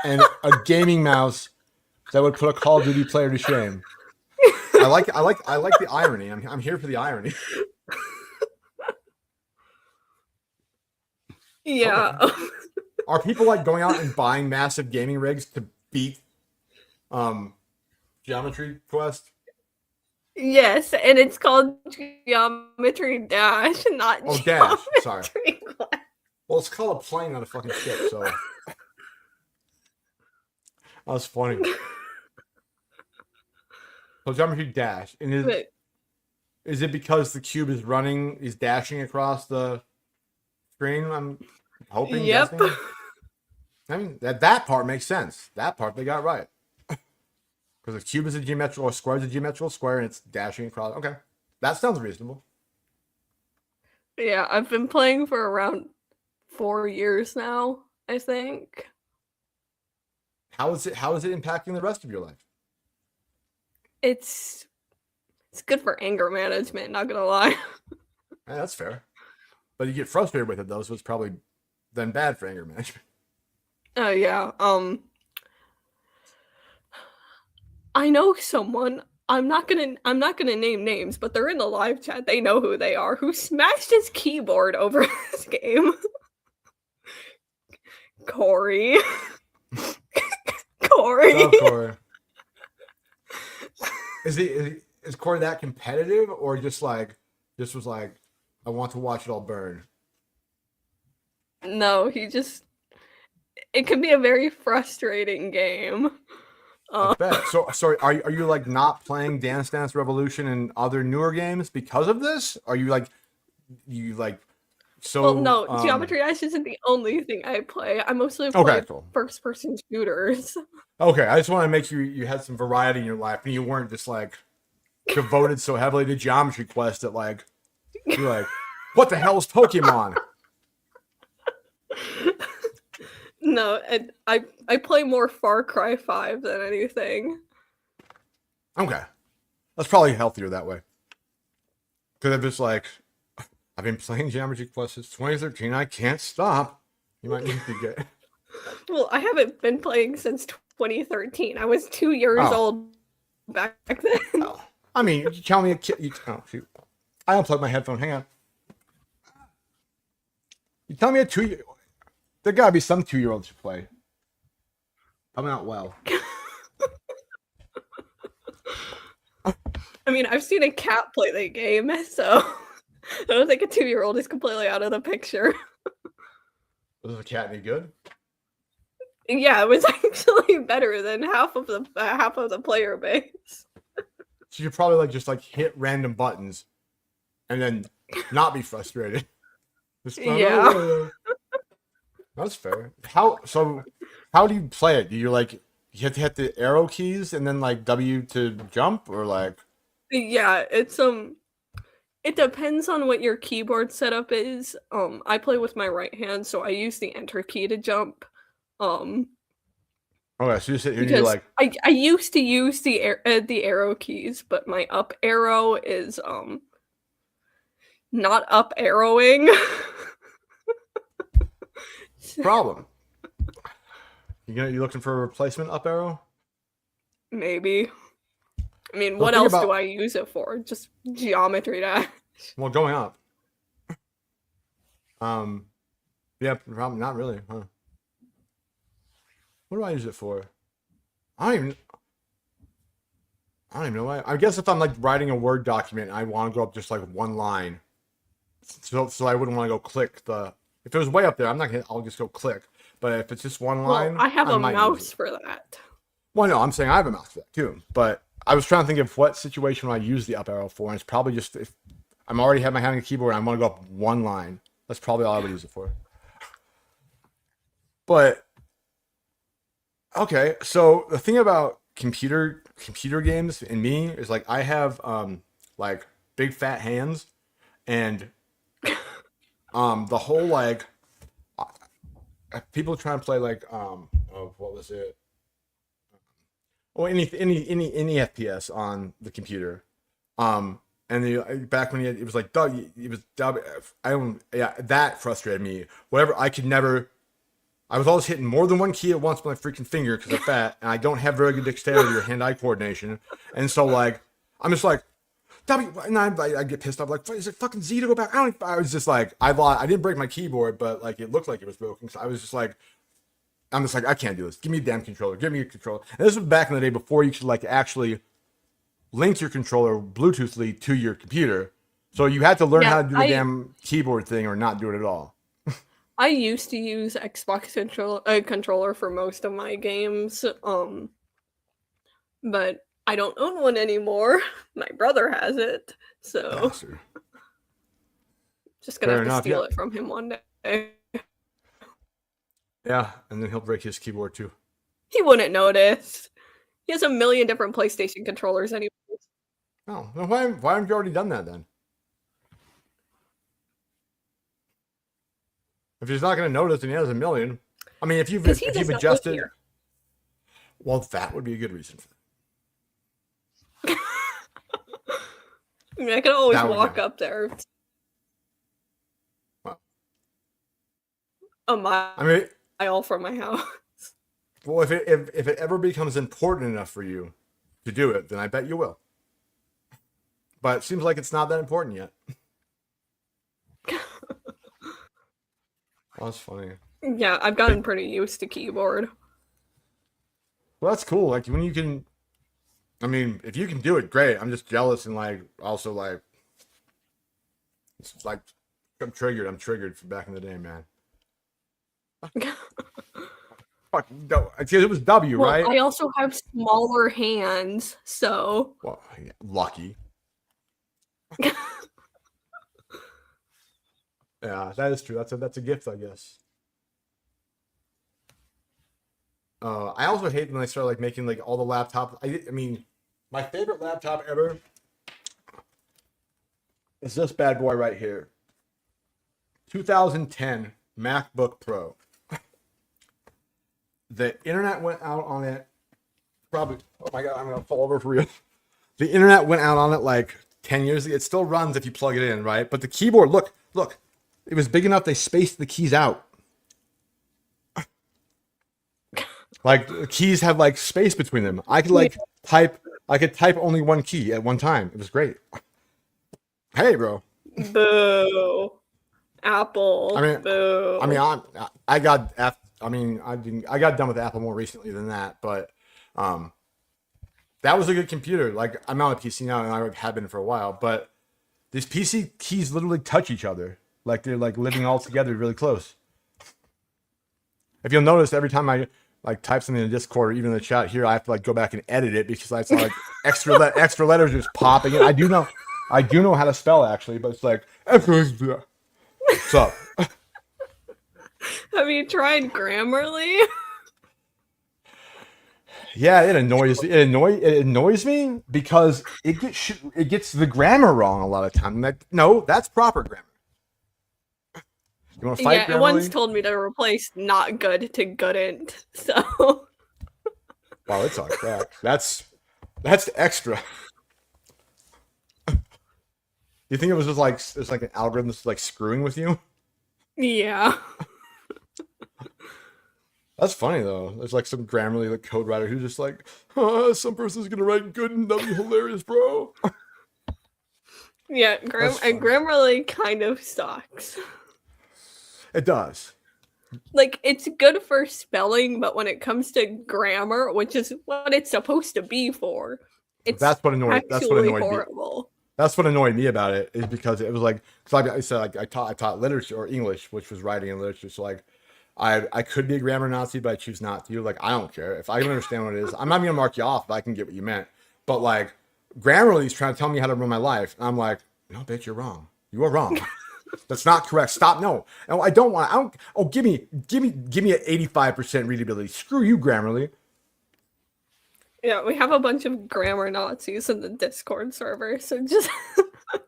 and a gaming mouse that would put a Call of Duty player to shame. I like the irony. I'm here for the irony. Yeah. Okay. Are people like going out and buying massive gaming rigs to beat Geometry Quest? Yes, and it's called Geometry Dash, not Dash. Geometry Sorry. Quest. Well, it's called a plane, not a fucking ship. So that was funny. So Geometry Dash, and is it because the cube is dashing across the screen? I'm hoping. Yep. Guessing. I mean that part makes sense. That part they got right. Because a cube is a geometrical, a square is a geometrical square, and it's dashing across. Okay, that sounds reasonable. Yeah, I've been playing for around 4 years now, I think. How is it impacting the rest of your life? It's good for anger management, not gonna lie. Yeah, that's fair. But you get frustrated with it though, so it's probably then bad for anger management. Oh yeah. I know someone. I'm not gonna name names, but they're in the live chat. They know who they are. Who smashed his keyboard over this game? Corey. Corey. What's up, Corey? Is Corey that competitive, or just like this was like I want to watch it all burn? No, he just. It can be a very frustrating game. I bet. So sorry, are you like not playing Dance Dance Revolution and other newer games because of this? Are you like so? Well, no, Geometry Dash isn't the only thing I play. I mostly play Okay, cool. first-person shooters. Okay, I just want to make sure you had some variety in your life and you weren't just like devoted so heavily to Geometry Quest that like you're like, what the hell is Pokemon? No, and I play more Far Cry 5 than anything. Okay, that's probably healthier that way. Because I'm just like, I've been playing Geometry Quest since 2013. I can't stop. You might need to get. Well, I haven't been playing since 2013. I was 2 years old back then. Oh. I mean, you tell me a kid. Oh, shoot. I unplugged my headphone. Hang on. You tell me a 2 year. There gotta be some 2-year-olds who play. I'm not well. I mean, I've seen a cat play the game, so I don't think a 2-year-old is completely out of the picture. Was the cat any good? Yeah, it was actually better than half of the player base. So you probably like just like hit random buttons, and then not be frustrated. Yeah. That's fair. How do you play it? Do you like you have to hit the arrow keys and then like W to jump, or like? Yeah, it depends on what your keyboard setup is. I play with my right hand, so I use the enter key to jump. Okay, so you sit here and Because you're like, I used to use the arrow keys, but my up arrow is not up arrowing. problem. You looking for a replacement up arrow? Maybe. I mean, Well, what think else about- do I use it for? Just Geometry Dash. Well, going up. Yeah, probably not really, huh? What do I use it for? I don't even know. I guess if I'm like writing a Word document and I want to go up just like one line, so I wouldn't want to go click the. If it was way up there, I'll just go click. But if it's just one line, Well, I have a might use mouse it. for that. Well, no, I'm saying I have a mouse for that too. But I was trying to think of what situation I use the up arrow for, and it's probably just if I'm already have my hand on the keyboard and I want to go up one line. That's probably all I would use it for. But okay, so the thing about computer games and me is like I have like big fat hands, and the whole like people trying to play like oh, what was it? Well, any FPS on the computer, and back when it was like it was I don't, yeah, that frustrated me. Whatever, I could never. I was always hitting more than one key at once with my freaking finger because I'm fat and I don't have very good dexterity or hand-eye coordination, and so like I'm just like W, and I get pissed off like is it fucking Z to go back? I was just like I didn't break my keyboard, but like it looked like it was broken, so I was just like. I'm just like, I can't do this. Give me a damn controller. Give me a controller. And this was back in the day before you could like actually link your controller Bluetoothly to your computer. So you had to learn how to do the damn keyboard thing or not do it at all. I used to use Xbox controller for most of my games, but I don't own one anymore. My brother has it, so Bastard. just gonna Fair have to enough, steal yeah. it from him one day. Yeah, and then he'll break his keyboard too. He wouldn't notice. He has a million different PlayStation controllers anyways. Oh, then why haven't you already done that then? If he's not going to notice and he has a million, I mean, if you've Because he does not live adjusted, here. well, that would be a good reason for that. I mean, I could always That would walk be- up there. Well, A I mean, mile from my house. well, if it ever becomes important enough for you to do it, then I bet you will. But it seems like it's not that important yet. Oh, that's funny. Yeah, I've gotten pretty used to keyboard. Well, that's cool. Like when you can, I mean, if you can do it, great. I'm just jealous and like also like it's like I'm triggered. I'm triggered from back in the day, man. Fuck, no. It was W, Well, right? I also have smaller hands, so Well, yeah, lucky. Yeah, that is true. That's a gift, I guess. I also hate when I start like making like all the laptops. I mean, my favorite laptop ever is this bad boy right here, 2010 MacBook Pro. The internet went out on it. Probably. Oh my god, I'm gonna fall over for real. The internet went out on it like 10 years ago. It still runs if you plug it in, right? But the keyboard, look, it was big enough they spaced the keys out. Like the keys have like space between them. I could type only one key at one time. It was great. Hey, bro. boo. Apple, I mean, boo. I got I mean, I got done with Apple more recently than that, but um that was a good computer. Like I'm on a PC now and I have been for a while, but these PC keys literally touch each other. Like they're like living all together really close. If you'll notice, every time I like type something in Discord or even in the chat here, I have to like go back and edit it because I saw like extra letters just popping in. I do know how to spell actually, but it's like what's up? Have you tried Grammarly? Yeah, it annoys me because it gets the grammar wrong a lot of time. Like, no, that's proper grammar. You want to fight Yeah, it once Grammarly? told me to replace not good to goodn't. So Wow, it's on crack. That's extra. You think it was just like it's like an algorithm that's like screwing with you? yeah. That's funny though. There's like some Grammarly like code writer who's just like, oh, some person's gonna write good and that'll be hilarious, bro. Yeah, That's funny. Grammarly kind of sucks. It does. Like it's good for spelling, but when it comes to grammar, which is what it's supposed to be for, it's That's what annoyed. That's what actually annoyed me. horrible. That's what annoyed me about it is because it was like, because I said like I taught literature or English, which was writing and literature. So like, I could be a grammar Nazi, but I choose not to. Like I don't care if I can understand what it is. I'm not gonna mark you off if I can get what you meant. But like, Grammarly's trying to tell me how to run my life, and I'm like, no, bitch, you're wrong. You are wrong. That's not correct. Stop. No, no, I don't want. I don't. Oh, give me an 85% readability. Screw you, Grammarly. Yeah, we have a bunch of grammar Nazis in the Discord server, so just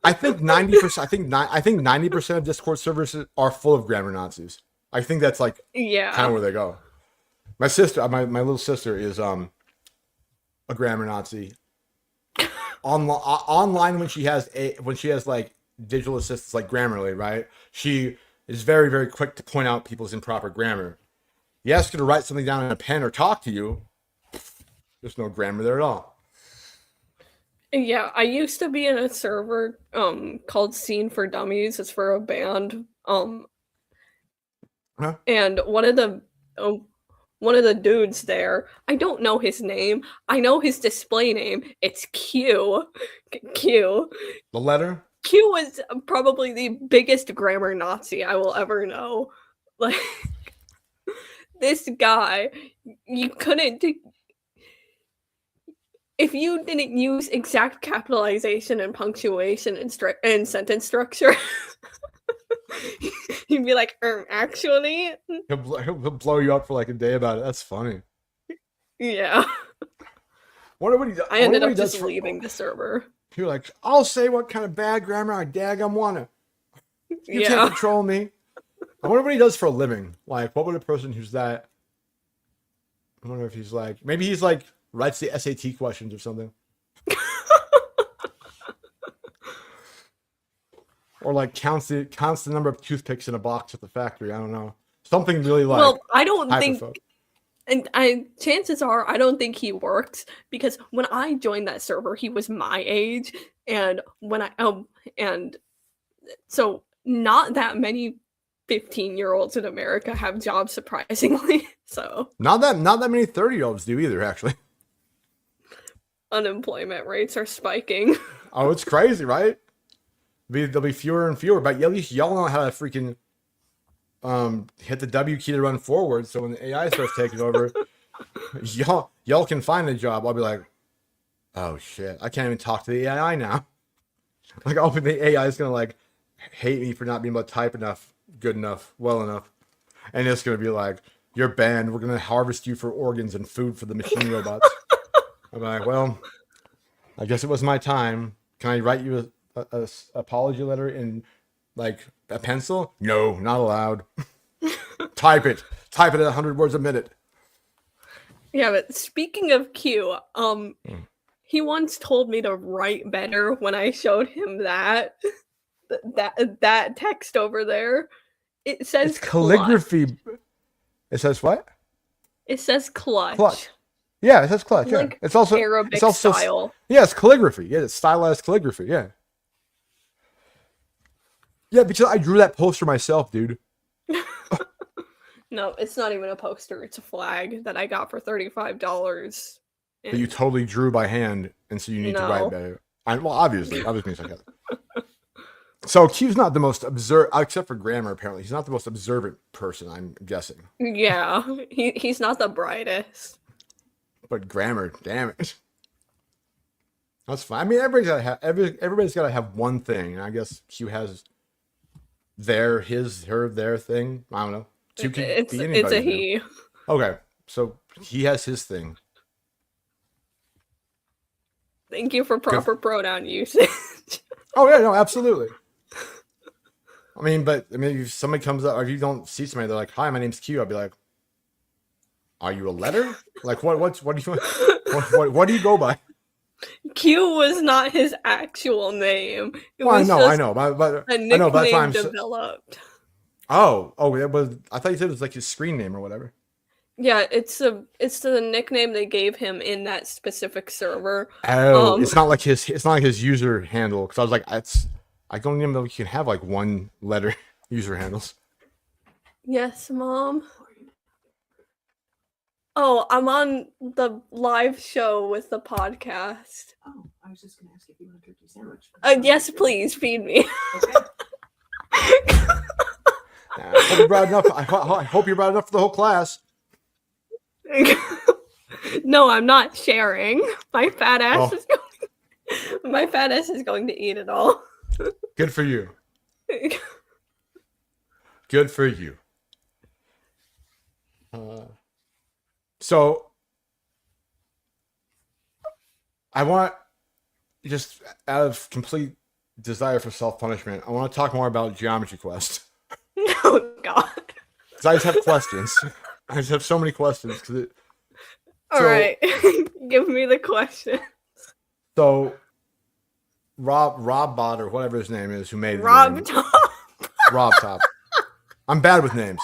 I think 90%. I think 90% of Discord servers are full of grammar Nazis. I think that's like yeah. kind of where they go. My sister, my little sister, is a grammar Nazi. Online when she has like digital assistants like Grammarly, right? She is very very quick to point out people's improper grammar. You ask her to write something down in a pen or talk to you, there's no grammar there at all. Yeah, I used to be in a server called Scene for Dummies. It's for a band. Huh? And one of the dudes there, I don't know his name. I know his display name. It's Q. Q. The letter? Q was probably the biggest grammar Nazi I will ever know. Like this guy, you couldn't if you didn't use exact capitalization and punctuation and sentence structure, you'd be like, actually, He'll blow you up for like a day about it. That's funny. yeah. Wonder what he does. I ended up just leaving the server. You're like, I'll say what kind of bad grammar I daggum wanna. You Yeah. can't control me. I wonder what he does for a living. Like, what would a person who's that? I wonder if he's like, maybe he's like writes the SAT questions or something, or like counts the number of toothpicks in a box at the factory. I don't know, something really like. Well, I don't think, hyperfolk. and chances are I don't think he works because when I joined that server, he was my age, and when I and so not that many 15-year-olds in America have jobs, surprisingly. So Not that many 30-year-olds do either, actually. unemployment rates are spiking. Oh, it's crazy, right? There'll be fewer and fewer, but at least y'all know how to freaking hit the W key to run forward. So when the AI starts taking over, y'all can find a job. I'll be like, oh shit, I can't even talk to the AI now. Like, the AI is gonna like hate me for not being able to type enough, good enough, well enough, and it's gonna be like, you're banned. We're gonna harvest you for organs and food for the machine robots. I'm like, well, I guess it was my time. Can I write you a apology letter in like a pencil? No, not allowed. Type it at 100 words a minute. Yeah, but speaking of Q, he once told me to write better when I showed him that text over there. It says It's calligraphy. It says what? It says clutch. Clutch. Yeah, it says clutch. Like yeah. It's also Arabic it's also, style. Yeah, it's calligraphy. Yeah, it's stylized calligraphy. Yeah. Yeah, because I drew that poster myself, dude. No, it's not even a poster. It's a flag that I got for $35. That you totally drew by hand, and so you need to write better. Well, obviously means like that. So Q's not the most except for grammar. Apparently, he's not the most observant person. I'm guessing. Yeah, he's not the brightest. But grammar, damn it. That's fine. I mean, everybody's got to have one thing, and I guess Q has their thing. I don't know. Q can be anybody's it's a he. Name. Okay, so he has his thing. Thank you for proper pronoun usage. Oh yeah, no, absolutely. I mean, if somebody comes up, or if you don't see somebody, they're like, "Hi, my name's Q." I'll be like, "Are you a letter? Like, what do you what do you go by?" Q was not his actual name. I know, but a nickname I know, but developed. Oh, it was. I thought you said it was like his screen name or whatever. Yeah, it's the nickname they gave him in that specific server. Oh, it's not like his user handle, because I was like, I don't even know if you can have like one letter user handles. Yes, Mom. Oh, I'm on the live show with the podcast. Oh, I was just going to ask if you want a turkey sandwich. Yes, please feed me. Okay. I hope you brought enough. I hope you brought enough for the whole class. No, I'm not sharing. My fat ass is going to eat it all. Good for you. Good for you. So I want, just out of complete desire for self-punishment, I want to talk more about Geometry Quest. Oh God. Because I just have questions. I just have so many questions. All right. Give me the question. So Rob Bot, or whatever his name is, who made Rob Top. Rob Top. I'm bad with names.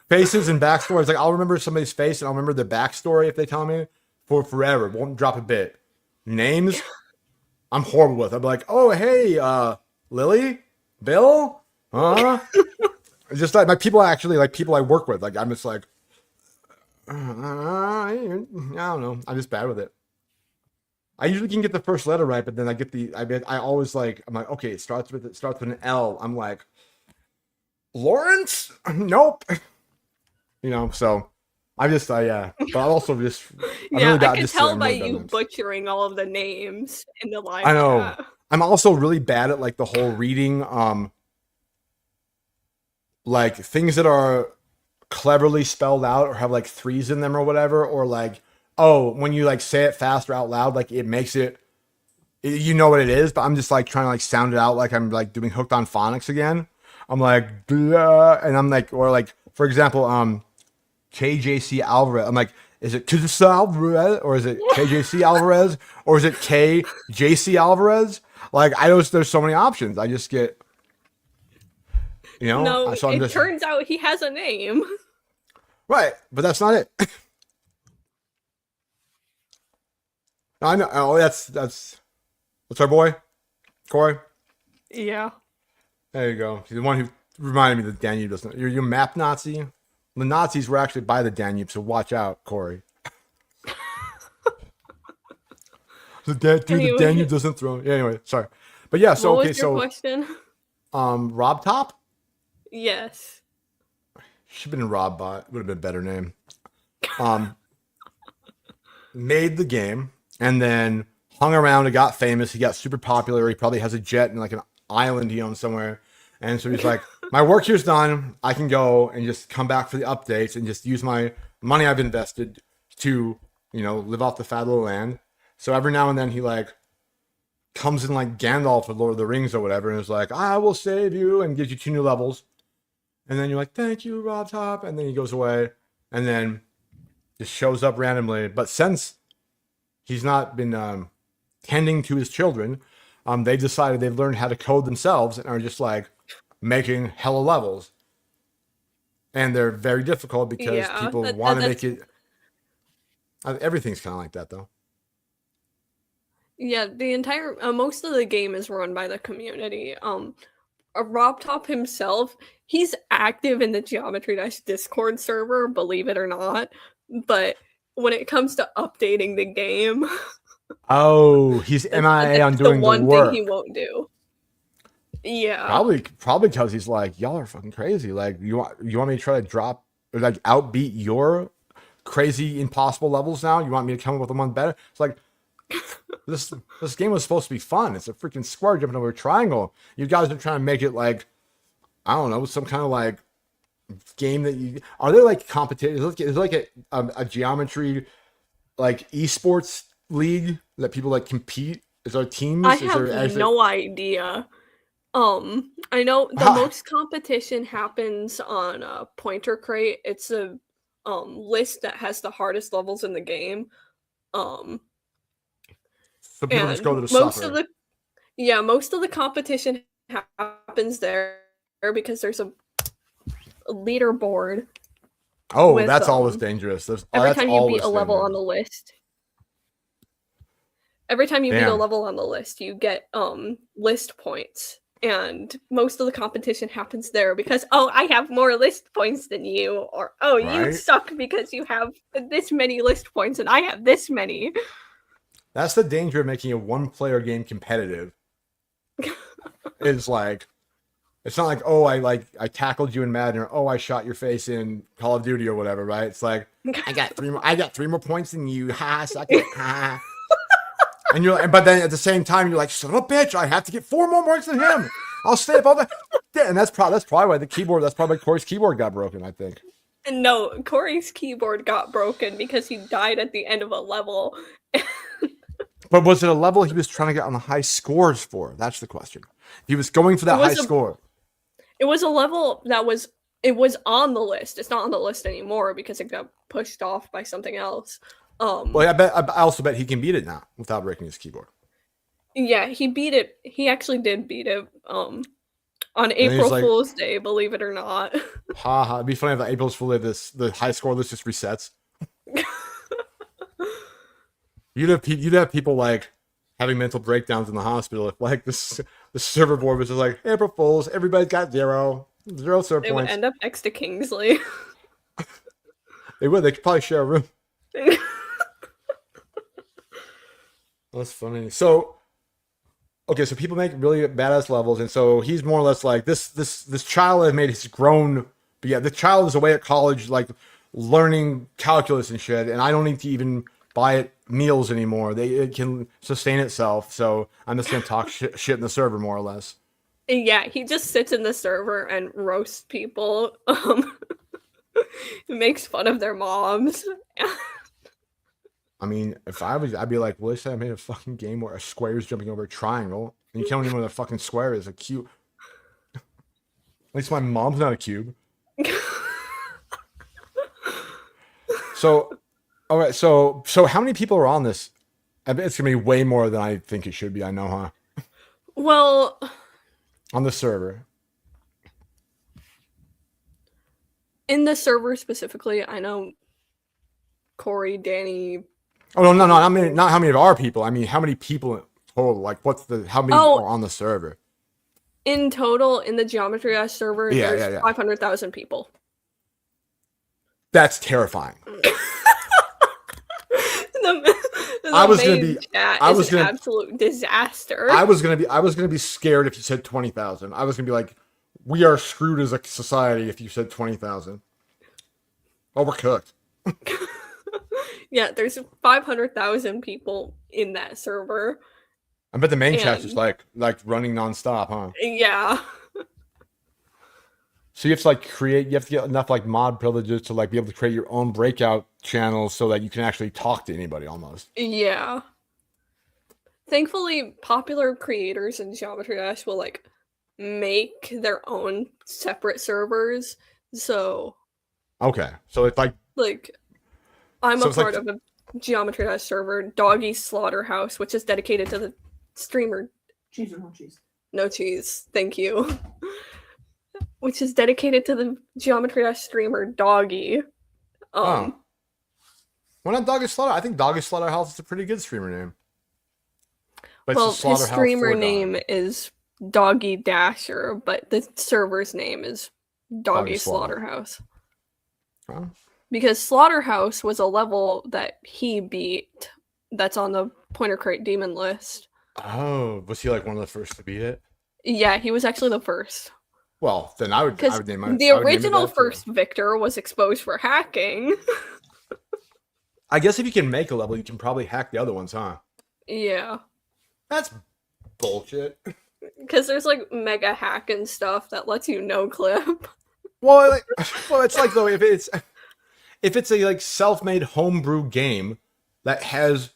Faces and backstories. Like, I'll remember somebody's face and I'll remember their backstory if they tell me for forever. Won't drop a bit. Names, I'm horrible with. I'll be like, oh, hey, Lily? Bill? Just like my people, actually, like people I work with. Like, I'm just like, I don't know. I'm just bad with it. I usually can get the first letter right, but then I always like, I'm like, okay, it starts with an L. I'm like, Lawrence? Nope. So I just, yeah. But I'm also just, I can tell by you butchering all of the names in the live. I know. Chat. I'm also really bad at like the whole reading, like things that are cleverly spelled out or have like threes in them or whatever, or like, oh, when you like say it fast or out loud, like it makes it, you know what it is, but I'm just like trying to like sound it out like I'm like doing Hooked on Phonics again. I'm like, blah, and I'm like, or like, for example, KJC Alvarez. I'm like, is it KJC Alvarez or is it KJC Alvarez or is it KJC Alvarez? Like, there's so many options. I just get, No, so it turns out he has a name. Right, but that's not it. I know. Oh, that's our boy, Corey. Yeah. There you go. He's the one who reminded me that the Danube doesn't. You're map Nazi. The Nazis were actually by the Danube, so watch out, Corey. The Anyway. Danube doesn't throw. Yeah, anyway, sorry. But yeah, so What okay, was your so question? Rob Top Yes. should have been Rob Bot. Would have been a better name. Made the game and then hung around and got famous. He got super popular. He probably has a jet in like an island he owns somewhere. And so he's like, my work here's done. I can go and just come back for the updates and just use my money I've invested to, live off the fat of the land. So every now and then he like comes in like Gandalf with Lord of the Rings or whatever and is like, I will save you, and gives you 2 new levels. And then you're like, thank you, Rob Top. And then he goes away and then just shows up randomly. But since he's not been tending to his children, they decided they've learned how to code themselves and are just like making hella levels. And they're very difficult because people want to make it. Everything's kind of like that, though. Yeah, the entire most of the game is run by the community. Rob Top himself, he's active in the Geometry Dash Discord server, believe it or not. But when it comes to updating the game, oh, he's MIA on doing the one work. thing he won't do. Yeah, probably because he's like, y'all are fucking crazy. Like, you want me to try to drop or like outbeat your crazy impossible levels now? You want me to come up with one better? It's like, this game was supposed to be fun. It's a freaking square jumping over a triangle. You guys are trying to make it like, I don't know, some kind of like game that you are there like competition. Is there like a geometry like esports league that people like compete? Is there teams? I have no idea. I know the most competition happens on Pointer Crate. It's a list that has the hardest levels in the game. So people just go to the most supper. most of the competition happens there because there's a leaderboard. Oh, that's always dangerous. Every time you beat a level on the list. Every time you beat a level on the list, you get list points. And most of the competition happens there because, I have more list points than you, or you suck because you have this many list points and I have this many. That's the danger of making a one-player game competitive. It's like, it's not like, I tackled you in Madden, or I shot your face in Call of Duty or whatever, right? It's like, I got three more points than you. Ha, suck it. Ha. But then at the same time, you're like, son of a bitch, I have to get 4 more points than him. I'll stay up all the. Yeah, and that's probably why that's probably Corey's keyboard got broken, I think. No, Corey's keyboard got broken because he died at the end of a level. But was it a level he was trying to get on the high scores for? That's the question. He was going for that high score. It was a level that was on the list. It's not on the list anymore because it got pushed off by something else. Well, I also bet he can beat it now without breaking his keyboard. Yeah, he beat it. He actually did beat it. On April Fool's Day, believe it or not. It'd be funny if the April Fool's Day the high score list just resets. You'd have people like having mental breakdowns in the hospital if like the server board was just like, April Fools, everybody's got 0 server points. They would end up next to Kingsley. They would. They could probably share a room. That's funny. So, okay, so people make really badass levels, and so he's more or less like this child has made his grown. But yeah, the child is away at college, like learning calculus and shit, and I don't need to even buy it meals anymore. It can sustain itself. So I'm just gonna talk shit in the server more or less. Yeah, he just sits in the server and roasts people. Makes fun of their moms. I mean, if I'd be like, well, they said I made a fucking game where a square is jumping over a triangle, and you can't even know what a fucking square is. A cube. At least my mom's not a cube. So, all right. So how many people are on this? I bet it's gonna be way more than I think it should be. I know, huh? Well, on the server. In the server specifically, I know Corey, Danny. Oh no! I mean, not how many of our people. I mean, how many people total? Like, how many are on the server? In total, in the Geometry Dash server, Yeah, there's yeah, yeah. 500,000 people. That's terrifying. The I was gonna main be- chat I is was an gonna- absolute disaster. I was gonna be scared if you said 20,000. I was gonna be like, we are screwed as a society if you said 20,000. Oh, we're cooked. Yeah, there's 500,000 people in that server. I bet the main chat's just And- like running nonstop, huh? Yeah. So you have to like create. You have to get enough like mod privileges to like be able to create your own breakout channels so that you can actually talk to anybody almost. Yeah. Thankfully, popular creators in Geometry Dash will like make their own separate servers. So, Okay, so it's like, I'm So a it's like- part of a Geometry Dash server, Doggy Slaughterhouse, which is dedicated to the streamer Cheese or no cheese? No Cheese. Thank you. Which is dedicated to the Geometry Dash streamer Doggy. Oh. Why not Doggy Slaughter? I think Doggy Slaughterhouse is a pretty good streamer name. But Well, it's a his slaughterhouse streamer for dog. name is Doggy Dasher, but the server's name is Doggy Doggy Slaughter. Slaughterhouse. Oh. Because Slaughterhouse was a level that he beat that's on the Pointer Crate Demon list. Oh, was he like one of the first to beat it? Yeah, he was actually the first. Well, then I would Because name it. the I would name it original that, too. first victor was exposed for hacking. I guess if you can make a level, you can probably hack the other ones, huh? Yeah. That's bullshit. Because there's like mega hack and stuff that lets you no clip. Well, it's like though if it's a like self-made homebrew game that has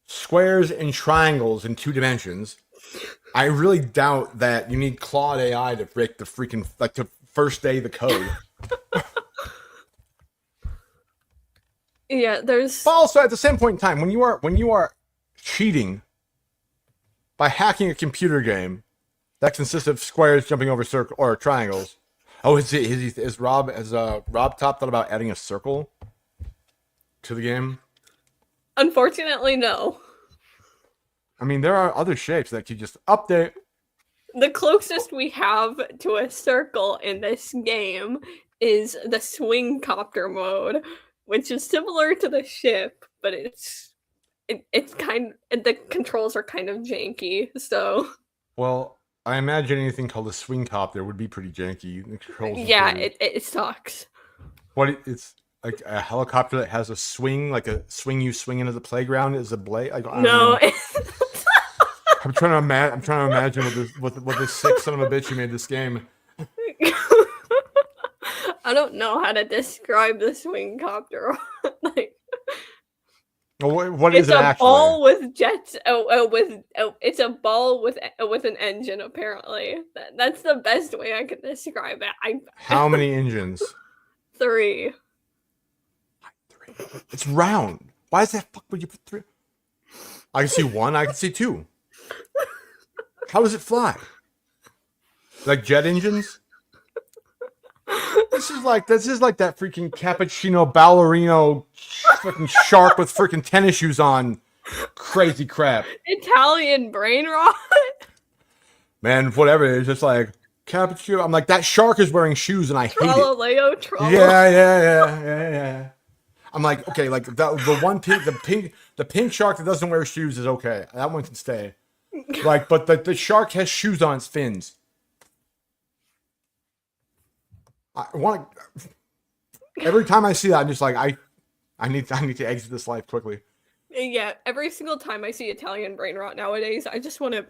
squares and triangles in 2 dimensions, I really doubt that you need Claude AI to break the freaking like to first day the code. Yeah, there's But also at the same point in time, when you are cheating by hacking a computer game that consists of squares jumping over circle or triangles. Oh, is Rob Top thought about adding a circle to the game? unfortunately no. I mean, there are other shapes that you just update. The closest we have to a circle in this game is the swing copter mode, which is similar to the ship, but it's kind the controls are kind of janky. So Well, I imagine anything called a swing copter would be pretty janky. The controls is yeah, pretty- it sucks. it's like a helicopter that has a swing, like a swing you swing into the playground is a blade. Like, I don't No, know. I'm trying to imagine what this sick son of a bitch who made this game. I don't know how to describe the swing copter. Like, Well, what is it's it a actually? ball with jets. It's a ball with an engine. Apparently, that's the best way I can describe it. How many engines? 3. 3. It's round. Why is that fuck would you put 3? I can see 1. I can see 2. How does it fly? Like jet engines? This is like that freaking cappuccino ballerino freaking shark with freaking tennis shoes on. Crazy crap. Italian brain rot. Man, whatever. It's just like cappuccino. I'm like, that shark is wearing shoes and I hate it. Trollaleo trouble. Yeah. I'm like, okay, like the one the pink shark that doesn't wear shoes is okay. That one can stay. Like, but the shark has shoes on its fins. I want to. Every time I see that, I'm just like, I need to exit this life quickly. Yeah, every single time I see Italian brain rot nowadays, I just want to.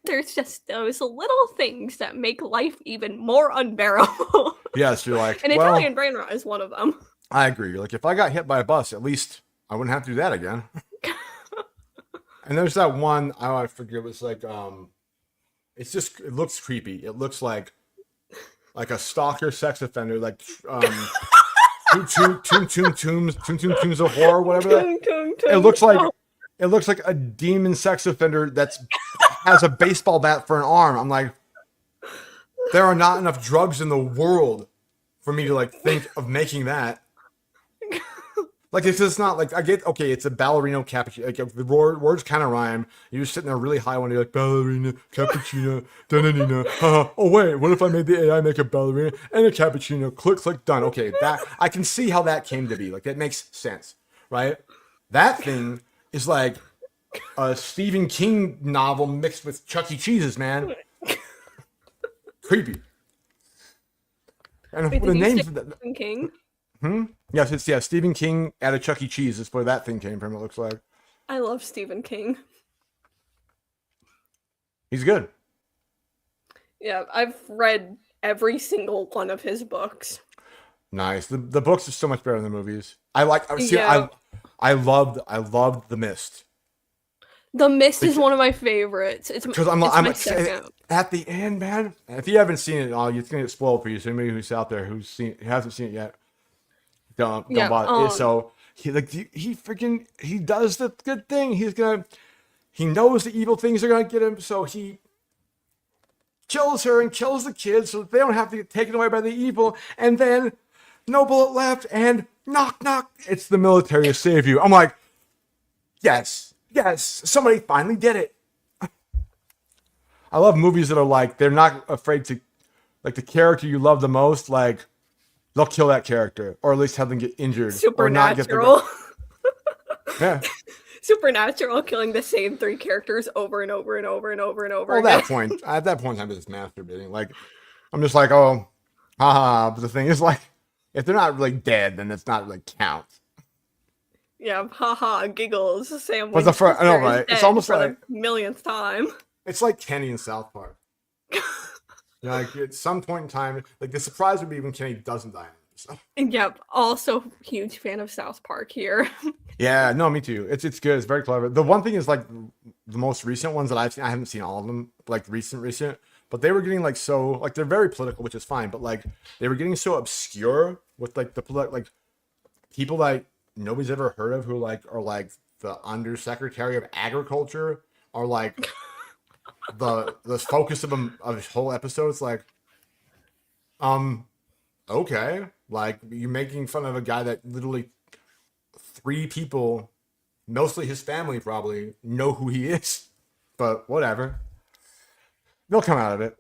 There's just those little things that make life even more unbearable. Yes, you're like, And well, Italian brain rot is one of them. I agree. Like, if I got hit by a bus, at least I wouldn't have to do that again. And there's that one, I forget, it was like, it looks creepy. It looks like a stalker sex offender, like, tombs of horror, whatever. It looks like a demon sex offender has a baseball bat for an arm. I'm like, there are not enough drugs in the world for me to like think of making that. Like it's just not like I get okay. It's a ballerino cappuccino. Like the words kind of rhyme. You're just sitting there really high one day, like ballerina cappuccino. Da-na-na-na. Oh wait, what if I made the AI make a ballerina and a cappuccino? Click, click, done. Okay, that I can see how that came to be. Like that makes sense, right? That thing is like a Stephen King novel mixed with Chuck E. Cheese's, man. Creepy. And Wait, the did you names. say Stephen King? Yes, it's Stephen King at a Chuck E. Cheese is where that thing came from. It looks like I love Stephen King. he's good. Yeah, I've read every single one of his books. Nice. The books are so much better than the movies. I like. See, Yeah. I loved The Mist The Mist is one of my favorites. It's because it's I'm my second. at the end, man. If you haven't seen it, it's gonna get spoiled for you. So anybody who's out there who hasn't seen it yet, don't Yeah, bother. So he freaking he does the good thing. He knows the evil things are gonna get him, so he kills her and kills the kids so that they don't have to get taken away by the evil. And then no bullet left, and knock knock. It's the military to save you. I'm like, yes, somebody finally did it. I love movies that are like they're not afraid to, like the character you love the most, like they'll kill that character or at least have them get injured or not get Supernatural. yeah. Supernatural killing the same three characters over and over and over and over and over Well, again. at that point, I'm just masturbating. Like, I'm just like, oh, haha. But the thing is, like, if they're not really dead, then it's not really count. Yeah, haha, giggles. Sam But the Winchester I know, is right? It's dead almost for like the millionth time. it's like Kenny in South Park. Like at some point in time, like the surprise would be when Kenny doesn't die. So. Yep, also huge fan of South Park here. Yeah, no, me too. It's good. It's very clever. The one thing is like the most recent ones that I've seen. I haven't seen all of them, like recent, but they were getting like so like they're very political, which is fine. But like they were getting so obscure with like like people like nobody's ever heard of who like are like the undersecretary of agriculture or like the focus of his whole episode. It's like, okay, like you're making fun of a guy that literally 3 people, mostly his family, probably know who he is, but whatever. They'll come out of it.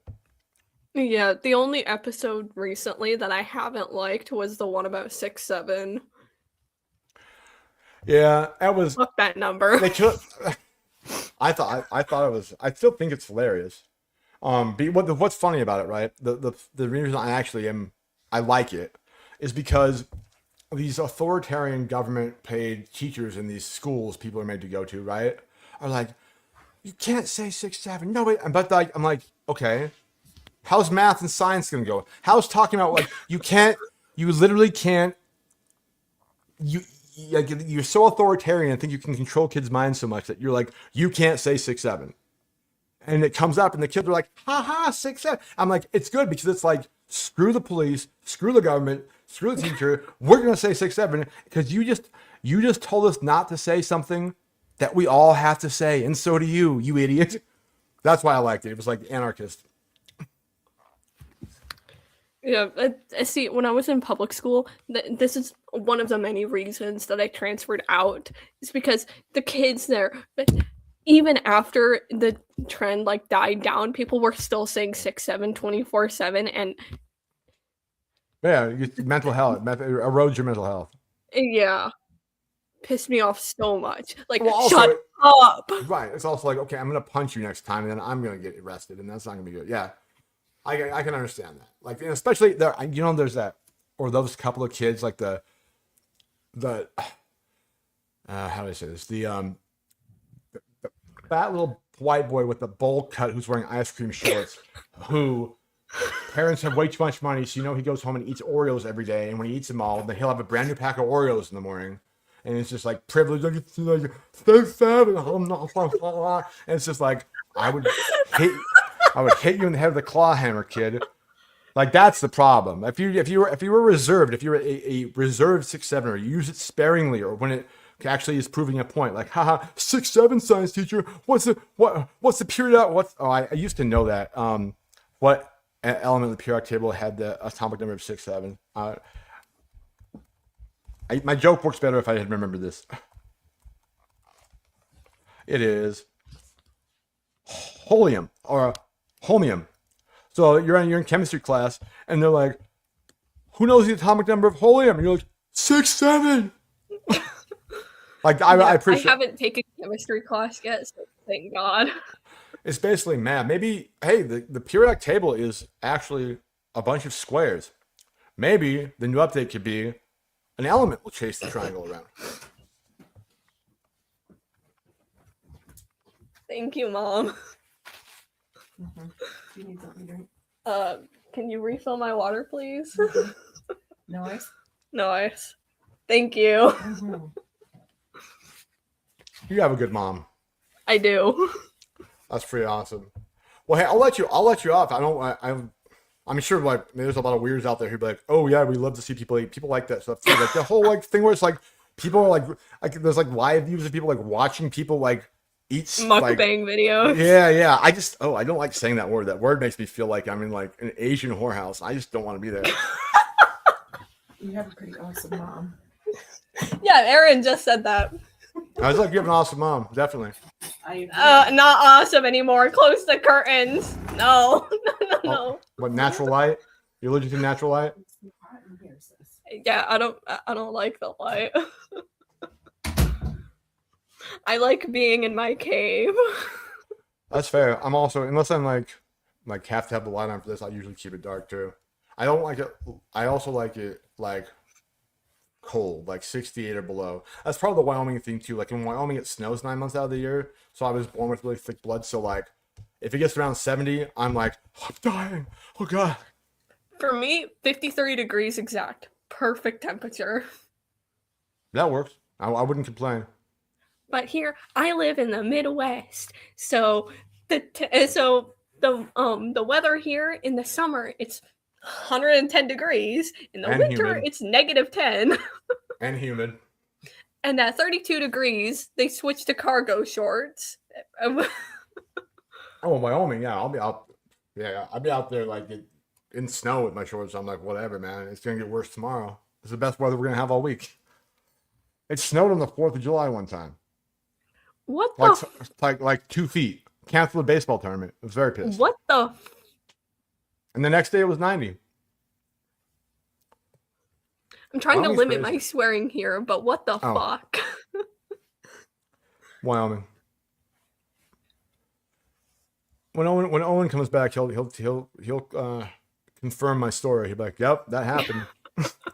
Yeah, the only episode recently that I haven't liked was the one about 6'7". Yeah, that was. Fuck that number. They took. I thought it was. I still think it's hilarious. What's funny about it, right? The reason I like it is because these authoritarian government paid teachers in these schools people are made to go to, right? Are like, you can't say 6'7". No, wait. But like, I'm like, okay, how's math and science gonna go? How's talking about like you literally can't. You're so authoritarian and think you can control kids' minds so much that you're like, you can't say 6'7". And it comes up and the kids are like, haha, 6'7". I'm like, it's good because it's like, screw the police, screw the government, screw the teacher. We're gonna say 6'7" because you just told us not to say something that we all have to say, and so do you, you idiot. That's why I liked it. It was like anarchist. Yeah, I see. When I was in public school, this is one of the many reasons that I transferred out. Is because the kids there, even after the trend like died down, people were still saying 6'7" 24/7, and Yeah, mental health. It erodes your mental health. yeah, pissed me off so much. Like, Well, also, shut up. Right. It's also like, okay, I'm gonna punch you next time, and then I'm gonna get arrested, and that's not gonna be good. Yeah, I can understand that. Like, and especially there, there's that, or those couple of kids, like the how do I say this? The fat little white boy with the bowl cut who's wearing ice cream shorts, who parents have way too much money, so he goes home and eats Oreos every day, and when he eats them all, then he'll have a brand new pack of Oreos in the morning. And it's just like privilege, like stay sad, and it's just like I would hit you in the head with a claw hammer, kid. Like that's the problem. If you were reserved, if you're a reserved 6'7", or you use it sparingly, or when it actually is proving a point, like haha 6'7" science teacher. What's the period out? I used to know that. What element of the periodic table had the atomic number of 6'7"? My joke works better if I had remembered this. It is holium or holmium. So you're in chemistry class, and they're like, "Who knows the atomic number of holium?" And you're like, 6, 7. Like I I appreciate. haven't taken chemistry class yet, so thank God. It's basically math. Maybe hey, the periodic table is actually a bunch of squares. Maybe the new update could be an element will chase the triangle around. Thank you, Mom. Mm-hmm. Do you need something to drink? Can you refill my water, please? No ice? No ice. Thank you. Mm-hmm. You have a good mom. I do. That's pretty awesome. Well, hey, I'll let you off. I'm sure like there's a lot of weirdos out there who'd be like, oh yeah, we love to see people eat. People like that stuff. Too. Like the whole like thing where it's like people are like there's like live views of people like watching people like eat Mukbang like, videos. Yeah. I don't like saying that word. That word makes me feel like I'm in like an Asian whorehouse. I just don't want to be there. You have a pretty awesome mom. Yeah, Aaron just said that. I was like, you have an awesome mom, definitely. Not awesome anymore. Close the curtains. No. No. What natural light? You're allergic to natural light? It's too hot in here, sis. Yeah, I don't like the light. I like being in my cave. That's fair. I'm also unless I'm like have to have the light on for this, I usually keep it dark too. I don't like it. I also like it like cold, like 68 or below. That's probably the Wyoming thing too. Like in Wyoming, it snows 9 months out of the year, so I was born with really thick blood. So like, if it gets around 70, I'm like, I'm dying. Oh god. For me, 53 degrees exact. Perfect temperature. That works. I wouldn't complain. But here, I live in the Midwest, so the weather here in the summer it's 110 degrees. In the And winter, humid. it's -10. And humid. And at 32 degrees, they switch to cargo shorts. Oh, Wyoming, yeah, I'll be out. Yeah, I'll be out there like in snow with my shorts. I'm like, whatever, man. It's gonna get worse tomorrow. It's the best weather we're gonna have all week. It snowed on the 4th of July one time, What the like 2 feet. Canceled the baseball tournament. I was very pissed. what the And the next day it was 90. I'm trying to Wyoming's limit crazy. my swearing here, but what the Oh. fuck? Wyoming. When Owen comes back, he'll confirm my story. He'll be like, "Yep, that happened.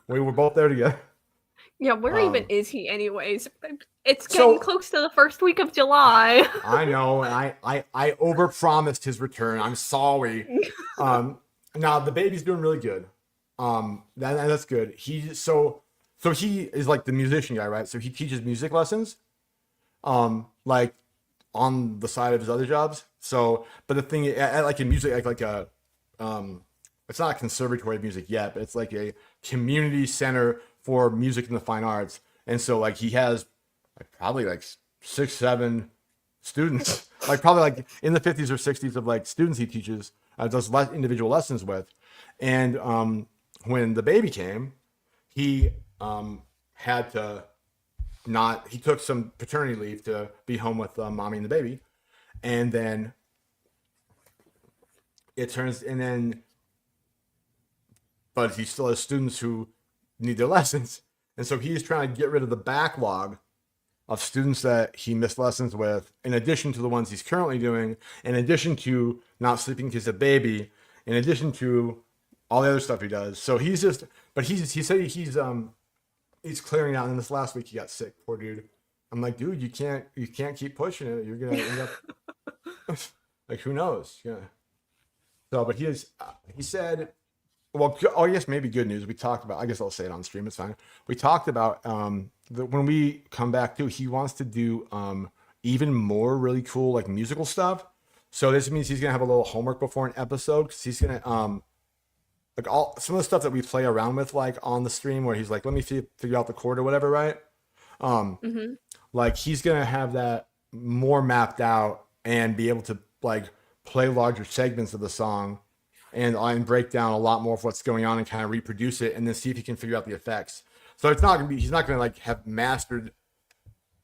We were both there together." Yeah, where even Um, is he anyways? It's so- getting close to the first week of July. I know, and I overpromised his return. I'm sorry. Now the baby's doing really good. That's good. So he is like the musician guy, right? So he teaches music lessons, like on the side of his other jobs. So, but the thing, like in music, like a, it's not a conservatory of music yet, but it's like a community center for music and the fine arts. And so, like, he has like, probably like 6, 7 students, like probably like in the 50s or 60s of like students he teaches, does individual lessons with. And when the baby came, he had to he took some paternity leave to be home with mommy and the baby. And then but he still has students who need their lessons. And so he's trying to get rid of the backlog of students that he missed lessons with, in addition to the ones he's currently doing, in addition to not sleeping because he's a baby, in addition to all the other stuff he does. So he said he's clearing out. And this last week he got sick, poor dude. I'm like, dude, you can't keep pushing it. You're gonna end up like, who knows? Yeah. So, but he said, well, I guess maybe good news. We talked about, I guess I'll say it on stream. It's fine. We talked about when we come back too, he wants to do even more really cool like musical stuff. So this means he's gonna have a little homework before an episode, because he's gonna like some of the stuff that we play around with like on the stream, where he's like, let me figure out the chord or whatever, right? Like he's gonna have that more mapped out and be able to like play larger segments of the song and break down a lot more of what's going on and kind of reproduce it, and then see if he can figure out the effects. So it's not gonna be. He's not gonna like have mastered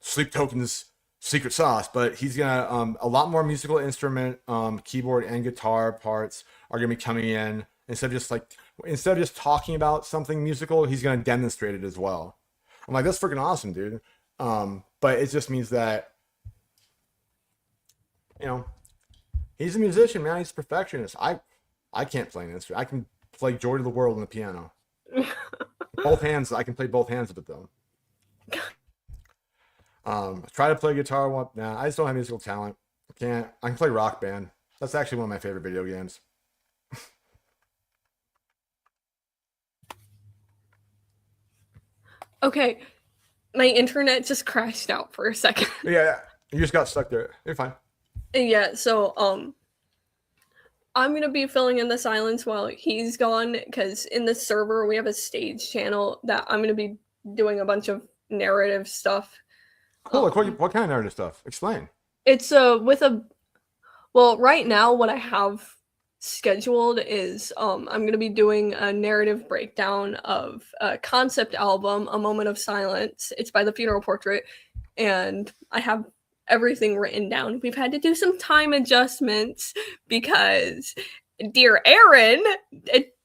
Sleep Token's secret sauce, but he's gonna a lot more musical instrument, keyboard and guitar parts are gonna be coming in instead of just talking about something musical. He's gonna demonstrate it as well. I'm like, that's freaking awesome, dude. But it just means that he's a musician, man. He's a perfectionist. I can't play an instrument. I can play Joy to the World on the piano. Both hands. I can play both hands of it though. Try to play guitar. Nah, I just don't have musical talent. I can play Rock Band. That's actually one of my favorite video games. Okay, my internet just crashed out for a second. Yeah, you just got stuck there. You're fine. Yeah, so I'm gonna be filling in the silence while he's gone, because in the server we have a stage channel that I'm gonna be doing a bunch of narrative stuff. Cool. Like what kind of narrative stuff? Explain. It's well, right now what I have scheduled is I'm gonna be doing a narrative breakdown of a concept album, A Moment of Silence. It's by the Funeral Portrait, and I have everything written down. We've had to do some time adjustments because dear Aaron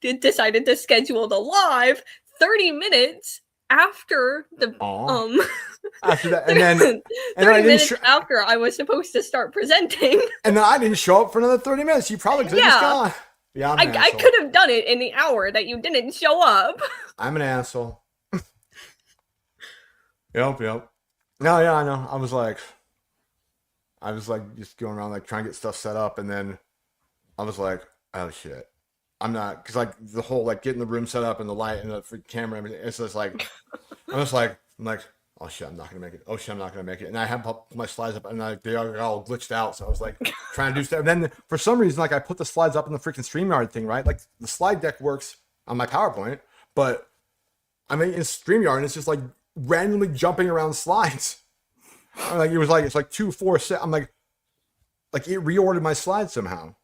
decided to schedule the live 30 minutes after the after that, and then 30 minutes after I was supposed to start presenting, and then I didn't show up for another 30 minutes. You probably could have just gone. Yeah, I could have done it in the hour that you didn't show up. I'm an asshole. Yep. No, yeah, I know. I was like just going around like trying to get stuff set up, and then I was like, oh shit, I'm not, because like the whole like getting the room set up and the light and the camera, and everything, it's just like I'm like, oh shit, I'm not gonna make it. Oh shit, I'm not gonna make it. And I have my slides up, and they all glitched out. So I was like trying to do stuff. And then for some reason, like I put the slides up in the freaking StreamYard thing, right? Like the slide deck works on my PowerPoint, but I mean in StreamYard, and it's just like randomly jumping around slides. Like it's like 2, 4, 6. I'm like it reordered my slides somehow.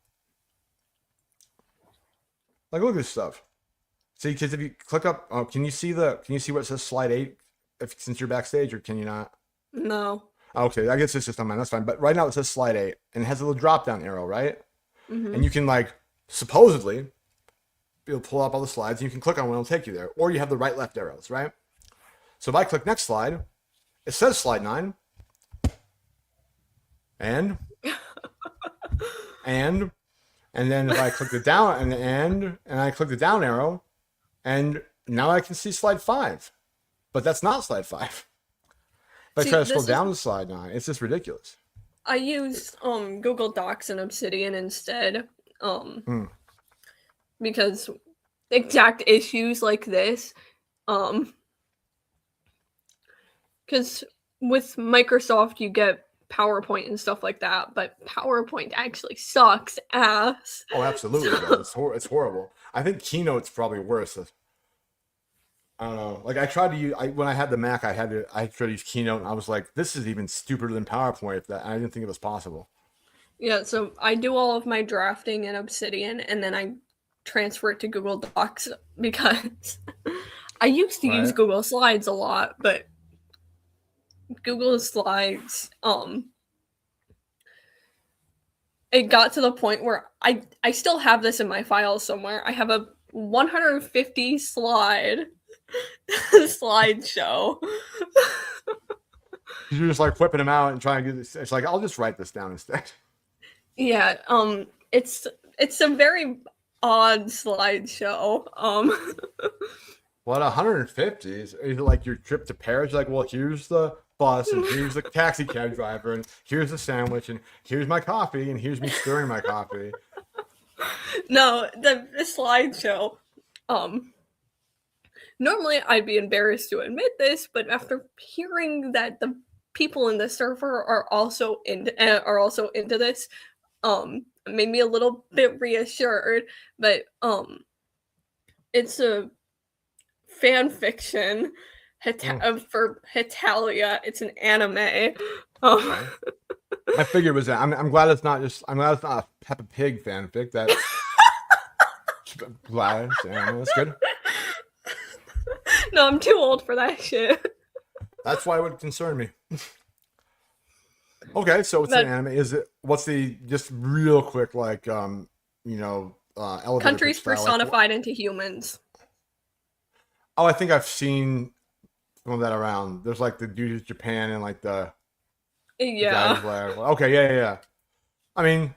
Like look at this stuff. See, because if you click up, can you see what it says slide 8? Since you're backstage, or can you not? No. Okay, I guess it's just on mine. That's fine. But right now it says slide 8, and it has a little drop down arrow, right? Mm-hmm. And you can like supposedly be able to pull up all the slides, and you can click on one, it'll take you there. Or you have the right left arrows, right? So if I click next slide, it says slide 9, and then if I click the down and I click the down arrow, and now I can see slide 5. But that's not slide 5. If I try to scroll down to slide 9, it's just ridiculous. I use Google Docs and Obsidian instead, because exact issues like this, because with Microsoft you get PowerPoint and stuff like that, but PowerPoint actually sucks ass. Oh, absolutely. It's horrible. I think Keynote's probably worse. I don't know. Like I tried to use, when I had the Mac, I tried to use Keynote, and I was like, this is even stupider than PowerPoint. I didn't think it was possible. Yeah, so I do all of my drafting in Obsidian, and then I transfer it to Google Docs because I used to use Google Slides a lot, but Google Slides, it got to the point where I still have this in my files somewhere. I have a 150 slide slideshow. You're just like whipping them out and trying to get this. It's like, I'll just write this down instead. Yeah, it's a very odd slideshow. What, 150? Is it like your trip to Paris? You're like, well, here's the bus, and here's the taxi cab driver, and here's the sandwich, and here's my coffee, and here's me stirring my coffee. No, the slideshow. Normally I'd be embarrassed to admit this, but after hearing that the people in the server are also into this, made me a little bit reassured. But it's a fan fiction for Hetalia. It's an anime. I figured it was that. I'm glad it's not a Peppa Pig fanfic. Glad it's anime. That's good. No, I'm too old for that shit. That's why it would concern me. Okay, so it's But an anime. Is it? What's the just real quick like elevator countries pitch style? Like, personified into humans. oh, I think I've seen some of that around. There's like the dude in Japan and like the guys Yeah. like, okay, yeah. I mean,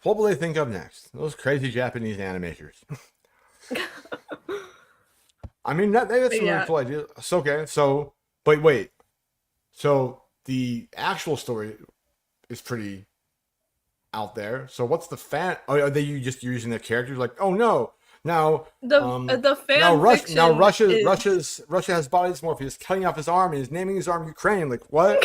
what will they think of next? Those crazy Japanese animators. I mean, that's some really Yeah. cool idea. So okay, so but wait, so the actual story is pretty out there. So what's the fan? Are they you just using their characters? Like, oh no, now The now fan fiction is Russia has body dysmorphia. He's cutting off his arm and he's naming his arm Ukraine. Like what?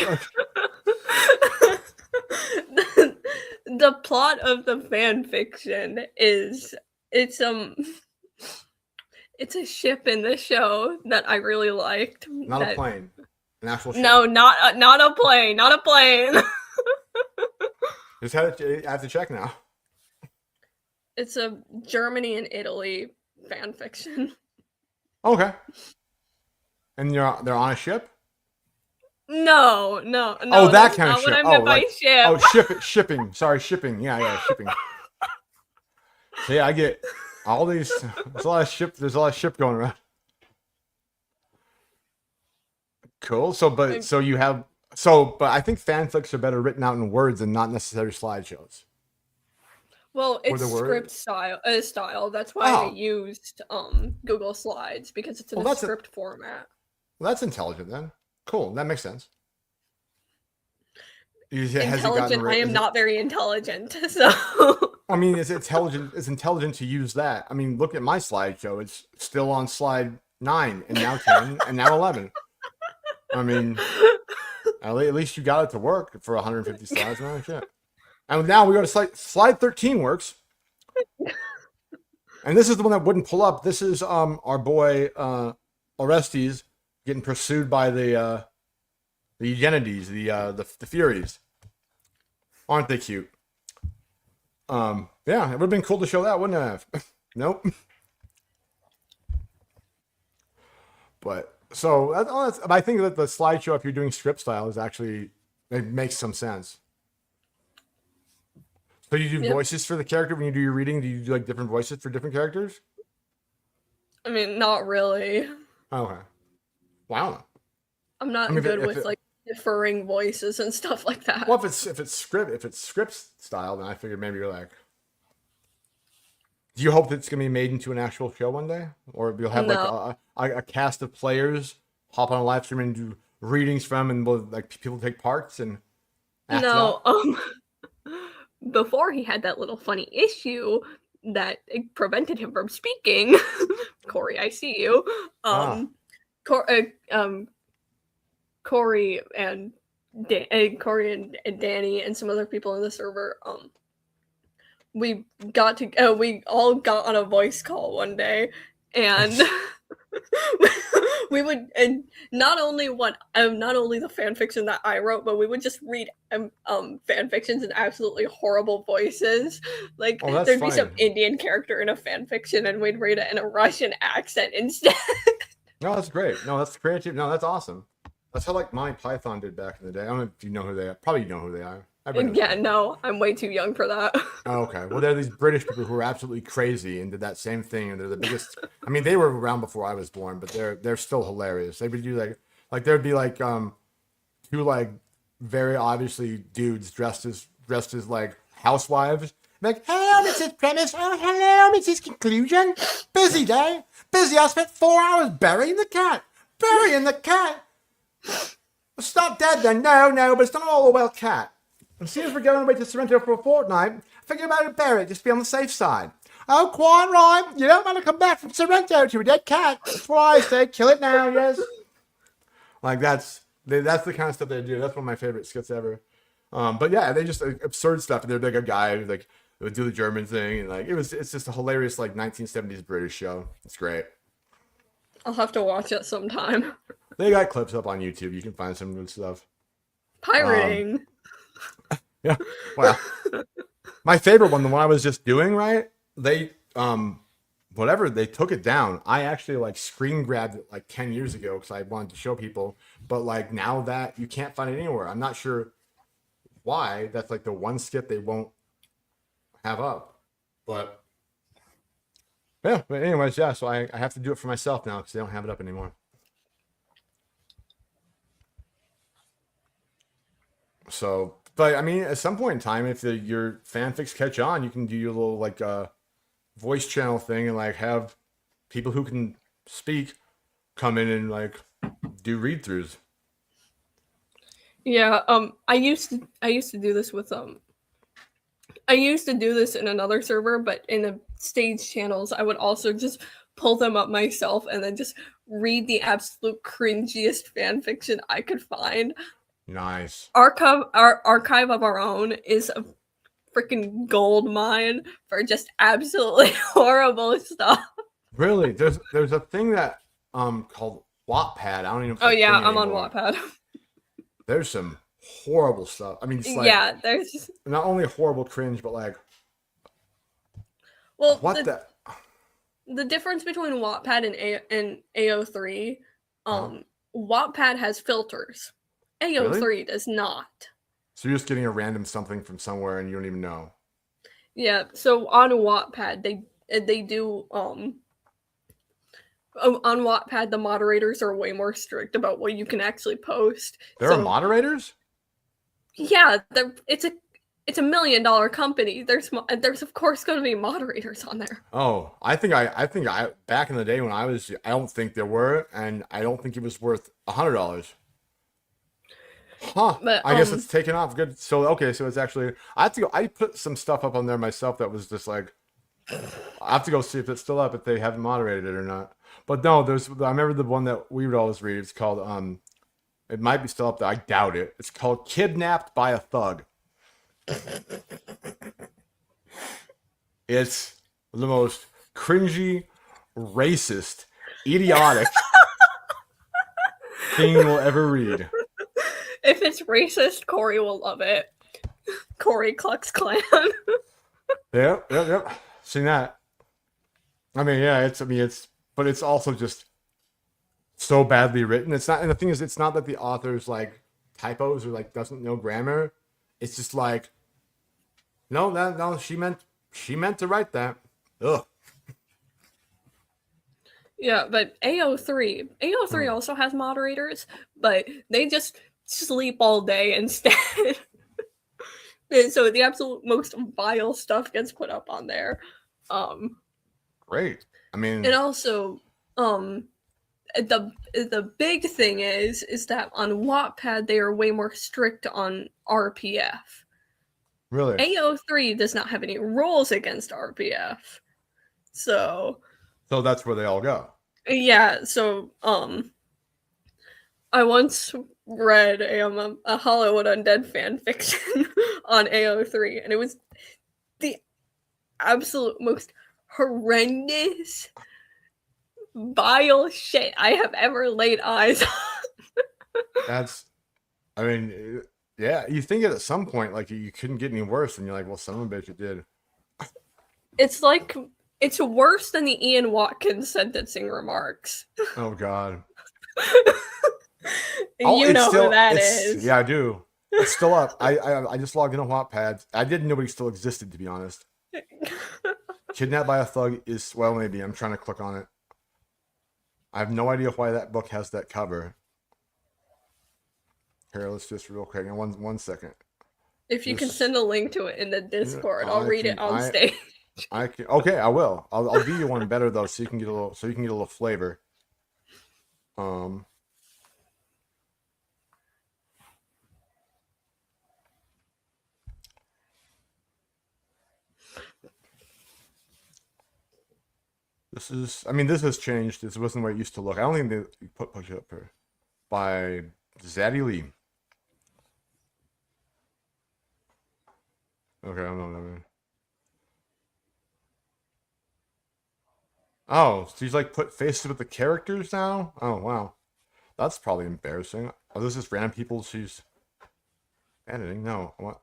the plot of the fan fiction is it's it's a ship in the show that I really liked. Not a that, plane, an actual ship. No, not a plane, not a plane. Just had to, I have to check now. It's a Germany and Italy fan fiction. Okay, and they're on a ship. No. Oh, that that's kind of not what ship. I meant Oh, by like ship. oh, shipping. Sorry, shipping. Yeah, shipping. So yeah, I get all these. There's a lot of ship. There's a lot of ship going around. Cool. But I think fanfics are better written out in words and not necessarily slideshows. Well, Or it's the word? script style. That's why Oh, they used Google Slides because it's in well, a script format. that's intelligent then. Cool. That makes sense. Has it gotten Intelligent. I am is it, not very intelligent, so I mean, it's intelligent. It's intelligent to use that. I mean, look at my slideshow. It's still on slide 9, and now 10, and now 11. I mean, at least you got it to work for 150 slides. Man, shit. And now we go to slide 13 works. And this is the one that wouldn't pull up. This is our boy Orestes getting pursued by the Eugenides, the Furies. Aren't they cute? Yeah, it would have been cool to show that, wouldn't it have? Nope. But so I think that the slideshow, if you're doing script style, is actually it makes some sense. So you do Yep. voices for the character when you do your reading? Do you do like different voices for different characters? I mean, not really. Okay. Wow. I'm not I mean, good if with it, like differing voices and stuff like that. well, if it's script style, then I figured maybe you're like. Do you hope that it's gonna be made into an actual show one day, or you'll have No. like a cast of players hop on a live stream and do readings from, and like people take parts and act it No, out? before he had that little funny issue that it prevented him from speaking. Corey, I see you. Ah, Cor- Corey and Corey and Danny and some other people in the server. We all got on a voice call one day, and we would, and not only the fan fiction that I wrote, but we would just read fan fictions in absolutely horrible voices. Like oh, that's there'd be some funny. Indian character in a fan fiction, and we'd read it in a Russian accent instead. No, that's great. No, that's creative. No, that's awesome. That's how like Monty Python did back in the day. I don't know if you know who they are. Probably you know who they are. Everybody knows Yeah, who they are. no, I'm way too young for that. Oh, okay. Well, they're these British people who are absolutely crazy and did that same thing, and they're the biggest. I mean, they were around before I was born, but they're still hilarious. They would do like there'd be like two like very obviously dudes dressed as like housewives. Like, hello, Mrs. Premise. Oh, hello, Mrs. Conclusion. Busy day. Busy. I spent 4 hours burying the cat. Burying the cat. It's not dead then. No, but it's not all a well cat. As soon as we're going away to Sorrento for a fortnight, I figure about to bury it, just be on the safe side. Oh, quite right. You don't want to come back from Sorrento to a dead cat. That's why I say kill it now, yes. Like, that's the kind of stuff they do. That's one of my favorite skits ever. But yeah, they just absurd stuff. And they're like a guy who like would do the German thing, and like it's just a hilarious like 1970s British show. It's great. I'll have to watch it sometime. They got clips up on YouTube. You can find some good stuff. Pirating. Yeah. Well, my favorite one, the one I was just doing, right? They whatever, they took it down. I actually like screen grabbed it like 10 years ago because I wanted to show people. But like now that you can't find it anywhere, I'm not sure why. That's like the one skip they won't have up. But yeah, but anyways, yeah. So I have to do it for myself now because they don't have it up anymore. So, but I mean, at some point in time, if your fanfics catch on, you can do your little like voice channel thing and like have people who can speak come in and like do read throughs. Yeah, I used to do this with I used to do this in another server, but in the stage channels, I would also just pull them up myself and then just read the absolute cringiest fan fiction I could find. Nice. Our archive of our own is a freaking gold mine for just absolutely horrible stuff. Really, there's a thing that called Wattpad. I don't even know if Oh it's a yeah, thing I'm on anymore. Wattpad. There's some horrible stuff. I mean, it's like Yeah, there's not only horrible cringe, but like well what the difference between Wattpad and AO3, Wattpad has filters. AO3 Really? does not. So you're just getting a random something from somewhere and you don't even know. Yeah, so on Wattpad they do on Wattpad the moderators are way more strict about what you can actually post. There are moderators? Yeah, it's a $1 million company. There's of course going to be moderators on there. Oh, I think I back in the day when I don't think there were, and I don't think it was worth $100. Huh. But, I guess it's taken off. Good. So okay, so it's actually I have to go. I put some stuff up on there myself that was just like I have to go see if it's still up, if they haven't moderated it or not. But no, I remember the one that we would always read. It's called it might be still up there. I doubt it. It's called Kidnapped by a Thug. It's the most cringy, racist, idiotic thing you'll ever read. If it's racist, Corey will love it. Corey Klux Klan. Yep. Seen that. I mean, yeah, but it's also just so badly written. It's not, and the thing is, it's not that the author's like typos or like doesn't know grammar. It's just like, no, she meant to write that. Ugh. Yeah, but AO3 also has moderators, but they just sleep all day instead. And so the absolute most vile stuff gets put up on there. Great. I mean, and also, the big thing is that on Wattpad they are way more strict on RPF. Really? AO3 does not have any rules against RPF. So that's where they all go. Yeah, so I once read a Hollywood Undead fan fiction on AO3, and it was the absolute most horrendous, vile shit I have ever laid eyes on. I mean, yeah, you think at some point like you couldn't get any worse, and you're like, well, son of a bitch, it did. It's like it's worse than the Ian Watkins sentencing remarks. Oh God. You know who that is. Yeah, I do. It's still up. I just logged in on Wattpad. I didn't know he still existed, to be honest. Kidnapped by a Thug is, well, maybe. I'm trying to click on it. I have no idea why that book has that cover. Here, let's just real quick. One second. If you can send a link to it in the Discord, I'll read it on stage. Okay, I will. I'll do you one better though, so you can get a little flavor. This has changed. This wasn't the way it used to look. I don't think they push it up here. By Zaddy Lee. Okay, I don't know what I mean. Oh, so he's like put faces with the characters now? Oh, wow. That's probably embarrassing. Oh, this is random people she's editing? No. What?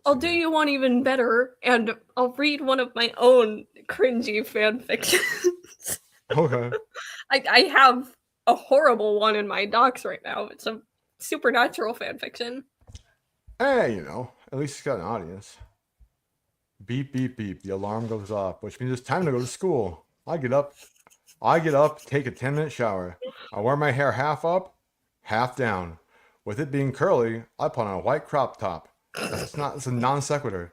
I'll do you one even better, and I'll read one of my own cringy fan fictions. Okay. I have a horrible one in my docs right now. It's a supernatural fan fiction. Hey, at least it's got an audience. Beep, beep, beep. The alarm goes off, which means it's time to go to school. I get up, take a 10-minute shower. I wear my hair half up, half down. With it being curly, I put on a white crop top. It's a non sequitur.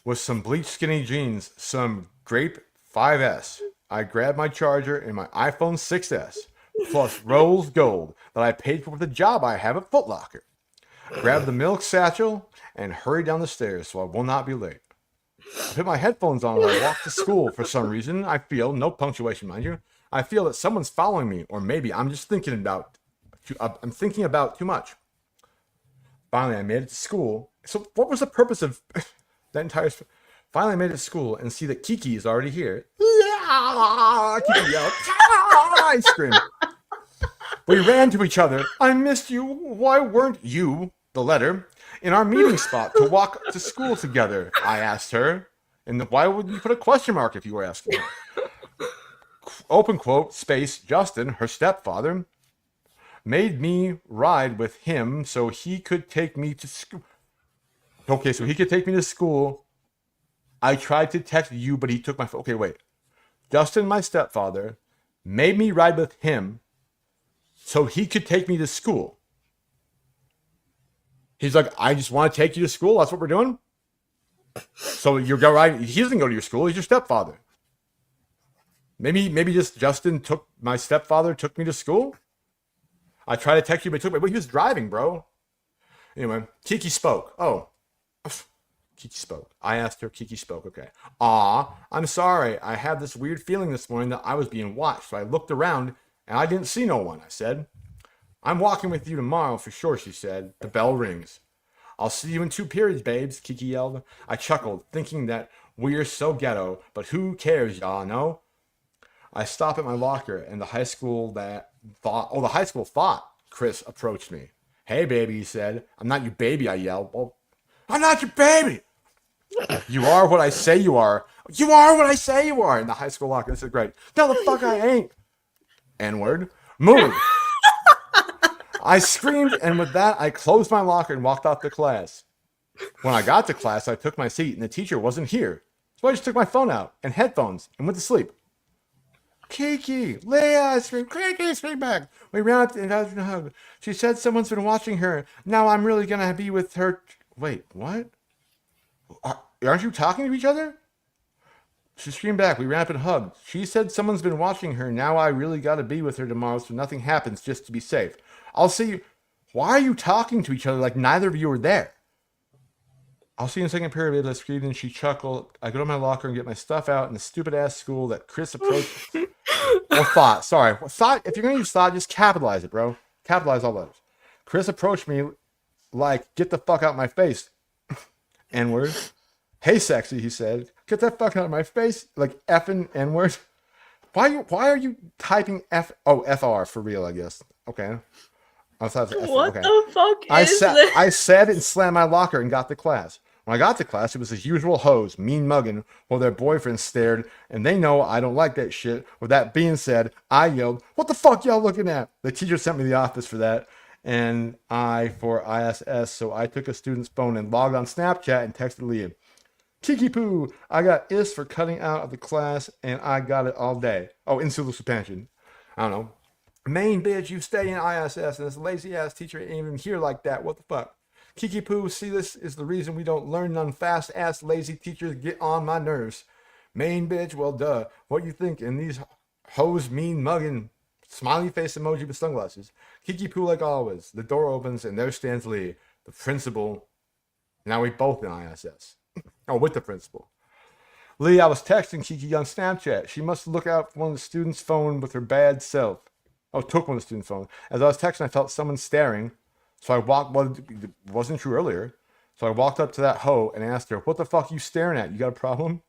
With some bleached skinny jeans, some grape 5S. I grab my charger and my iPhone 6S, plus rose gold that I paid for with a job I have at Foot Locker. Grab the milk satchel and hurry down the stairs so I will not be late. I put my headphones on and I walk to school. For some reason, I feel, no punctuation mind you, I feel that someone's following me, or maybe I'm just thinking about too much. Finally, I made it to school. So what was the purpose of that entire... Finally, I made it to school and see that Kiki is already here. Yeah! Kiki yelled. I screamed. We ran to each other. I missed you. Why weren't you, the letter, in our meeting spot to walk to school together? I asked her. And why would you put a question mark if you were asking her? Open quote, space, Justin, her stepfather, made me ride with him so he could take me to school. Okay, so he could take me to school. I tried to text you, but he took my phone. Okay, wait. Justin, my stepfather, made me ride with him so he could take me to school. He's like, I just want to take you to school. That's what we're doing. So you're going right. He doesn't go to your school. He's your stepfather. Maybe just Justin took my stepfather took me to school. I tried to text you, but he took me. Well, he was driving, bro. Anyway, Kiki spoke. Oh, Kiki spoke. I asked her. Kiki spoke. Okay. I'm sorry. I had this weird feeling this morning that I was being watched. So I looked around and I didn't see no one. I said, I'm walking with you tomorrow for sure, she said. The bell rings. I'll see you in 2 periods, babes, Kiki yelled. I chuckled, thinking that we're so ghetto, but who cares, y'all know? I stop at my locker, and the high school thought Chris approached me. Hey, baby, he said. I'm not your baby, I yelled. Well, I'm not your baby. You are what I say you are. You are what I say you are. In the high school locker, this is great. No, the fuck I ain't. N-word. Move. I screamed, and with that, I closed my locker and walked off to class. When I got to class, I took my seat, and the teacher wasn't here. So I just took my phone out and headphones and went to sleep. Kiki, Leah, I screamed, Kiki, scream back. We ran up and got her a hug. She said someone's been watching her. Now I'm really going to be with her. Wait, what? Aren't you talking to each other? She screamed back. We ran up and hugged. She said someone's been watching her. Now I really got to be with her tomorrow so nothing happens, just to be safe. I'll see you. Why are you talking to each other like neither of you are there? I'll see you in second period. I screamed and she chuckled. I go to my locker and get my stuff out in the stupid ass school that Chris approached. Or thought. Sorry. Thought. If you're going to use thought, just capitalize it, bro. Capitalize all letters. Chris approached me like, get the fuck out my face. N-word. Hey, sexy, he said. Get that fuck out of my face. Like effing N-word. Why are you typing F? Oh, FR for real, I guess. Okay. What the fuck is this? I said and slammed my locker and got to class. When I got to class, it was the usual hoes, mean mugging, while their boyfriends stared, and they know I don't like that shit. With that being said, I yelled, what the fuck y'all looking at? The teacher sent me to the office for that, and I for ISS, so I took a student's phone and logged on Snapchat and texted Leah. Kiki poo, I got is for cutting out of the class, and I got it all day. Oh, insula suspension. I don't know. Main bitch, you stay in ISS, and this lazy ass teacher ain't even here like that. What the fuck? Kiki poo, see, this is the reason we don't learn none. Fast ass lazy teachers get on my nerves. Main bitch, well duh. What you think? And these hoes mean mugging. Smiley face emoji with sunglasses. Kiki poo like always. The door opens and there stands Lee, the principal. Now we both in ISS. Oh, with the principal. Lee, I was texting Kiki on Snapchat. She must look out for one of the students' phone with her bad self. Oh, took one of the students' phone. As I was texting, I felt someone staring. So I walked, well, it wasn't true earlier. So I walked up to that hoe and asked her, what the fuck are you staring at? You got a problem?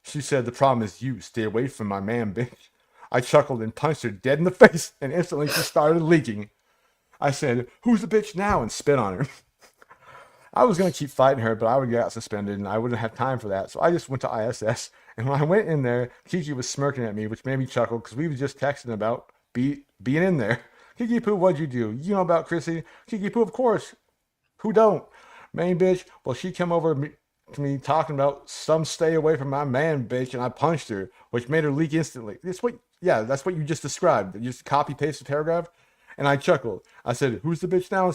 She said, the problem is you. Stay away from my man, bitch. I chuckled and punched her dead in the face, and instantly she started leaking. I said, who's the bitch now? And spit on her. I was gonna keep fighting her, but I would get suspended, and I wouldn't have time for that. So I just went to ISS, and when I went in there, Kiki was smirking at me, which made me chuckle because we were just texting about being in there. Kiki Poo, what'd you do? You know about Chrissy? Kiki Poo, of course. Who don't? Main bitch. Well, she came over to me talking about some stay away from my man, bitch, and I punched her, which made her leak instantly. That's what you just described. You just copy paste the paragraph, and I chuckled. I said, "Who's the bitch now?"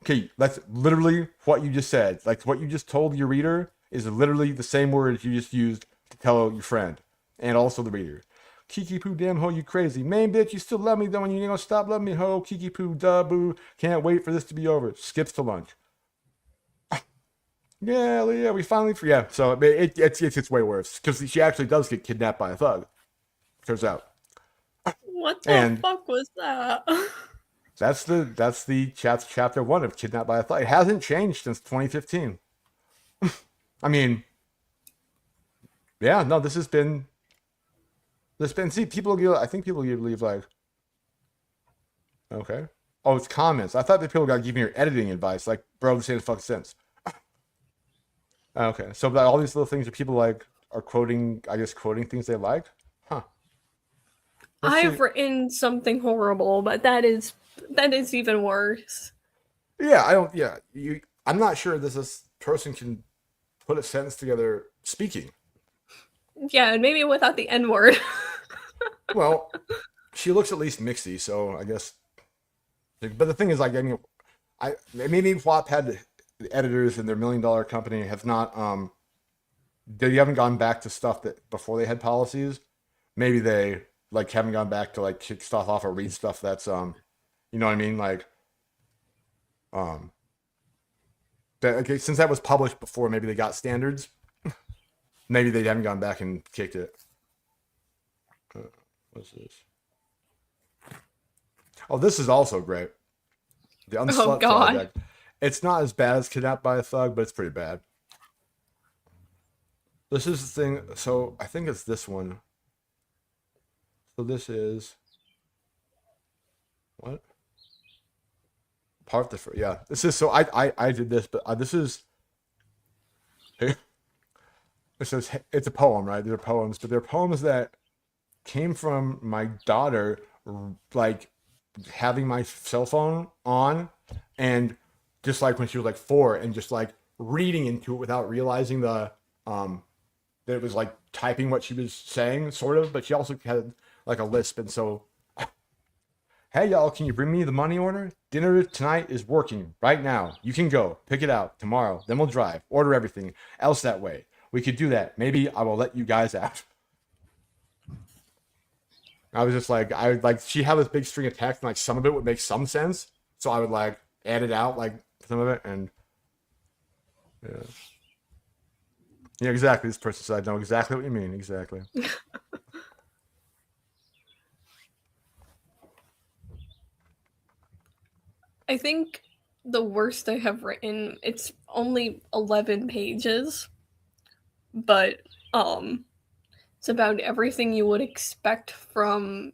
Okay, that's literally what you just said. Like what you just told your reader is literally the same words you just used to tell your friend and also the reader. Kiki Poo, damn ho, you crazy. Main bitch, you still love me though, and you ain't gonna stop loving me, ho. Kiki Poo, duh, boo. Can't wait for this to be over. Skips to lunch. Yeah, we finally, yeah. So it's way worse because she actually does get kidnapped by a thug. Turns out. What the And fuck was that? that's the chapter 1 of Kidnapped by a Thug. It hasn't changed since 2015. I mean, yeah, no, this has been. See, I think people leave like, okay. Oh, it's comments. I thought that people got to give me your editing advice. Like, bro, this ain't fucking sense. Okay, so but all these little things that people like are quoting, I guess, quoting things they like. Huh. Let's I've see. written something horrible, but that is even worse. Yeah, I don't. Yeah, I'm not sure this person can put a sentence together speaking. Yeah, and maybe without the N word. Well, she looks at least mixy, so I guess. But the thing is, like, I mean, maybe Wattpad editors and their $1 million company have not they haven't gone back to stuff that before they had policies. Maybe they like haven't gone back to like kick stuff off or read stuff that's you know what I mean, like um that, okay, since that was published before, maybe they got standards. Maybe they haven't gone back and kicked it. What's this? Oh, this is also great. The Oh Unslept God. Project. It's not as bad as Kidnapped by a Thug, but it's pretty bad. This is the thing. So I think it's this one. So this is what? Part the first. Yeah, this is. So I did this, but this is. It says it's a poem, right? They're poems, but they're poems that came from my daughter, like having my cell phone on, and just like when she was like 4, and just like reading into it without realizing the that it was like typing what she was saying, sort of. But she also had like a lisp, and so. Hey y'all, can you bring me the money order? Dinner tonight is working right now. You can go pick it out tomorrow. Then we'll drive. Order everything else that way. We could do that. Maybe I will let you guys out. I was just like, she had this big string of text, and like some of it would make some sense, so I would like add it out, like some of it, and yeah, exactly. This person said, I know exactly what you mean, exactly. I think the worst I have written, it's only 11 pages, but it's about everything you would expect from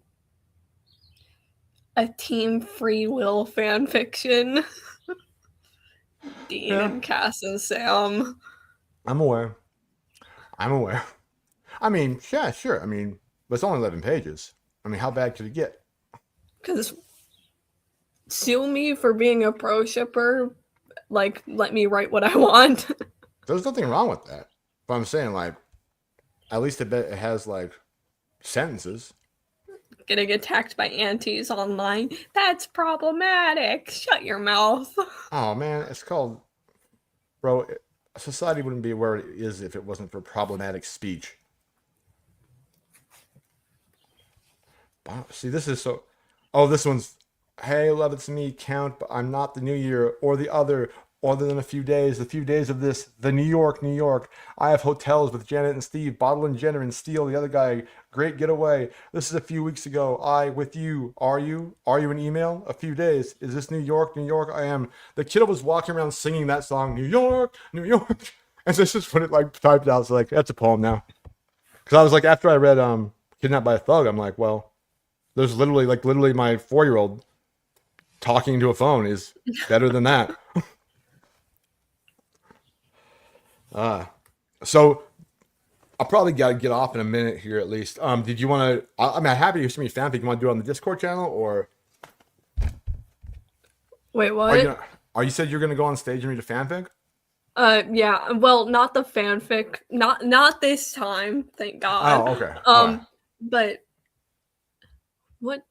a Team Free Will fan fiction. Dean and Cass and Sam. I'm aware. I mean, yeah, sure. I mean, but it's only 11 pages. I mean, how bad could it get? Because sue me for being a pro shipper, like, let me write what I want. There's nothing wrong with that. But I'm saying, like, at least it has, like, sentences. Getting attacked by aunties online, that's problematic. Shut your mouth. Oh, man, it's called... Bro, society wouldn't be where it is if it wasn't for problematic speech. Wow, see, this is so... Oh, this one's... Hey, love, it's me, Count, but I'm not the New Year or the other than a few days of this, the New York, New York. I have hotels with Janet and Steve, Bottle and Jenner and Steele, the other guy. Great getaway. This is a few weeks ago. I with you. Are you? Are you an email? A few days. Is this New York, New York? I am. The kiddo was walking around singing that song, New York, New York. And this is when it like typed out. So like, that's a poem now. Because I was like, after I read Kidnapped by a Thug, I'm like, well, there's literally my 4-year-old talking to a phone is better than that. So I'll probably gotta get off in a minute here at least. Did you want to? I'm happy to see me fanfic. You want to do it on the Discord channel, or Wait, are what? you? Are you said you're gonna go on stage and read a fanfic? Yeah. Well, not the fanfic. Not this time. Thank God. Oh, okay. All right. But what?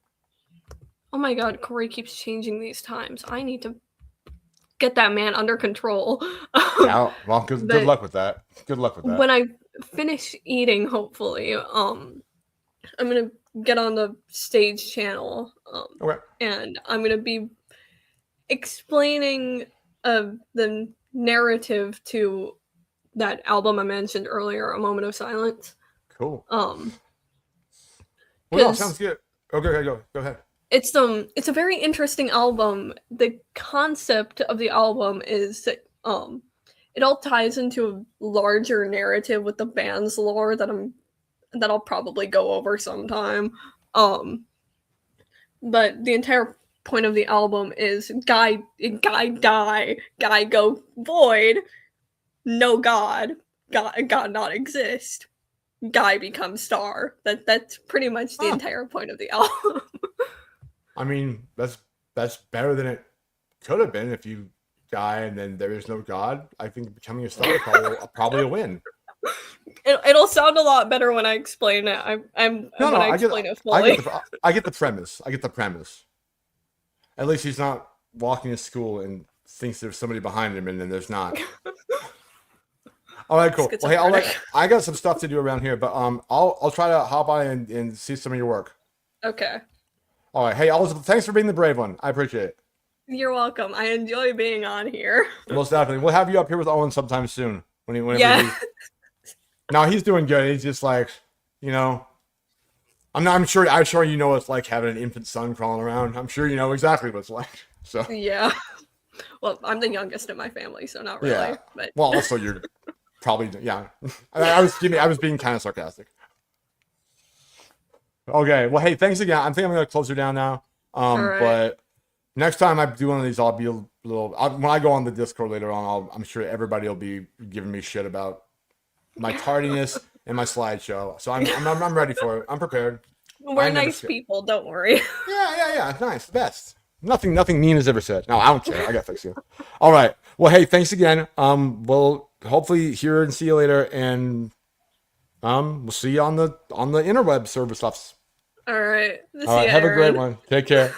Oh my God, Corey keeps changing these times. I need to get that man under control. Yeah. Well, good but luck with that. Good luck with that. when I finish eating, hopefully, I'm gonna get on the stage channel. Okay. And I'm gonna be explaining the narrative to that album I mentioned earlier, A Moment of Silence. Cool. Well, no, sounds good. Okay, go ahead. It's a very interesting album. The concept of the album is that it all ties into a larger narrative with the band's lore that I'll probably go over sometime. But the entire point of the album is guy die, guy go void, no God not exist. Guy becomes star. That's pretty much the entire point of the album. I mean, that's better than it could have been if you die and then there is no God. I think becoming a star is probably a win. It'll sound a lot better when I explain it. I explain it fully. I get the premise. I get the premise. At least he's not walking to school and thinks there's somebody behind him, and then there's not. All right, cool. Well, hey, I got some stuff to do around here, but I'll try to hop on and see some of your work. Okay. All right. Hey, Elizabeth, thanks for being the brave one. I appreciate it. You're welcome. I enjoy being on here. Most definitely. We'll have you up here with Owen sometime soon. Yeah. No, he's doing good. He's just like, I'm sure you know what it's like having an infant son crawling around. I'm sure you know exactly what it's like. So yeah. Well, I'm the youngest in my family, so not really. Yeah. But well, also you're probably I was being kind of sarcastic. Okay. Well, hey, thanks again. I think I'm gonna close her down now. right. But next time I do one of these, I'll be a little. When I go on the Discord later on, I'm sure everybody will be giving me shit about my tardiness and my slideshow. So I'm ready for it. I'm prepared. We're nice people. Don't worry. Yeah. Nice. Best. Nothing mean is ever said. No, I don't care. I got to fix you. All right. Well, hey, thanks again. We'll hopefully hear and see you later, and we'll see you on the interweb server stuffs. All right. All right. Have a great one. Take care.